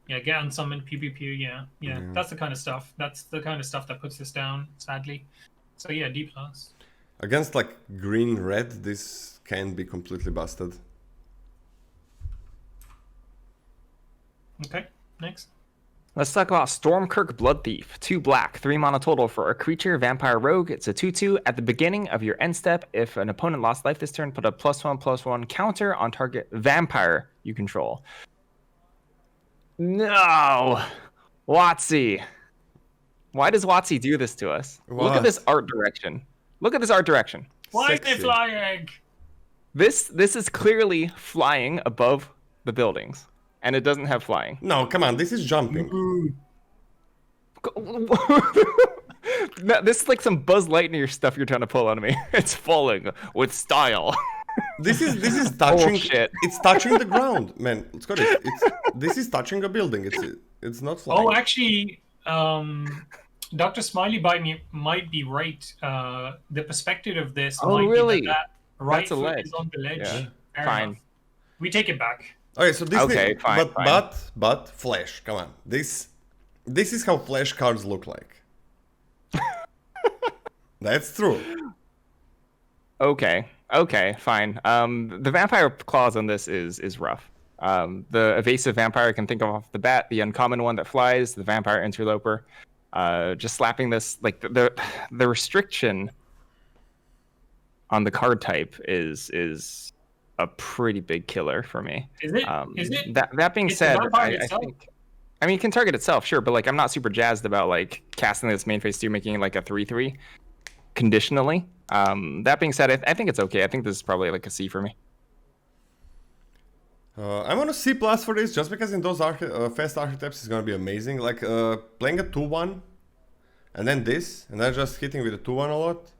Yeah, get unsummoned, PvP, yeah. That's the kind of stuff. That's the kind of stuff that puts this down, sadly. So yeah, D plus. Against like green red, this can be completely busted. Okay, next. Let's talk about Stormkirk Blood Thief. 2 black, 3 mana total for a creature, vampire rogue. It's a 2/2. At the beginning of your end step, if an opponent lost life this turn, put a +1/+1 counter on target vampire you control. No! WotC. Why does WotC do this to us? What? Look at this art direction. Look at this art direction. Why is Sexy. they flying? This is clearly flying above the buildings, and it doesn't have flying. No, come on, this is jumping. This is like some Buzz Lightyear stuff you're trying to pull out of me. It's falling with style. This is touching. Bullshit. It's touching the ground, man. Scotty, this is touching a building. It's not flying. Oh, actually, Dr. Smiley might be right. The perspective of this might really? be that right That's a foot ledge. is on the ledge. Yeah. Fair Fine. enough. We take it back. Okay, so this Okay, fine, but Flash, come on. This is how Flash cards look like. That's true. Okay, fine. The vampire clause on this is rough. The evasive vampire I can think of off the bat, the uncommon one that flies, the vampire interloper. Just slapping this, like the restriction on the card type is a pretty big killer for me. Is it? Is it? That being It's the said, vampire I itself. think. I mean, it can target itself, sure, but like I'm not super jazzed about like casting this main phase 2, making it like a 3/3 conditionally. That being said, I think it's okay. I think this is probably like a C for me. I'm on a C plus for this just because in those fast archetypes it's gonna be amazing. Like playing a 2/1 and then this, and then just hitting with a 2/1 a lot.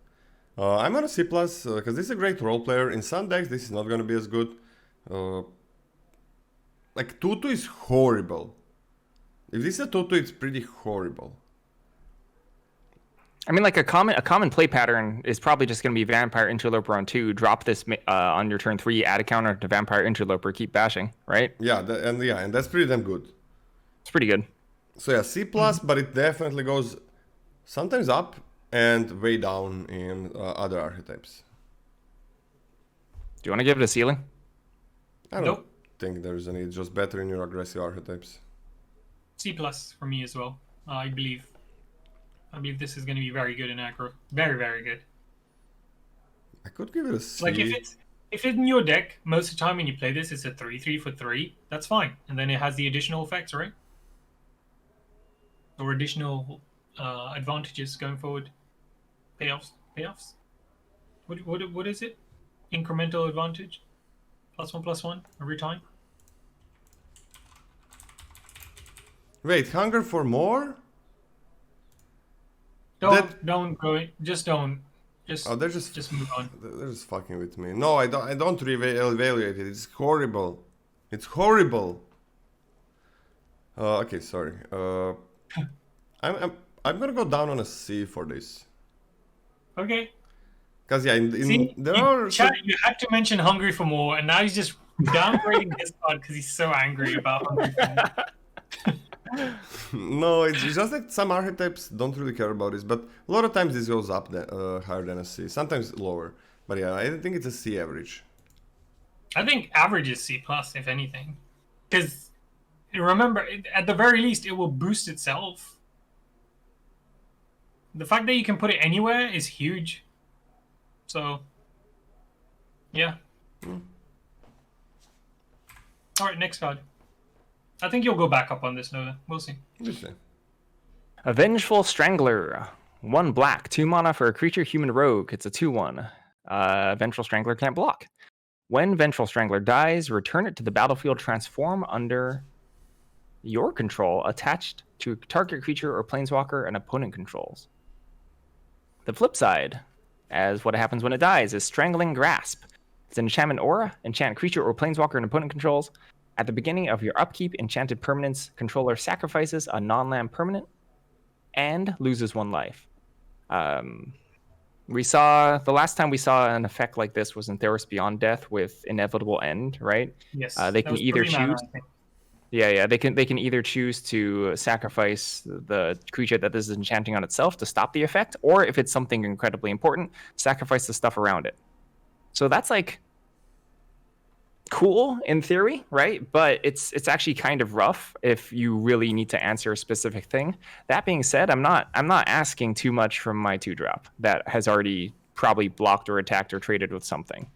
I'm on a C plus because this is a great role player. In some decks this is not gonna be as good. Like 2/2 is horrible. If this is a 2/2, it's pretty horrible. I mean, like a common play pattern is probably just going to be Vampire Interloper on 2, drop this on your turn 3, add a counter to Vampire Interloper, keep bashing, right? Yeah, and that's pretty damn good. It's pretty good. So yeah, C plus, but it definitely goes sometimes up and way down in other archetypes. Do you want to give it a ceiling? I don't Nope. think there's any. It's just better in your aggressive archetypes. C plus for me as well. I believe this is going to be very good in aggro. Very, very good. I could give it a C. Like if it's in your deck, most of the time when you play this, it's a 3/3 for 3. That's fine, and then it has the additional effects, right? Or additional advantages going forward. Payoffs. What is it? Incremental advantage. +1/+1 every time. Wait, hunger for more? Don't go in. Just don't. Just Oh, they're just move on. They're just fucking with me. No, I don't evaluate it. It's horrible. It's horrible. Okay, sorry. I'm gonna go down on a C for this. Okay. Cause yeah, See, there are you had to mention hungry for more, and now he's just downgrading his card because he's so angry about hungry for more. no, it's just like some archetypes don't really care about this, but a lot of times this goes up higher than a C, sometimes lower. But yeah, I think it's a C average. I think average is C plus, if anything, because remember, at the very least, it will boost itself. The fact that you can put it anywhere is huge. So, yeah. All right, next card. I think you'll go back up on this, Nola. We'll see. Interesting. A Vengeful Strangler. 1 black, 2 mana for a creature human rogue. It's a 2/1. Vengeful Strangler can't block. When Vengeful Strangler dies, return it to the battlefield, transform under your control, attached to a target creature or planeswalker an opponent controls. The flip side, as what happens when it dies, is Strangling Grasp. It's an enchantment aura, enchant creature or planeswalker an opponent controls. At the beginning of your upkeep, enchanted permanence controller sacrifices a non-land permanent and loses 1 life. We saw the last time we saw an effect like this was in Theros Beyond Death with Inevitable End, right? Yes. They can either choose. They can either choose to sacrifice the creature that this is enchanting on itself to stop the effect, or if it's something incredibly important, sacrifice the stuff around it. So that's like cool in theory, right? But it's actually kind of rough if you really need to answer a specific thing. That being said, I'm not asking too much from my 2-drop that has already probably blocked or attacked or traded with something.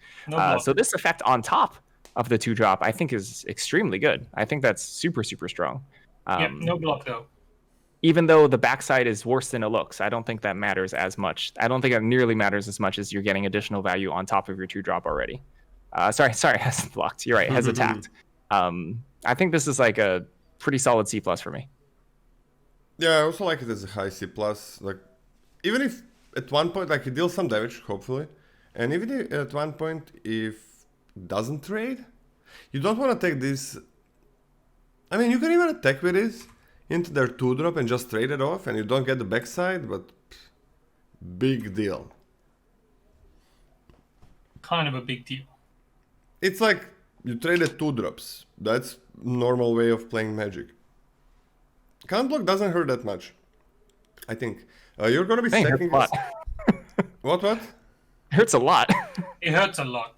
So this effect on top of the 2-drop, I think, is extremely good. I think that's super, super strong. No block though. Even though the backside is worse than it looks, I don't think that matters as much. I don't think it nearly matters as much as you're getting additional value on top of your 2-drop already. Sorry, hasn't blocked. You're right, has attacked. I think this is like a pretty solid C+ for me. Yeah, I also like it as a high C+. Like, even if at one point, like, it deals some damage, hopefully, and even if at one point, if it doesn't trade, you don't want to take this. I mean, you can even attack with this into their 2-drop and just trade it off, and you don't get the backside, but big deal. Kind of a big deal. It's like you traded 2-drops. That's normal way of playing Magic. Count block doesn't hurt that much, I think. You're gonna be stacking this. What? It hurts a lot. It hurts a lot.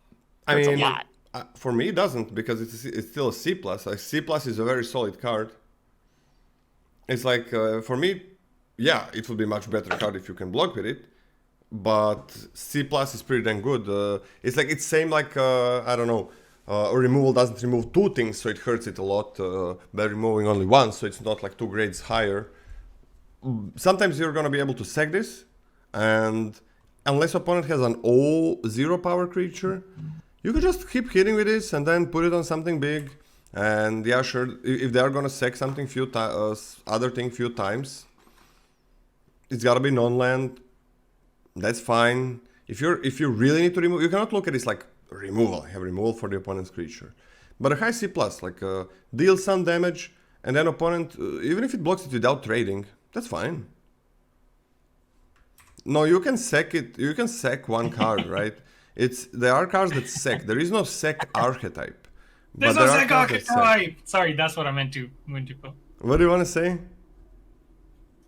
I mean, a lot. For me, it doesn't, because it's still a C+. Like, C+ is a very solid card. It's like, for me, yeah, it will be much better card if you can block with it. But C+ is pretty damn good. It's like, it's same like, I don't know, removal doesn't remove 2 things, so it hurts it a lot by removing only 1, so it's not like 2 grades higher. Sometimes you're gonna be able to sack this, and unless opponent has an all 0 power creature, you can just keep hitting with this and then put it on something big. And yeah, sure, if they are gonna sack something other thing few times, it's gotta be non-land. That's fine. If you really need to remove, you cannot look at this like removal. I have removal for the opponent's creature, but a high C+, like deal some damage, and then opponent, even if it blocks it without trading, that's fine. No, you can sack it. You can sack 1 card, right? There are cards that sack. There is no sack archetype. There's no sack archetype. Sorry, that's what I meant to put. What do you want to say?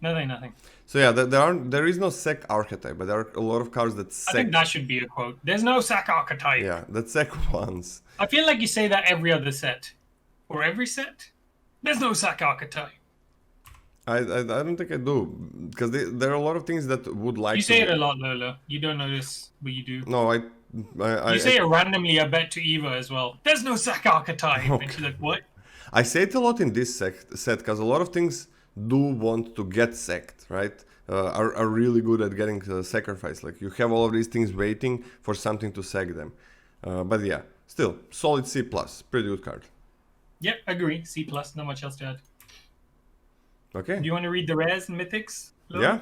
Nothing. So yeah, there is no sack archetype, but there are a lot of cards that sack. I think that should be a quote. There's no sack archetype. Yeah, that sack once. I feel like you say that every other set. Or every set? There's no sack archetype. I don't think I do, because there are a lot of things that would like. You say it a lot, Lola. You don't notice, but you do. No, You say it randomly, I bet, to Eva as well. There's no sack archetype. Okay. And she's like, what? I say it a lot in this set, because a lot of things do want to get sacked, right? Are really good at getting sacrificed. Like, you have all of these things waiting for something to sack them. But yeah, still, solid C+, pretty good card. Yep, agree. C+, not much else to add. Okay. Do you want to read the rares and mythics? Lola? Yeah.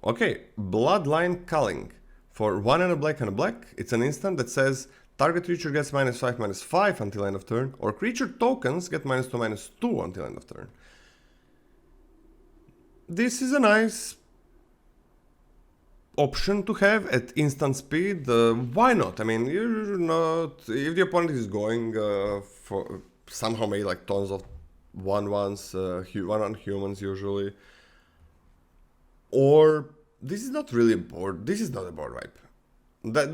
Okay, Bloodline Culling. For 1 and a black, it's an instant that says target creature gets -5/-5 until end of turn, or creature tokens get -2/-2 until end of turn. This is a nice option to have at instant speed. Why not? I mean, you're not. If the opponent is going for somehow made like tons of 1/1s, 1/1 humans usually, or this is not really a board. This is not a board wipe.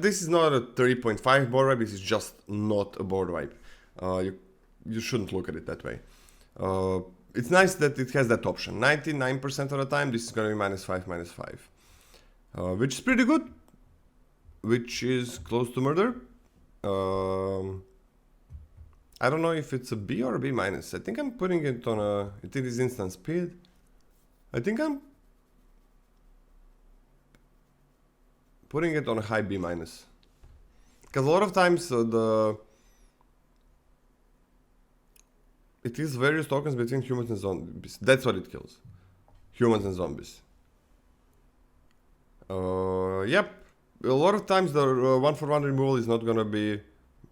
This is not a 3.5 board wipe. This is just not a board wipe. You shouldn't look at it that way. It's nice that it has that option. 99% of the time, this is going to be -5/-5, which is pretty good. Which is close to murder. I don't know if it's a B or a B minus. I think I'm putting it on a... It is instant speed. I think I'm putting it on a high B minus. Because a lot of times it is various tokens between humans and zombies. That's what it kills. Humans and zombies. Yep. A lot of times the 1-for-1 removal is not gonna be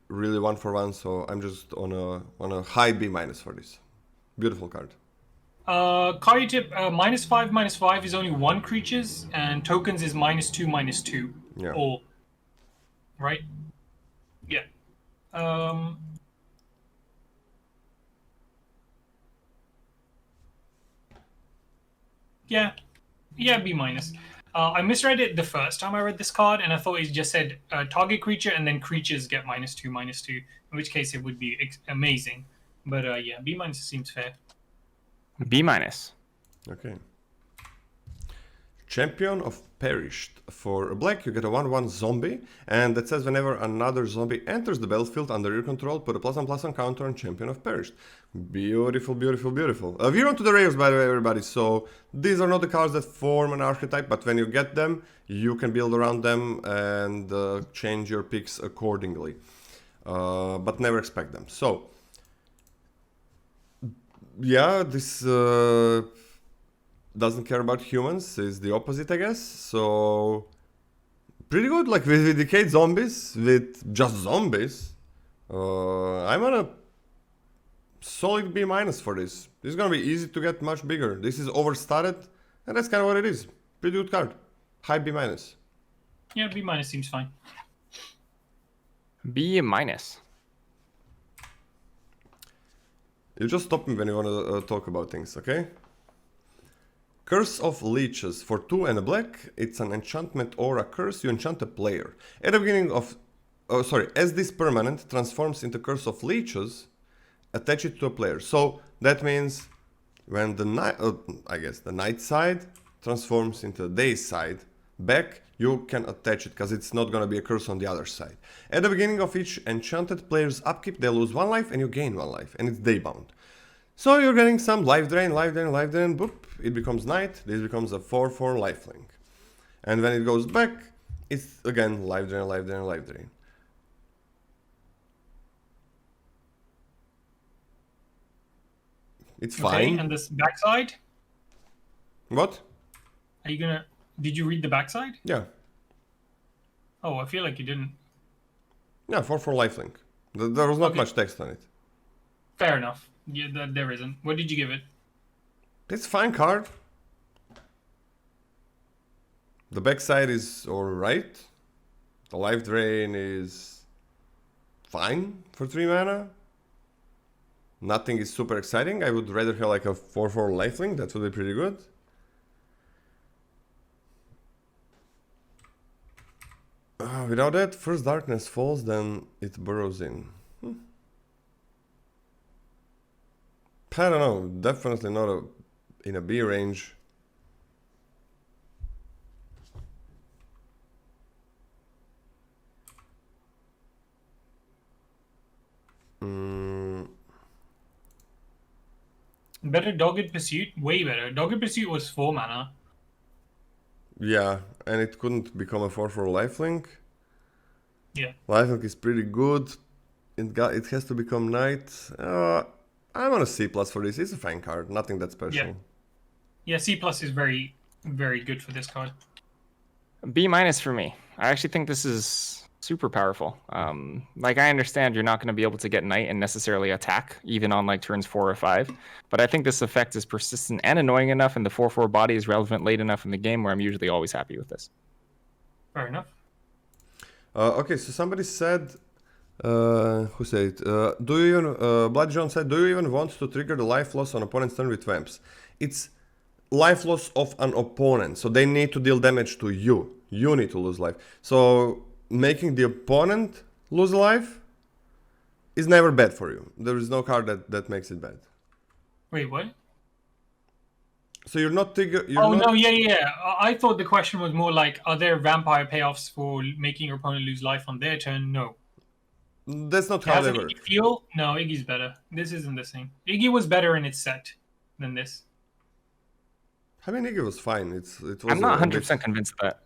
really 1-for-1, so I'm just on a high B minus for this. Beautiful card. Card tip, -5/-5 is only 1 creatures, and tokens is -2/-2. Yeah. All. Right? Yeah. Yeah, B minus. I misread it the first time I read this card, and I thought it just said target creature and then creatures get -2/-2, in which case it would be amazing. But yeah, B minus seems fair. B minus. Okay. Champion of Perished. For a black, you get a 1/1 zombie, and that says whenever another zombie enters the battlefield under your control, put a +1/+1 counter on Champion of Perished. Beautiful, beautiful, beautiful. We're on to the rares, by the way, everybody, so these are not the cards that form an archetype, but when you get them, you can build around them and change your picks accordingly. But never expect them. So, yeah, this... doesn't care about humans, is the opposite, I guess. So pretty good, like with decayed zombies, with just zombies. I'm on a solid B minus for this. This is gonna be easy to get much bigger. This is overstarted, and that's kind of what it is. Pretty good card. High B minus. Yeah, B minus seems fine. B minus. You just stop me when you want to talk about things, okay? Curse of Leeches. For 2 and a black, it's an enchantment or a curse. You enchant a player. At the beginning of... as this permanent transforms into Curse of Leeches, attach it to a player. So that means when the night... I guess the night side transforms into the day side, back, you can attach it, because it's not going to be a curse on the other side. At the beginning of each enchanted player's upkeep, they lose 1 life and you gain 1 life, and it's day bound. So you're getting some life drain, boop, it becomes night, this becomes a 4/4 lifelink. And when it goes back, it's again life drain. It's fine. Okay, and this backside? What? Are you gonna... Did you read the backside? Yeah. Oh, I feel like you didn't. Yeah, 4/4 lifelink. There was not Okay. much text on it. Fair enough. Yeah, there isn't. What did you give it? It's a fine card. The backside is alright. The life drain is fine for 3 mana. Nothing is super exciting. I would rather have like a 4/4 lifelink. That would be pretty good. Without that, first darkness falls, then it burrows in. I don't know. Definitely not in a B range. Better Dogged Pursuit? Way better. Dogged Pursuit was 4 mana. Yeah, and it couldn't become a 4/4 lifelink. Yeah. Lifelink is pretty good. It has to become night. I'm on a C+ for this. It's a fine card. Nothing that special. Yeah, C+ is very, very good for this card. B minus for me. I actually think this is super powerful. Like, I understand you're not going to be able to get night and necessarily attack, even on like turns 4 or 5. But I think this effect is persistent and annoying enough, and the 4/4 body is relevant late enough in the game where I'm usually always happy with this. Fair enough. Okay, so somebody said... who said it? Do you even... Blood John said, do you even want to trigger the life loss on opponent's turn with vamps? It's life loss of an opponent, so they need to deal damage to you. You need to lose life. So making the opponent lose life is never bad for you. There is no card that makes it bad. Wait, what? So you're not trigger... No, yeah. I thought the question was more like, are there vampire payoffs for making your opponent lose life on their turn? No. That's not how Has they an work. Iggy feel? No, Iggy's better. This isn't the same. Iggy was better in its set than this. I mean, Iggy was fine. It was I'm not a 100% bit... convinced of that.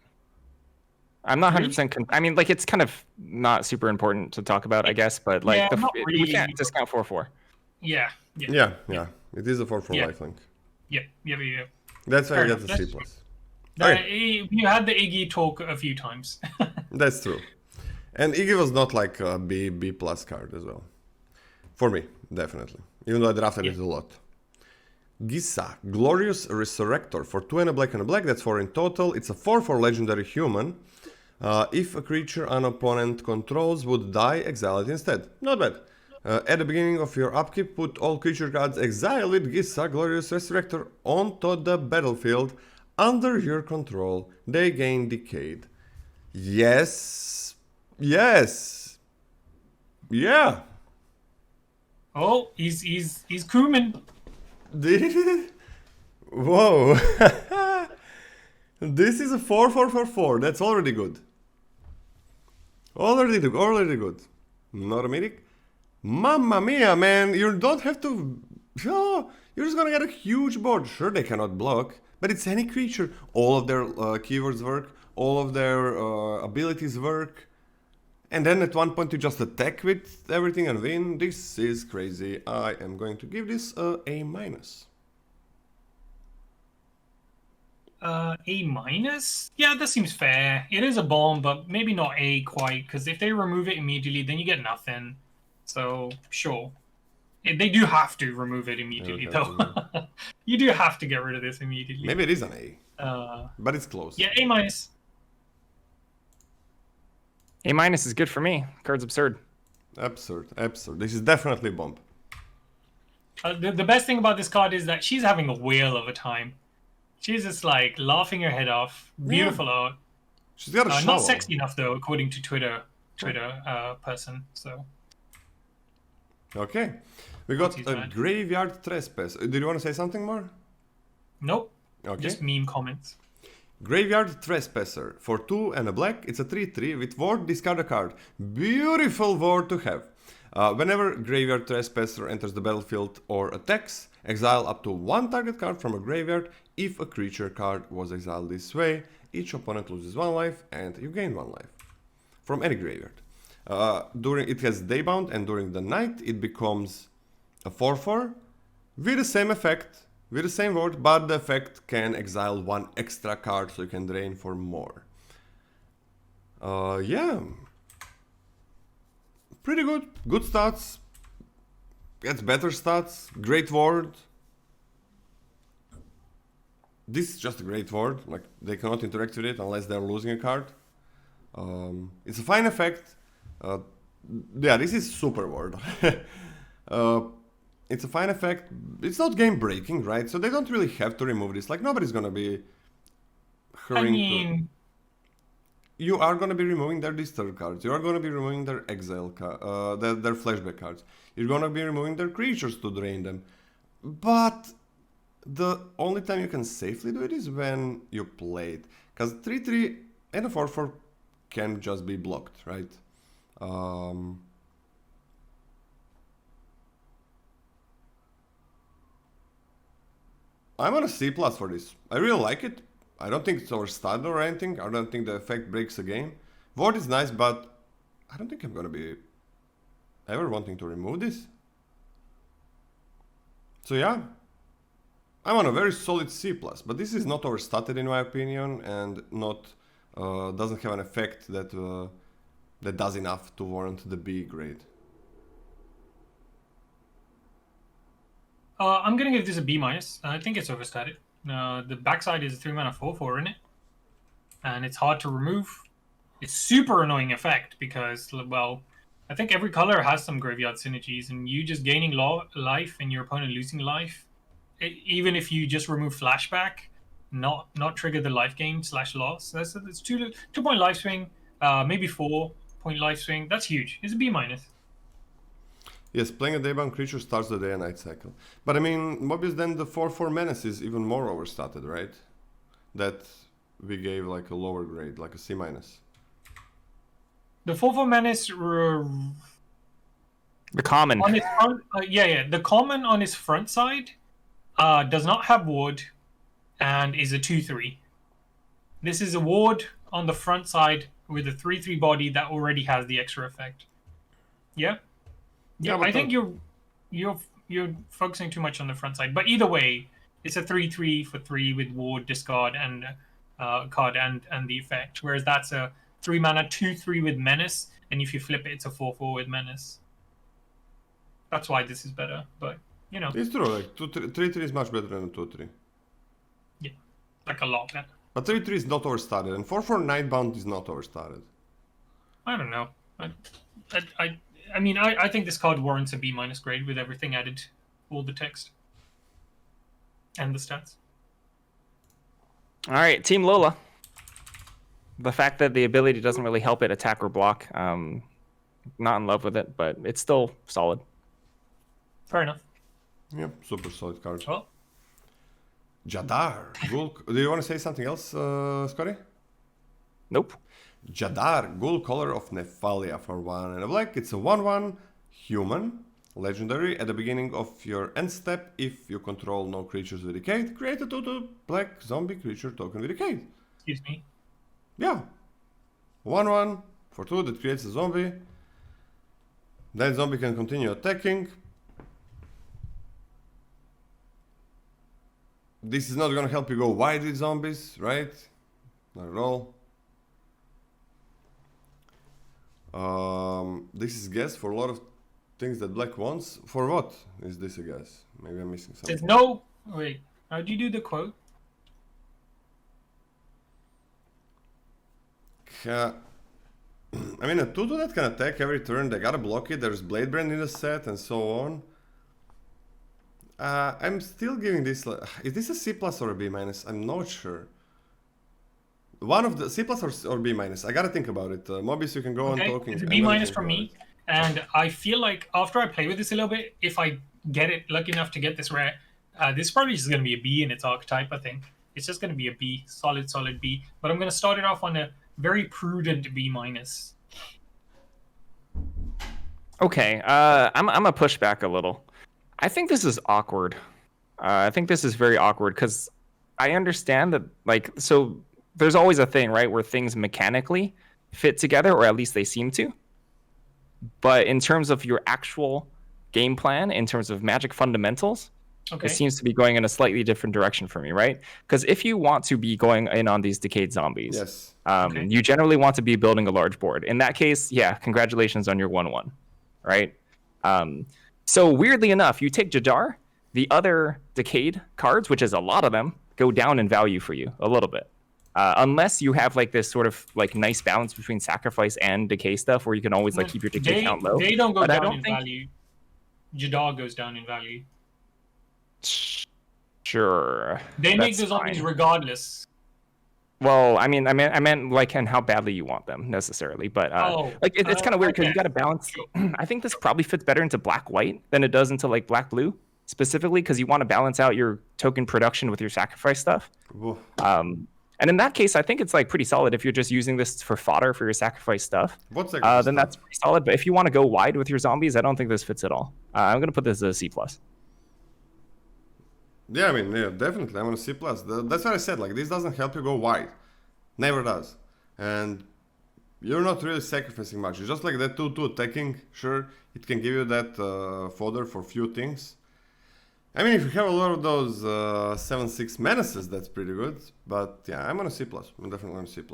I'm not 100%. I mean, like, it's kind of not super important to talk about, I guess, but like, Yeah, not we really. can't discount 4/4. Yeah. Yeah. It is a 4/4 Yeah. lifelink. Yeah. That's why Fair I get enough, the C+. that's true. Okay. You had the Iggy talk a few times. That's true. And Iggy was not like a B plus card as well. For me, definitely. Even though I drafted it a lot. Gisa, Glorious Resurrector. For 2 and a black, that's 4 in total. It's a 4/4 legendary human. If a creature an opponent controls would die, exile it instead. Not bad. At the beginning of your upkeep, put all creature cards exiled with Gisa, Glorious Resurrector onto the battlefield under your control. They gain Decayed. Yes. Yeah. Oh, he's Kuman. Whoa. This is a 4/4/4/4. That's already good. Already good. Not a Mythic. Mamma mia, man. You don't have to... Oh, you're just gonna get a huge board. Sure, they cannot block. But it's any creature. All of their keywords work. All of their abilities work. And then at one point you just attack with everything and win. This is crazy. I am going to give this a A-. A-? Yeah, that seems fair. It is a bomb, but maybe not A quite, because if they remove it immediately, then you get nothing. So, sure. They do have to remove it immediately, though. You do have to get rid of this immediately. Maybe it is an A. But it's close. Yeah, A-. A- is good for me. Card's absurd. Absurd. This is definitely a bomb. The best thing about this card is that she's having a whale of a time. She's just like laughing her head off. Beautiful art. She's got a shower. Not sexy enough though, according to Twitter person. So. Okay, we got a Graveyard Trespass. Did you want to say something more? Nope. Okay. Just meme comments. Graveyard Trespasser. For 2 and a black, it's a 3/3 with ward, discard a card. Beautiful ward to have. Whenever Graveyard Trespasser enters the battlefield or attacks, exile up to 1 target card from a graveyard. If a creature card was exiled this way, each opponent loses 1 life and you gain 1 life from any graveyard. It has Daybound, and during the night it becomes a 4/4 with the same effect, with the same word, but the effect can exile 1 extra card so you can drain for more. Yeah. Pretty good. Good stats. Gets better stats. Great ward. This is just a great ward. Like, they cannot interact with it unless they're losing a card. It's a fine effect. Yeah, this is super ward. It's a fine effect. It's not game breaking, right? So they don't really have to remove this. Like, nobody's gonna be hurrying to... You are gonna be removing their disturb cards. You are gonna be removing their exile their flashback cards. You're gonna be removing their creatures to drain them. But the only time you can safely do it is when you play it. Because 3/3 and a 4/4 can just be blocked, right? I'm on a C+ for this. I really like it. I don't think it's overstated or anything. I don't think the effect breaks the game. Ward is nice, but I don't think I'm gonna be ever wanting to remove this. So yeah, I'm on a very solid C+, but this is not overstated in my opinion, and not doesn't have an effect that that does enough to warrant the B grade. I'm gonna give this a B-. I think it's overstated. The backside is a 3-mana 4/4 in it, and it's hard to remove. It's super annoying effect because, well, I think every color has some graveyard synergies, and you just gaining life and your opponent losing life, even if you just remove flashback, not trigger the life gain / loss. That's 2-point life swing, maybe 4-point life swing. That's huge. It's a B-. Yes, playing a Daybound creature starts the day and night cycle. But I mean, Mobieus, then the 4/4 menace is even more overstated, right? That we gave like a lower grade, like a C-. The 4/4 menace The common. On his front, the common on his front side does not have ward and is a 2/3. This is a ward on the front side with a 3/3 body that already has the extra effect. Yeah, I think you're focusing too much on the front side. But either way, it's a 3/3 for 3 with ward, discard, and card and the effect. Whereas that's a 3 mana 2/3 with menace, and if you flip it, it's a 4/4 with menace. That's why this is better. But you know, It's true. Like 3/3 is much better than 2/3. yeah, like a lot better. But 3/3 is not overstarted, and 4/4 Nightbound is not overstarted. I don't know. I mean, I think this card warrants a B- grade with everything added, all the text and the stats. All right, Team Lola. The fact that the ability doesn't really help it attack or block, not in love with it, but it's still solid. Fair enough. Yep, super solid card. Well, Jadar. Do you want to say something else, Scotty? Nope. Jadar, Ghoul Color of Nephalia for 1 and a black. It's a 1/1 human, legendary. At the beginning of your end step, if you control no creatures with Decade, create a 2/2 black zombie creature token with Decade. excuse me. Yeah. 1/1 for 2 that creates a zombie. That zombie can continue attacking. This is not gonna help you go wide with zombies, right? Not at all. This is guess for a lot of things that black wants. For what is this a guess? Maybe I'm missing something. There's no. Wait, how do you do the quote? I mean, a 2/2 that can attack every turn, they gotta block it. There's Blade Brand in the set and so on. I'm still giving this. Is this a C plus or a B minus? I'm not sure. One of the C plus or B minus. I gotta think about it. Mobieus, you can go on talking. It's a B minus from me, and I feel like after I play with this a little bit, if I get it lucky enough to get this rare, this probably just gonna be a B in its archetype. I think it's just gonna be a B, solid B. But I'm gonna start it off on a very prudent B minus. Okay, I'm gonna push back a little. I think this is awkward. I think this is very awkward because I understand that, like, so there's always a thing, right, where things mechanically fit together, or at least they seem to. But in terms of your actual game plan, in terms of Magic fundamentals, it seems to be going in a slightly different direction for me, right? Because if you want to be going in on these decayed zombies, yes, you generally want to be building a large board. In that case, yeah, congratulations on your 1/1, right? So weirdly enough, you take Jadar, the other decayed cards, which is a lot of them, go down in value for you a little bit. Unless you have like this sort of like nice balance between sacrifice and decay stuff where you can always like keep your decay count low. They don't go down in value. Jadar goes down in value. Sure. They make the zombies regardless. Well, I meant like and how badly you want them necessarily, but like it's kind of weird because you got to balance. I think this probably fits better into black-white than it does into like black-blue, specifically because you want to balance out your token production with your sacrifice stuff. And in that case, I think it's like pretty solid if you're just using this for fodder for your sacrifice stuff. Then that's pretty solid. But if you want to go wide with your zombies, I don't think this fits at all. I'm gonna put this as a C+. Yeah, I mean, yeah, definitely. I'm on a C+. That's what I said. Like, this doesn't help you go wide. Never does. And you're not really sacrificing much. It's just like that 2/2 attacking. Sure, it can give you that fodder for few things. I mean, if you have a lot of those 7/6 menaces, that's pretty good. But yeah, I'm on a C+. I'm definitely on a C+.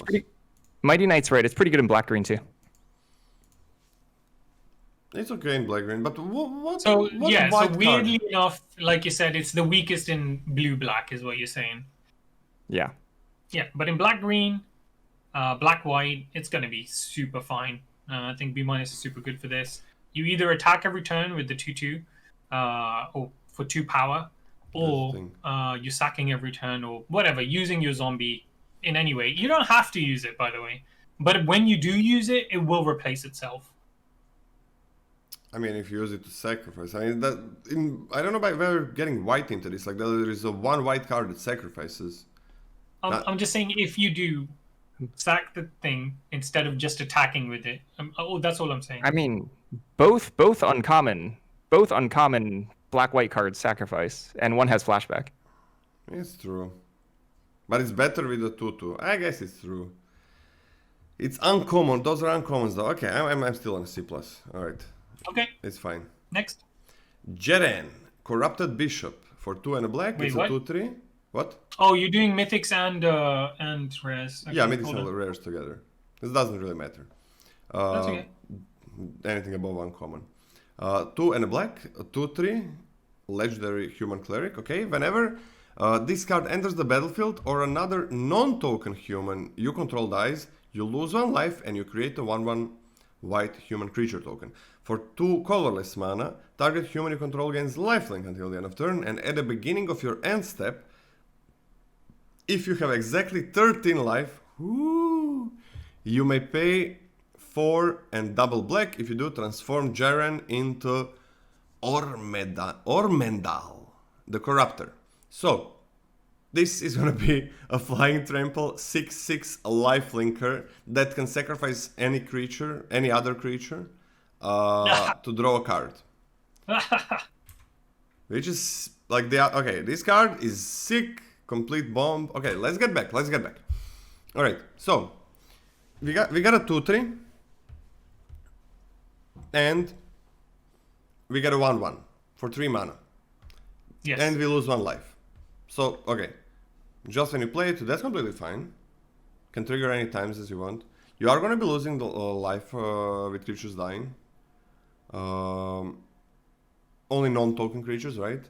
Mighty Knight's right. It's pretty good in black-green too. It's okay in black-green, but what? So weirdly enough, like you said, it's the weakest in blue-black, is what you're saying. Yeah. Yeah, but in black-green, black-white, it's gonna be super fine. I think B- is super good for this. You either attack every turn with the 2/2, or for 2 power, or you're sacking every turn, or whatever, using your zombie in any way. You don't have to use it, by the way, but when you do use it, it will replace itself. I mean, if you use it to sacrifice, I mean, I don't know about whether getting white into this. Like, there is a 1 white card that sacrifices. I'm just saying, if you do sack the thing instead of just attacking with it, that's all I'm saying. I mean, both uncommon, black-white cards sacrifice, and one has flashback. It's true. But it's better with the 2/2. I guess it's true. It's uncommon. Those are uncommons though. Okay, I'm still on a C+. Alright. Okay. It's fine. Next. Jeren, Corrupted Bishop. For 2 and a black. Wait, it's what? a 2/3. What? Oh, you're doing mythics and rares. Okay, Yeah, mythics hold and on. rares together. This doesn't really matter. That's okay. Anything above uncommon. 2 and a black, 2/3, legendary human cleric. Okay, whenever this card enters the battlefield or another non-token human you control dies, you lose 1 life and you create a 1/1 white human creature token. For 2 colorless mana, target human you control gains lifelink until the end of turn, and at the beginning of your end step, if you have exactly 13 life, you may pay 4 and double black. If you do, transform Jaren into Ormendal, the Corruptor. So, this is gonna be a flying trample 6/6 lifelinker that can sacrifice any creature, any other creature, to draw a card. Which is like okay, this card is sick, complete bomb. Okay, let's get back. Alright, so we got a 2/3 and we got a 1/1 for 3 mana. Yes. And we lose 1 life. So, okay. Just when you play it, that's completely fine. Can trigger any times as you want. You are going to be losing the life with creatures dying. Only non-token creatures, right?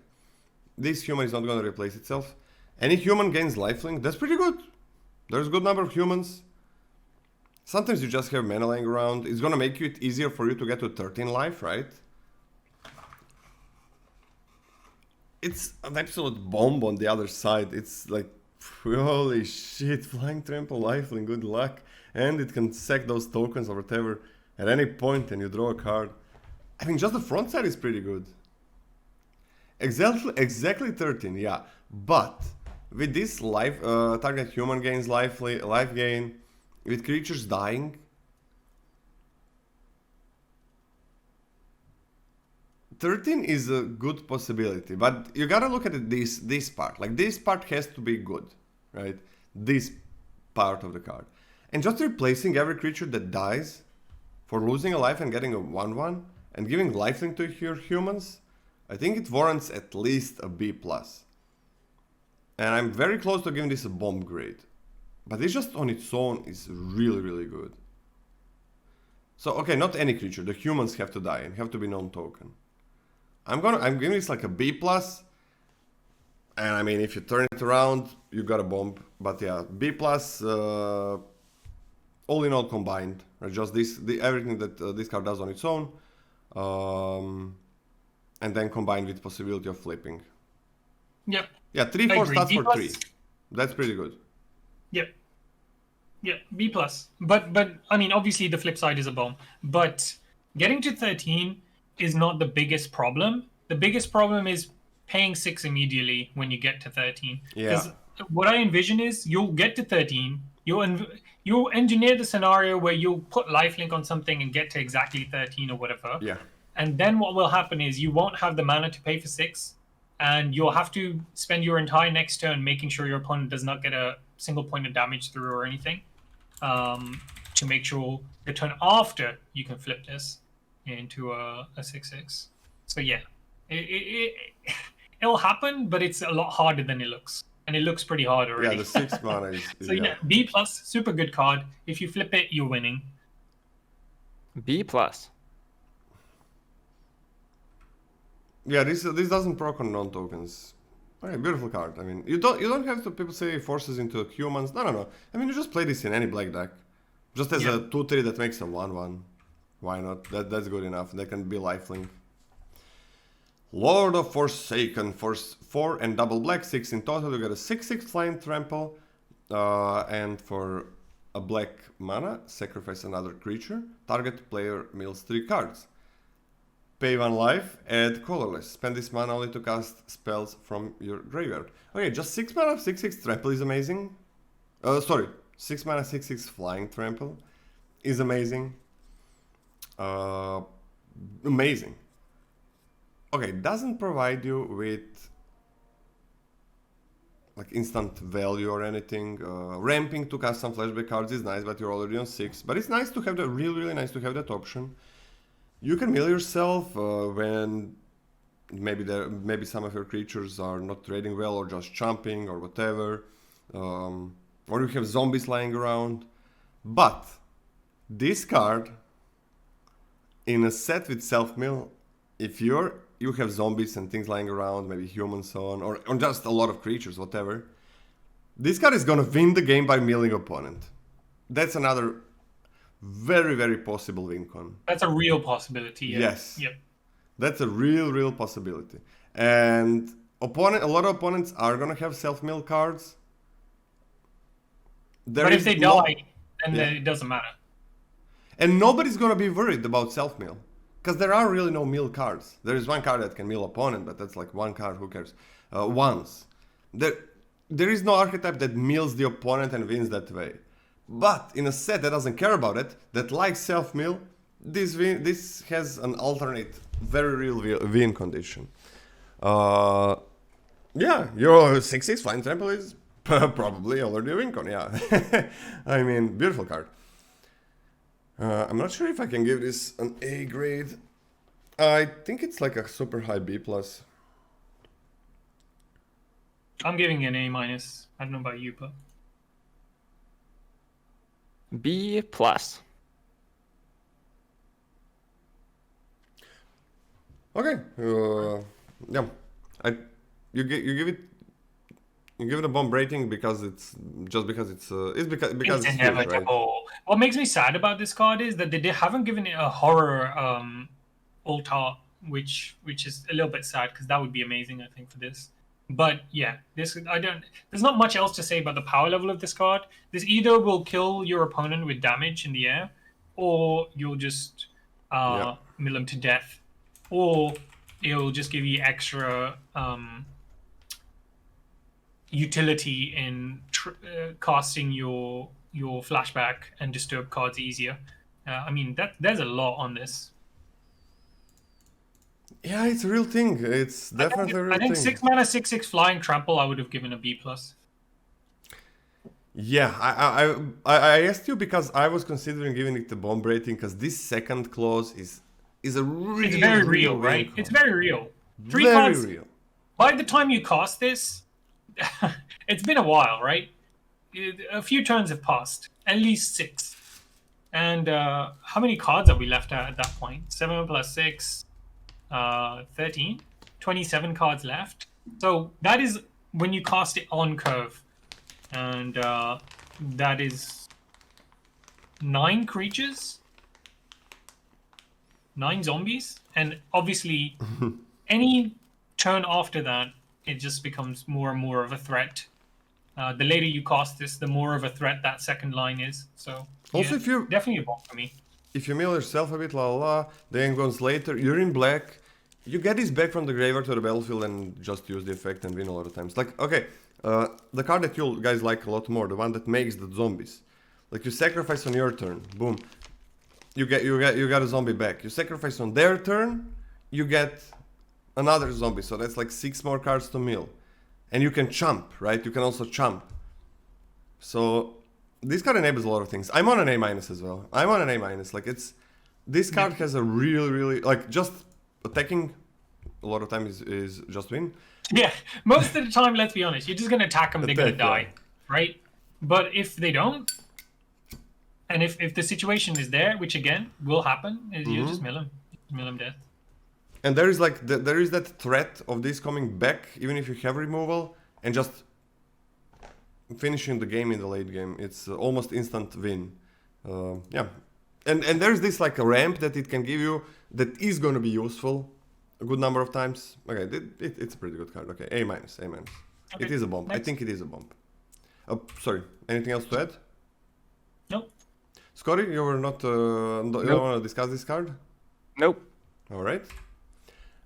This human is not going to replace itself. Any human gains lifelink. That's pretty good. There's a good number of humans. Sometimes you just have mana lying around. It's going to make it easier for you to get to 13 life, right? It's an absolute bomb on the other side. It's like, holy shit, flying trample lifelink, good luck. And it can sack those tokens or whatever at any point and you draw a card. I mean, just the front side is pretty good. Exactly 13, yeah. But with this life, target human gains life gain, with creatures dying, 13 is a good possibility, but you gotta look at it this part. Like, this part has to be good, right? This part of the card. And just replacing every creature that dies for losing a life and getting a 1/1 and giving lifelink to your humans, I think it warrants at least a B+. And I'm very close to giving this a bomb grade. But this just on its own is really, really good. So, okay, not any creature. The humans have to die and have to be non-token. I'm giving this like a B+. And I mean, if you turn it around, you got a bomb. But yeah, B+, all in all combined. Right? Just everything that this card does on its own. And then combined with possibility of flipping. Yep. Yeah, 3/4 stats B+. for 3. That's pretty good. Yep. Yeah, B+. But I mean, obviously the flip side is a bomb. But getting to 13 is not the biggest problem. The biggest problem is paying 6 immediately when you get to 13. Because what I envision is you'll get to 13, you'll engineer the scenario where you'll put lifelink on something and get to exactly 13 or whatever. Yeah. And then what will happen is you won't have the mana to pay for 6, and you'll have to spend your entire next turn making sure your opponent does not get a single point of damage through or anything, to make sure the turn after you can flip this into a 6/6. So yeah, it'll happen, but it's a lot harder than it looks, and it looks pretty hard already. Yeah, the 6 mana is so yeah, B+, super good card. If you flip it, you're winning. B+. Yeah, this doesn't proc on non-tokens. Okay, beautiful card. I mean, you don't have to, people say, forces into humans. No. I mean, you just play this in any black deck, just as a 2/3 that makes a 1/1. Why not? That's good enough. That can be lifelink. Lord of Forsaken for 4 and double black, 6 in total. You get a 6/6 flying trample, and for a black mana, sacrifice another creature. Target player mills 3 cards. Pay 1 life, add colorless. Spend this mana only to cast spells from your graveyard. Okay, just 6 mana, 6/6 trample is amazing. 6 mana, 6/6 flying trample is amazing. amazing. Okay, it doesn't provide you with like instant value or anything. Ramping to cast some flashback cards is nice, but you're already on 6. But it's nice to have that, really nice to have that option. You can mill yourself when maybe some of your creatures are not trading well or just chomping or whatever. Or you have zombies lying around. But this card, in a set with self-mill, if you have zombies and things lying around, maybe humans, so on, or just a lot of creatures, whatever, this card is gonna win the game by milling opponent. That's another very possible win con. That's a real possibility. Yeah. Yes. Yep. That's a real possibility. And a lot of opponents are gonna have self-mill cards. But if they die, then it doesn't matter. And nobody's gonna be worried about self-mill. Because there are really no mill cards. There is one card that can mill opponent, but that's like one card, who cares? Once. There is no archetype that mills the opponent and wins that way. But in a set that doesn't care about it, that likes self-mill, this has an alternate, very real win condition. Yeah, your 6/6 Flying Trample is probably already a win con, yeah. I mean, beautiful card. I'm not sure if I can give this an A grade. I think it's like a super high B+. I'm giving it an A-. I don't know about you, but... B+. Okay. Yeah. You give it a bomb rating because it's inevitable. Huge, right? What makes me sad about this card is that they haven't given it a horror alt art, which is a little bit sad because that would be amazing, I think, for this. But yeah, there's not much else to say about the power level of this card. This either will kill your opponent with damage in the air, or you'll just mill him to death, or it'll just give you extra utility in casting your flashback and disturb cards easier. I mean, there's a lot on this. Yeah, it's a real thing. It's definitely a real thing. I think 6 mana 6/6 Flying Trample I would have given a B+. Yeah, I asked you because I was considering giving it the bomb rating because this second clause is a real. It's very real, right? It's very real. Very cards, real. By the time you cast this, it's been a while, right? A few turns have passed, at least 6. And how many cards are we left at that point? 7 plus 6, 13, 27 cards left. So that is when you cast it on curve, and that is 9 creatures, 9 zombies, and obviously any turn after that, it just becomes more and more of a threat. The later you cast this, the more of a threat that second line is. So also, yeah, if you definitely a bomb for me. If you mill yourself a bit, then goes later, you're in black, you get this back from the graveyard to the battlefield and just use the effect and win a lot of times. Like, okay, the card that you guys like a lot more, the one that makes the zombies. Like, you sacrifice on your turn, boom, you get a zombie back. You sacrifice on their turn, you get another zombie. So that's like 6 more cards to mill, and you can chomp, right? You can also chomp. So this card enables a lot of things. I'm on an A- as well. I'm on an A-. Like, this card has a really like, just attacking a lot of times is just win. Yeah, most of the time, let's be honest, you're just gonna attack them, they're gonna die, right? But if they don't, and if the situation is there, which again will happen, is you just mill them death. And there is like there is that threat of this coming back, even if you have removal, and just finishing the game in the late game. It's almost instant win. Yeah, and there's this like a ramp that it can give you that is going to be useful a good number of times. Okay, it's a pretty good card. Okay, A-. Okay. It is a bomb. Next. I think it is a bomb. Sorry, anything else to add? Nope. Scotty, you were not you don't want to discuss this card? Nope. All right.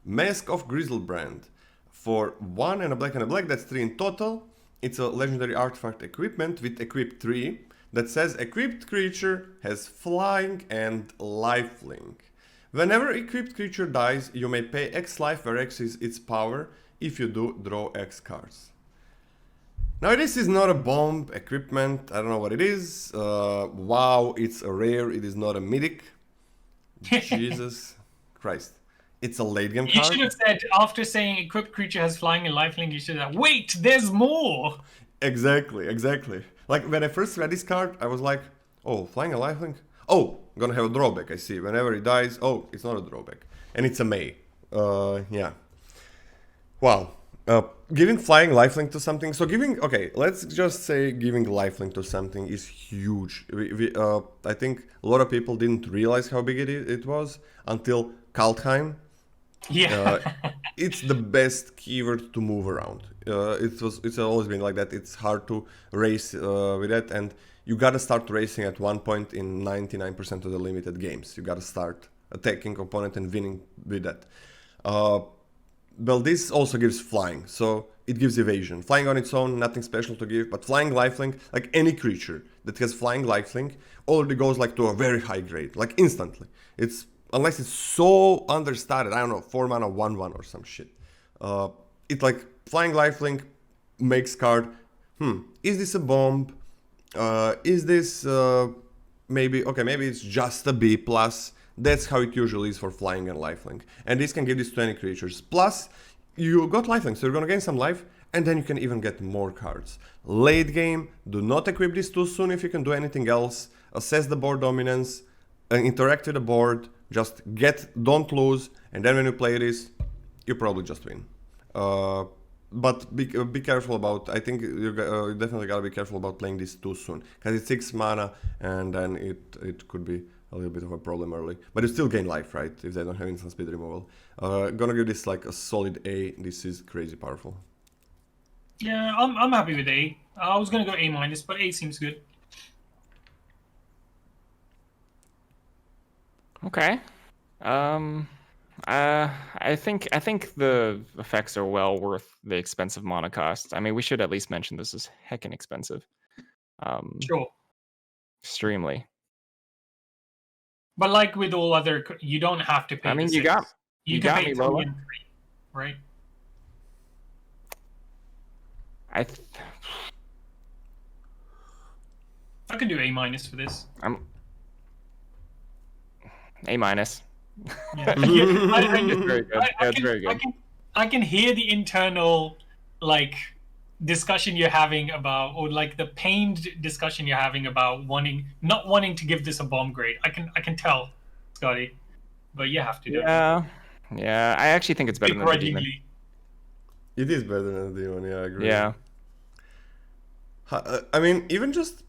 Mask of Grizzlebrand. For 1 and a black, that's 3 in total. It's a legendary artifact equipment with equip 3 that says equipped creature has flying and lifelink. Whenever equipped creature dies, you may pay X life, where X is its power. If you do, draw X cards. Now this is not a bomb equipment, I don't know what it is. Wow, it's a rare, it is not a mythic. Jesus Christ. It's a late game You card. should have said, after saying equipped creature has flying and lifelink, you should have said, wait, there's more! Exactly. Like when I first read this card, I was like, oh, flying and lifelink? Oh, gonna have a drawback, I see. Whenever it dies, oh, it's not a drawback. And it's a May. Yeah. Wow. Giving flying lifelink to something, so okay, let's just say giving lifelink to something is huge. I think a lot of people didn't realize how big it was until Kaldheim. Yeah. It's the best keyword to move around. It's always been like that. It's hard to race with that, and you gotta start racing at one point in 99% of the limited games. You gotta start attacking opponent and winning with that. Well, this also gives flying, so it gives evasion. Flying on its own, nothing special to give, but flying lifelink, like any creature that has flying lifelink, already goes like to a very high grade, like instantly. It's unless it's so understated, I don't know, 4 mana 1/1 or some shit. It like flying lifelink makes card. Is this a bomb? Is this maybe it's just a B plus. That's how it usually is for flying and lifelink. And this can give this to any creatures. Plus, you got lifelink, so you're gonna gain some life, and then you can even get more cards. Late game, do not equip this too soon if you can do anything else. Assess the board dominance, interact with the board, just don't lose, and then when you play this, you probably just win. But be careful about, I think you definitely gotta be careful about playing this too soon, because it's 6 mana, and then it could be a little bit of a problem early. But you still gain life, right, if they don't have instant speed removal. Gonna give this like a solid A. This is crazy powerful. Yeah, I'm happy with A. I was gonna go A minus, but A seems good. Okay. I think the effects are well worth the expensive mana cost. I mean, we should at least mention this is heckin' expensive. Sure. Extremely. But like with all other, you don't have to pay. I mean, the you six. got You got can pay me, 2 Lola. and 3, right? I can do A minus for this. I'm A minus. Yeah. It's very good. It's very good. I can hear the internal like discussion you're having about, or like the pained discussion you're having about not wanting to give this a bomb grade. I can tell, Scotty, but you have to do it. Yeah. I actually think it's better than the demon. It is better than the demon. Yeah, I agree. Yeah. I mean, even just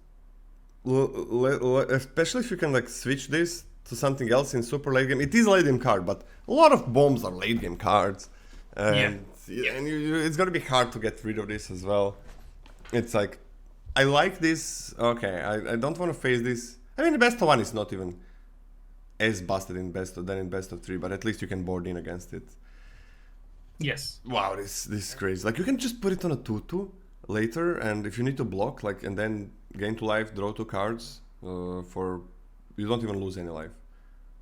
especially if you can like switch this to something else in super late game. It is a late game card, but a lot of bombs are late game cards, and it's gonna be hard to get rid of this as well. It's like, I like this. Okay, I don't want to face this. I mean, the best of 1 is not even as busted in best of 3, but at least you can board in against it. Yes. Wow, this is crazy. Like, you can just put it on a 2/2 later, and if you need to block, like, and then gain 2 life, draw 2 cards, you don't even lose any life.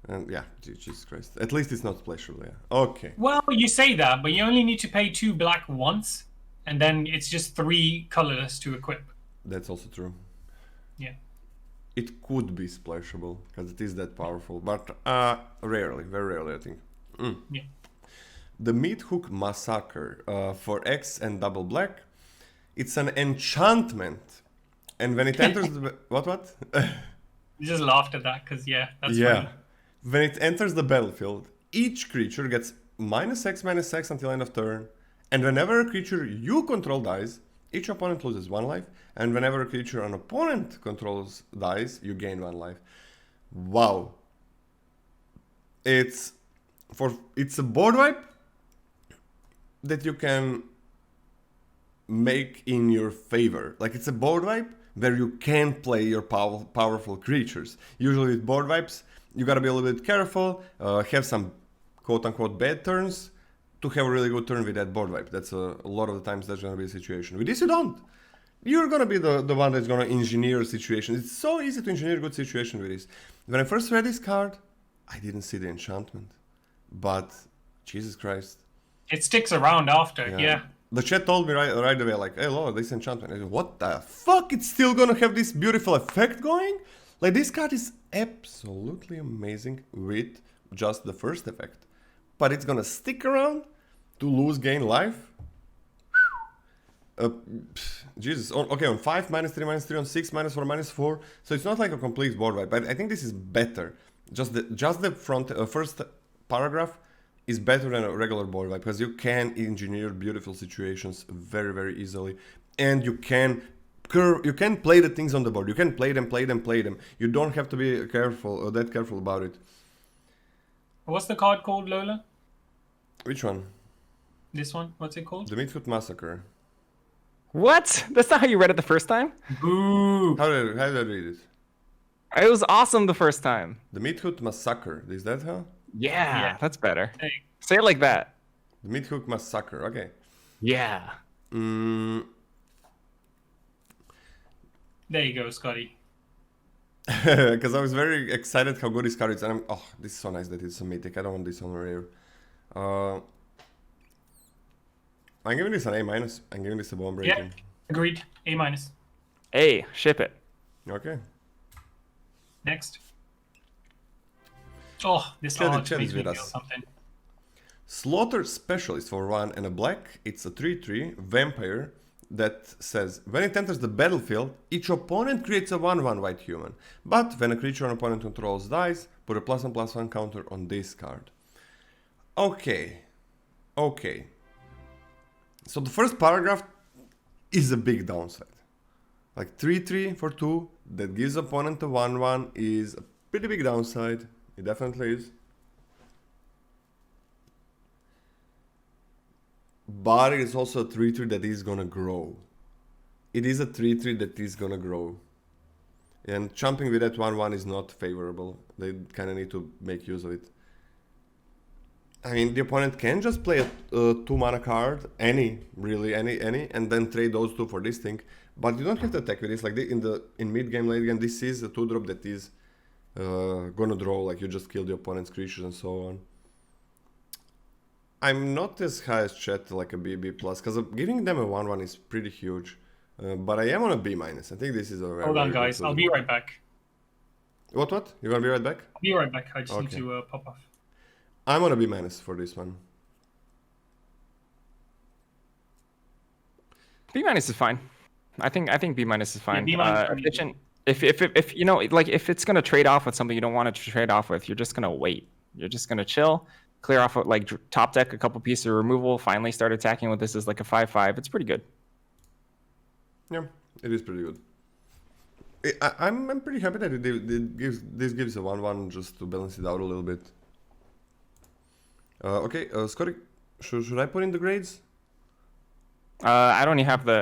And yeah, Jesus Christ. At least it's not splashable, yeah. Okay. Well, you say that, but you only need to pay 2 black once, and then it's just 3 colorless to equip. That's also true. Yeah. It could be splashable, because it is that powerful, but rarely, very rarely, I think. Yeah. The Meat Hook Massacre for X and double black. It's an enchantment. And when it enters the... What? You just laughed at that, because that's funny. When it enters the battlefield, each creature gets -X/-X until end of turn. And whenever a creature you control dies, each opponent loses 1 life. And whenever a creature an opponent controls dies, you gain 1 life. Wow. It's a board wipe that you can make in your favor. Like, it's a board wipe where you can play your powerful creatures. Usually with board wipes, you gotta be a little bit careful, have some quote-unquote bad turns to have a really good turn with that board wipe. That's a lot of the times that's gonna be a situation. With this you don't. You're gonna be the one that's gonna engineer a situation. It's so easy to engineer a good situation with this. When I first read this card, I didn't see the enchantment. But, Jesus Christ. It sticks around after, yeah. The chat told me right away, like, hey, Lord, this enchantment. I said, what the fuck? It's still gonna have this beautiful effect going? Like, this card is absolutely amazing with just the first effect. But it's gonna stick around to lose gain life? Jesus. Okay, on 5, -3, -3, on 6, -4, -4. So it's not like a complete board wipe, but I think this is better. Just the first paragraph is better than a regular board wipe because you can engineer beautiful situations very, very easily, and you can play the things on the board. You can play them. You don't have to be that careful about it. What's the card called, Lola? Which one? This one? What's it called? The Midfoot Massacre. What? That's not how you read it the first time? Boo! How did I read it? It was awesome the first time. The Midfoot Massacre. Is that how? Yeah, that's better. Hey. Say it like that. The Midfoot Massacre. Okay. Yeah. There you go, Scotty. Because I was very excited how good this card is, and this is so nice that it's a mythic. I don't want this on rare. I'm giving this an A-. I'm giving this a bone breaking. Yeah, agreed. A-. Hey, ship it. Okay. Next. Oh, this Chat art is makes me with feel us. something. Slaughter Specialist for 1 and a black. It's a 3/3 vampire that says, when it enters the battlefield, each opponent creates a 1/1 white human. But when a creature an opponent controls dies, put a +1/+1 counter on this card. Okay. So the first paragraph is a big downside. Like 3/3 for 2 that gives opponent a 1/1 is a pretty big downside. It definitely is. But it is also a 3/3 that is gonna grow. It is a 3/3 that is gonna grow. And jumping with that 1/1 is not favorable. They kind of need to make use of it. I mean, the opponent can just play a 2-mana card, any, and then trade those 2 for this thing. But you don't have to attack with this. Like in mid game, late game, this is a 2-drop that is gonna draw. Like you just kill the opponent's creatures and so on. I'm not as high as chat, like a BB+, because giving them a 1/1 is pretty huge. But I am on a B-. I think this is a very, Hold on, very guys. good I'll be right back. What? You're gonna be right back? I'll be right back. I just need Okay. to pop off. I'm on a B- for this one. B- is fine. I think B- is fine. B- efficient. If you know, like if it's gonna trade off with something you don't want to trade off with, you're just gonna wait. You're just gonna chill, clear off like top deck a couple pieces of removal, finally start attacking with this as like a 5/5. It's pretty good. Yeah, it is pretty good. I'm pretty happy that this gives a 1/1 just to balance it out a little bit. Okay, Scotty, should I put in the grades? I don't even have the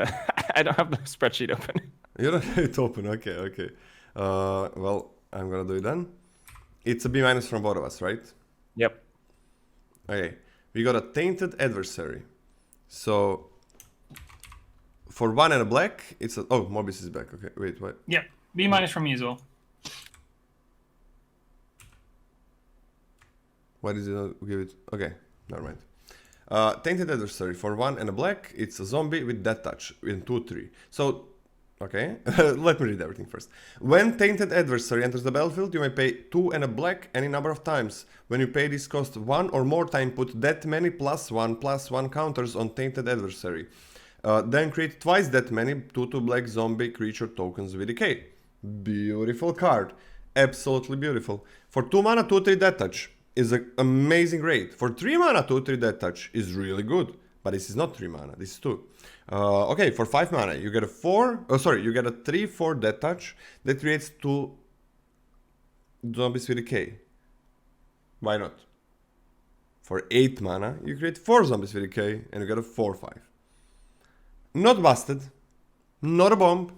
I don't have the spreadsheet open. You don't have it open. Okay. Well, I'm gonna do it then. It's a B- from both of us, right? Yep. Okay, we got a Tainted Adversary. So for 1 and a black, it's a Mobieus is back. Okay, wait, what? Yeah, B- from me as well. Why did you not give it? Okay, never mind. Tainted Adversary for 1 and a black. It's a zombie with Death Touch in 2/3. So, okay, let me read everything first. When Tainted Adversary enters the battlefield, you may pay 2 and a black any number of times. When you pay this cost 1 or more time, put that many +1/+1 counters on Tainted Adversary. Then create twice that many 2/2 black zombie creature tokens with decay. Beautiful card. Absolutely beautiful. For 2 mana, 2/3 Death Touch is an amazing rate. For 3 mana, 2/3 Death Touch is really good. But this is not 3 mana, this is 2. Okay, for 5 mana, you get a 3/4 Death Touch that creates 2 zombies with decay. Why not? For 8 mana, you create 4 zombies with decay and you get a 4/5. Not busted, not a bomb.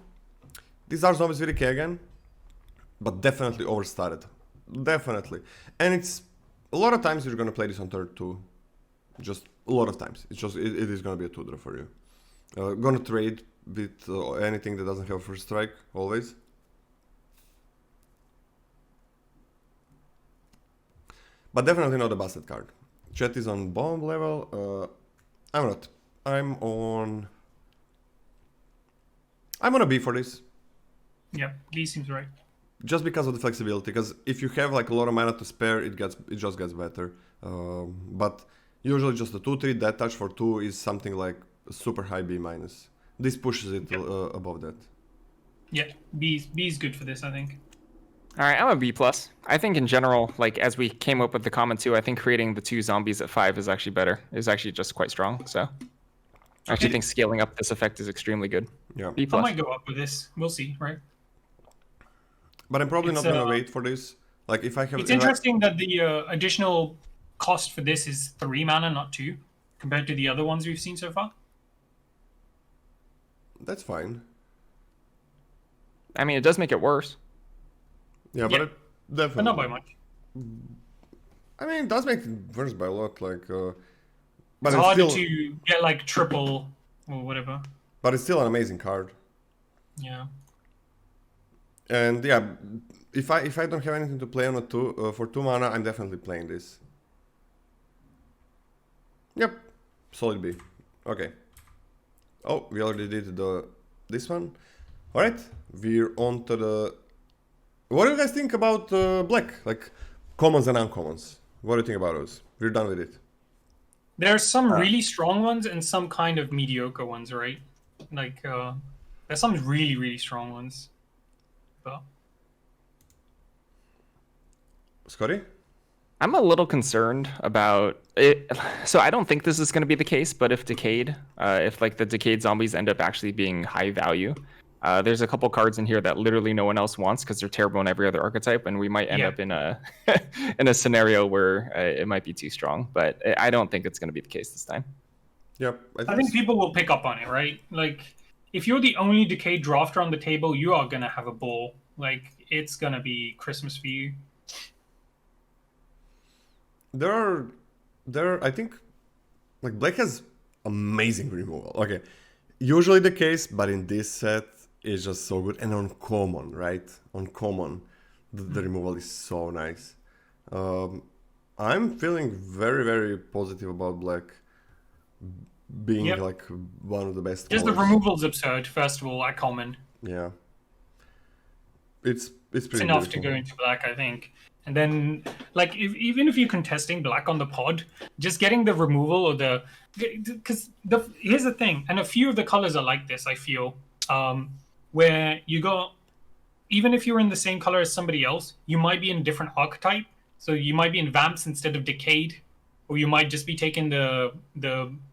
These are zombies with decay again, but definitely overstated. Definitely. And it's a lot of times you're gonna play this on turn 2. Just a lot of times. It's just it is gonna be a 2-drop for you. Gonna trade with anything that doesn't have first strike always. But definitely not a busted card. Chat is on bomb level. I'm not. I'm on a B for this. Yeah, B seems right. Just because of the flexibility. Because if you have like a lot of mana to spare, it just gets better. But usually just a 2/3 death touch for 2 is something like a super high B minus. This pushes it above that. Yeah, B is good for this, I think. All right, I'm a B plus. I think in general, like as we came up with the comment too, I think creating the 2 zombies at 5 is actually better. Is actually just quite strong. So I actually think scaling up this effect is extremely good. Yeah. B I plus. might go up with this. We'll see, right? But I'm probably not gonna wait for this. Like if I have. It's interesting that the additional cost for this is 3 mana, not 2, compared to the other ones we've seen so far. That's fine. I mean, it does make it worse. Yeah, but it definitely. But not by much. I mean, it does make it worse by a lot. Like, but It's harder still, to get like triple or whatever. But it's still an amazing card. Yeah. And yeah, if I don't have anything to play on a 2 for 2 mana, I'm definitely playing this. Yep, solid B. Okay. Oh, we already did this one. All right, we're on to the. What do you guys think about black? Like commons and uncommons. What do you think about those? We're done with it. There's some really strong ones and some kind of mediocre ones, right? Like there's some really, really strong ones. But Scotty? I'm a little concerned about it. So I don't think this is going to be the case, but if Decayed, if like the Decayed zombies end up actually being high value, there's a couple cards in here that literally no one else wants because they're terrible in every other archetype, and we might end up in a in a scenario where it might be too strong. But I don't think it's going to be the case this time. Yep, I think people will pick up on it, right? Like, if you're the only Decayed drafter on the table, you are gonna have a ball. Like, it's gonna be Christmas for you. There are, I think, like black has amazing removal. Okay, usually the case, but in this set, it's just so good. And on common, right? On common, the removal is so nice. I'm feeling very, very positive about black being like one of the best. Just the colors. removal's absurd. First of all, at common. Yeah, it's pretty enough beautiful. to go into black, I think. And then, like, even if you're contesting black on the pod, just getting the removal or because here's the thing, and a few of the colors are like this, I feel, where you go, even if you're in the same color as somebody else, you might be in a different archetype. So you might be in Vamps instead of Decayed, or you might just be taking the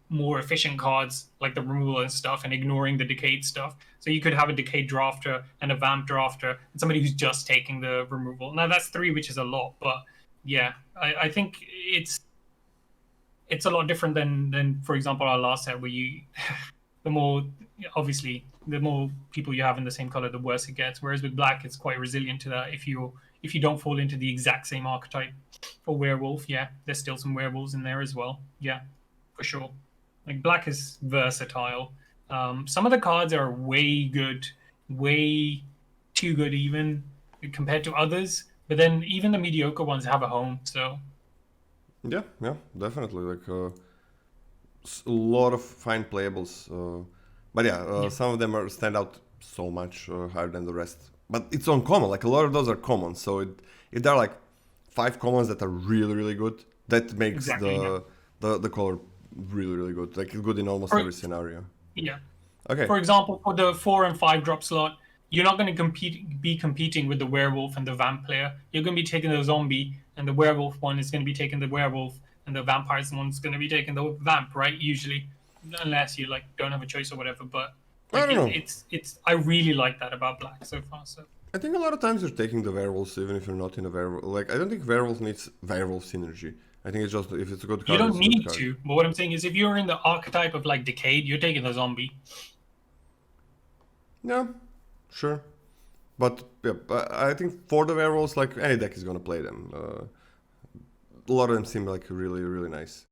more efficient cards like the removal and stuff and ignoring the Decayed stuff. So you could have a Decayed drafter and a Vamp drafter and somebody who's just taking the removal. Now that's 3, which is a lot, but yeah, I think it's a lot different than for example our last set where you the more people you have in the same color, the worse it gets. Whereas with black, it's quite resilient to that. If you don't fall into the exact same archetype. For werewolf, yeah, there's still some werewolves in there as well. Yeah, for sure. Like black is versatile. Some of the cards are way good, way too good even compared to others. But then even the mediocre ones have a home. So yeah, definitely. Like a lot of fine playables. But yeah, some of them stand out so much higher than the rest. But it's uncommon. Like a lot of those are common. So if there are like 5 commons that are really, really good, that makes the color really, really good. Like it's good in almost every scenario. Yeah. Okay. For example, for the 4 and 5 drop slot, you're not going to be competing with the werewolf and the vamp player. You're going to be taking the zombie, and the werewolf one is going to be taking the werewolf, and the vampires one's going to be taking the vamp, right? Usually, unless you like don't have a choice or whatever. But like, I don't know. It's I really like that about black so far. So I think a lot of times you're taking the werewolves even if you're not in a werewolf. Like I don't think werewolf needs werewolf synergy. I think it's just if it's a good card. You don't need to. But what I'm saying is, if you're in the archetype of like Decayed, you're taking the zombie. Yeah, sure. But yeah, I think for the werewolves, like any deck is gonna play them. A lot of them seem like really, really nice.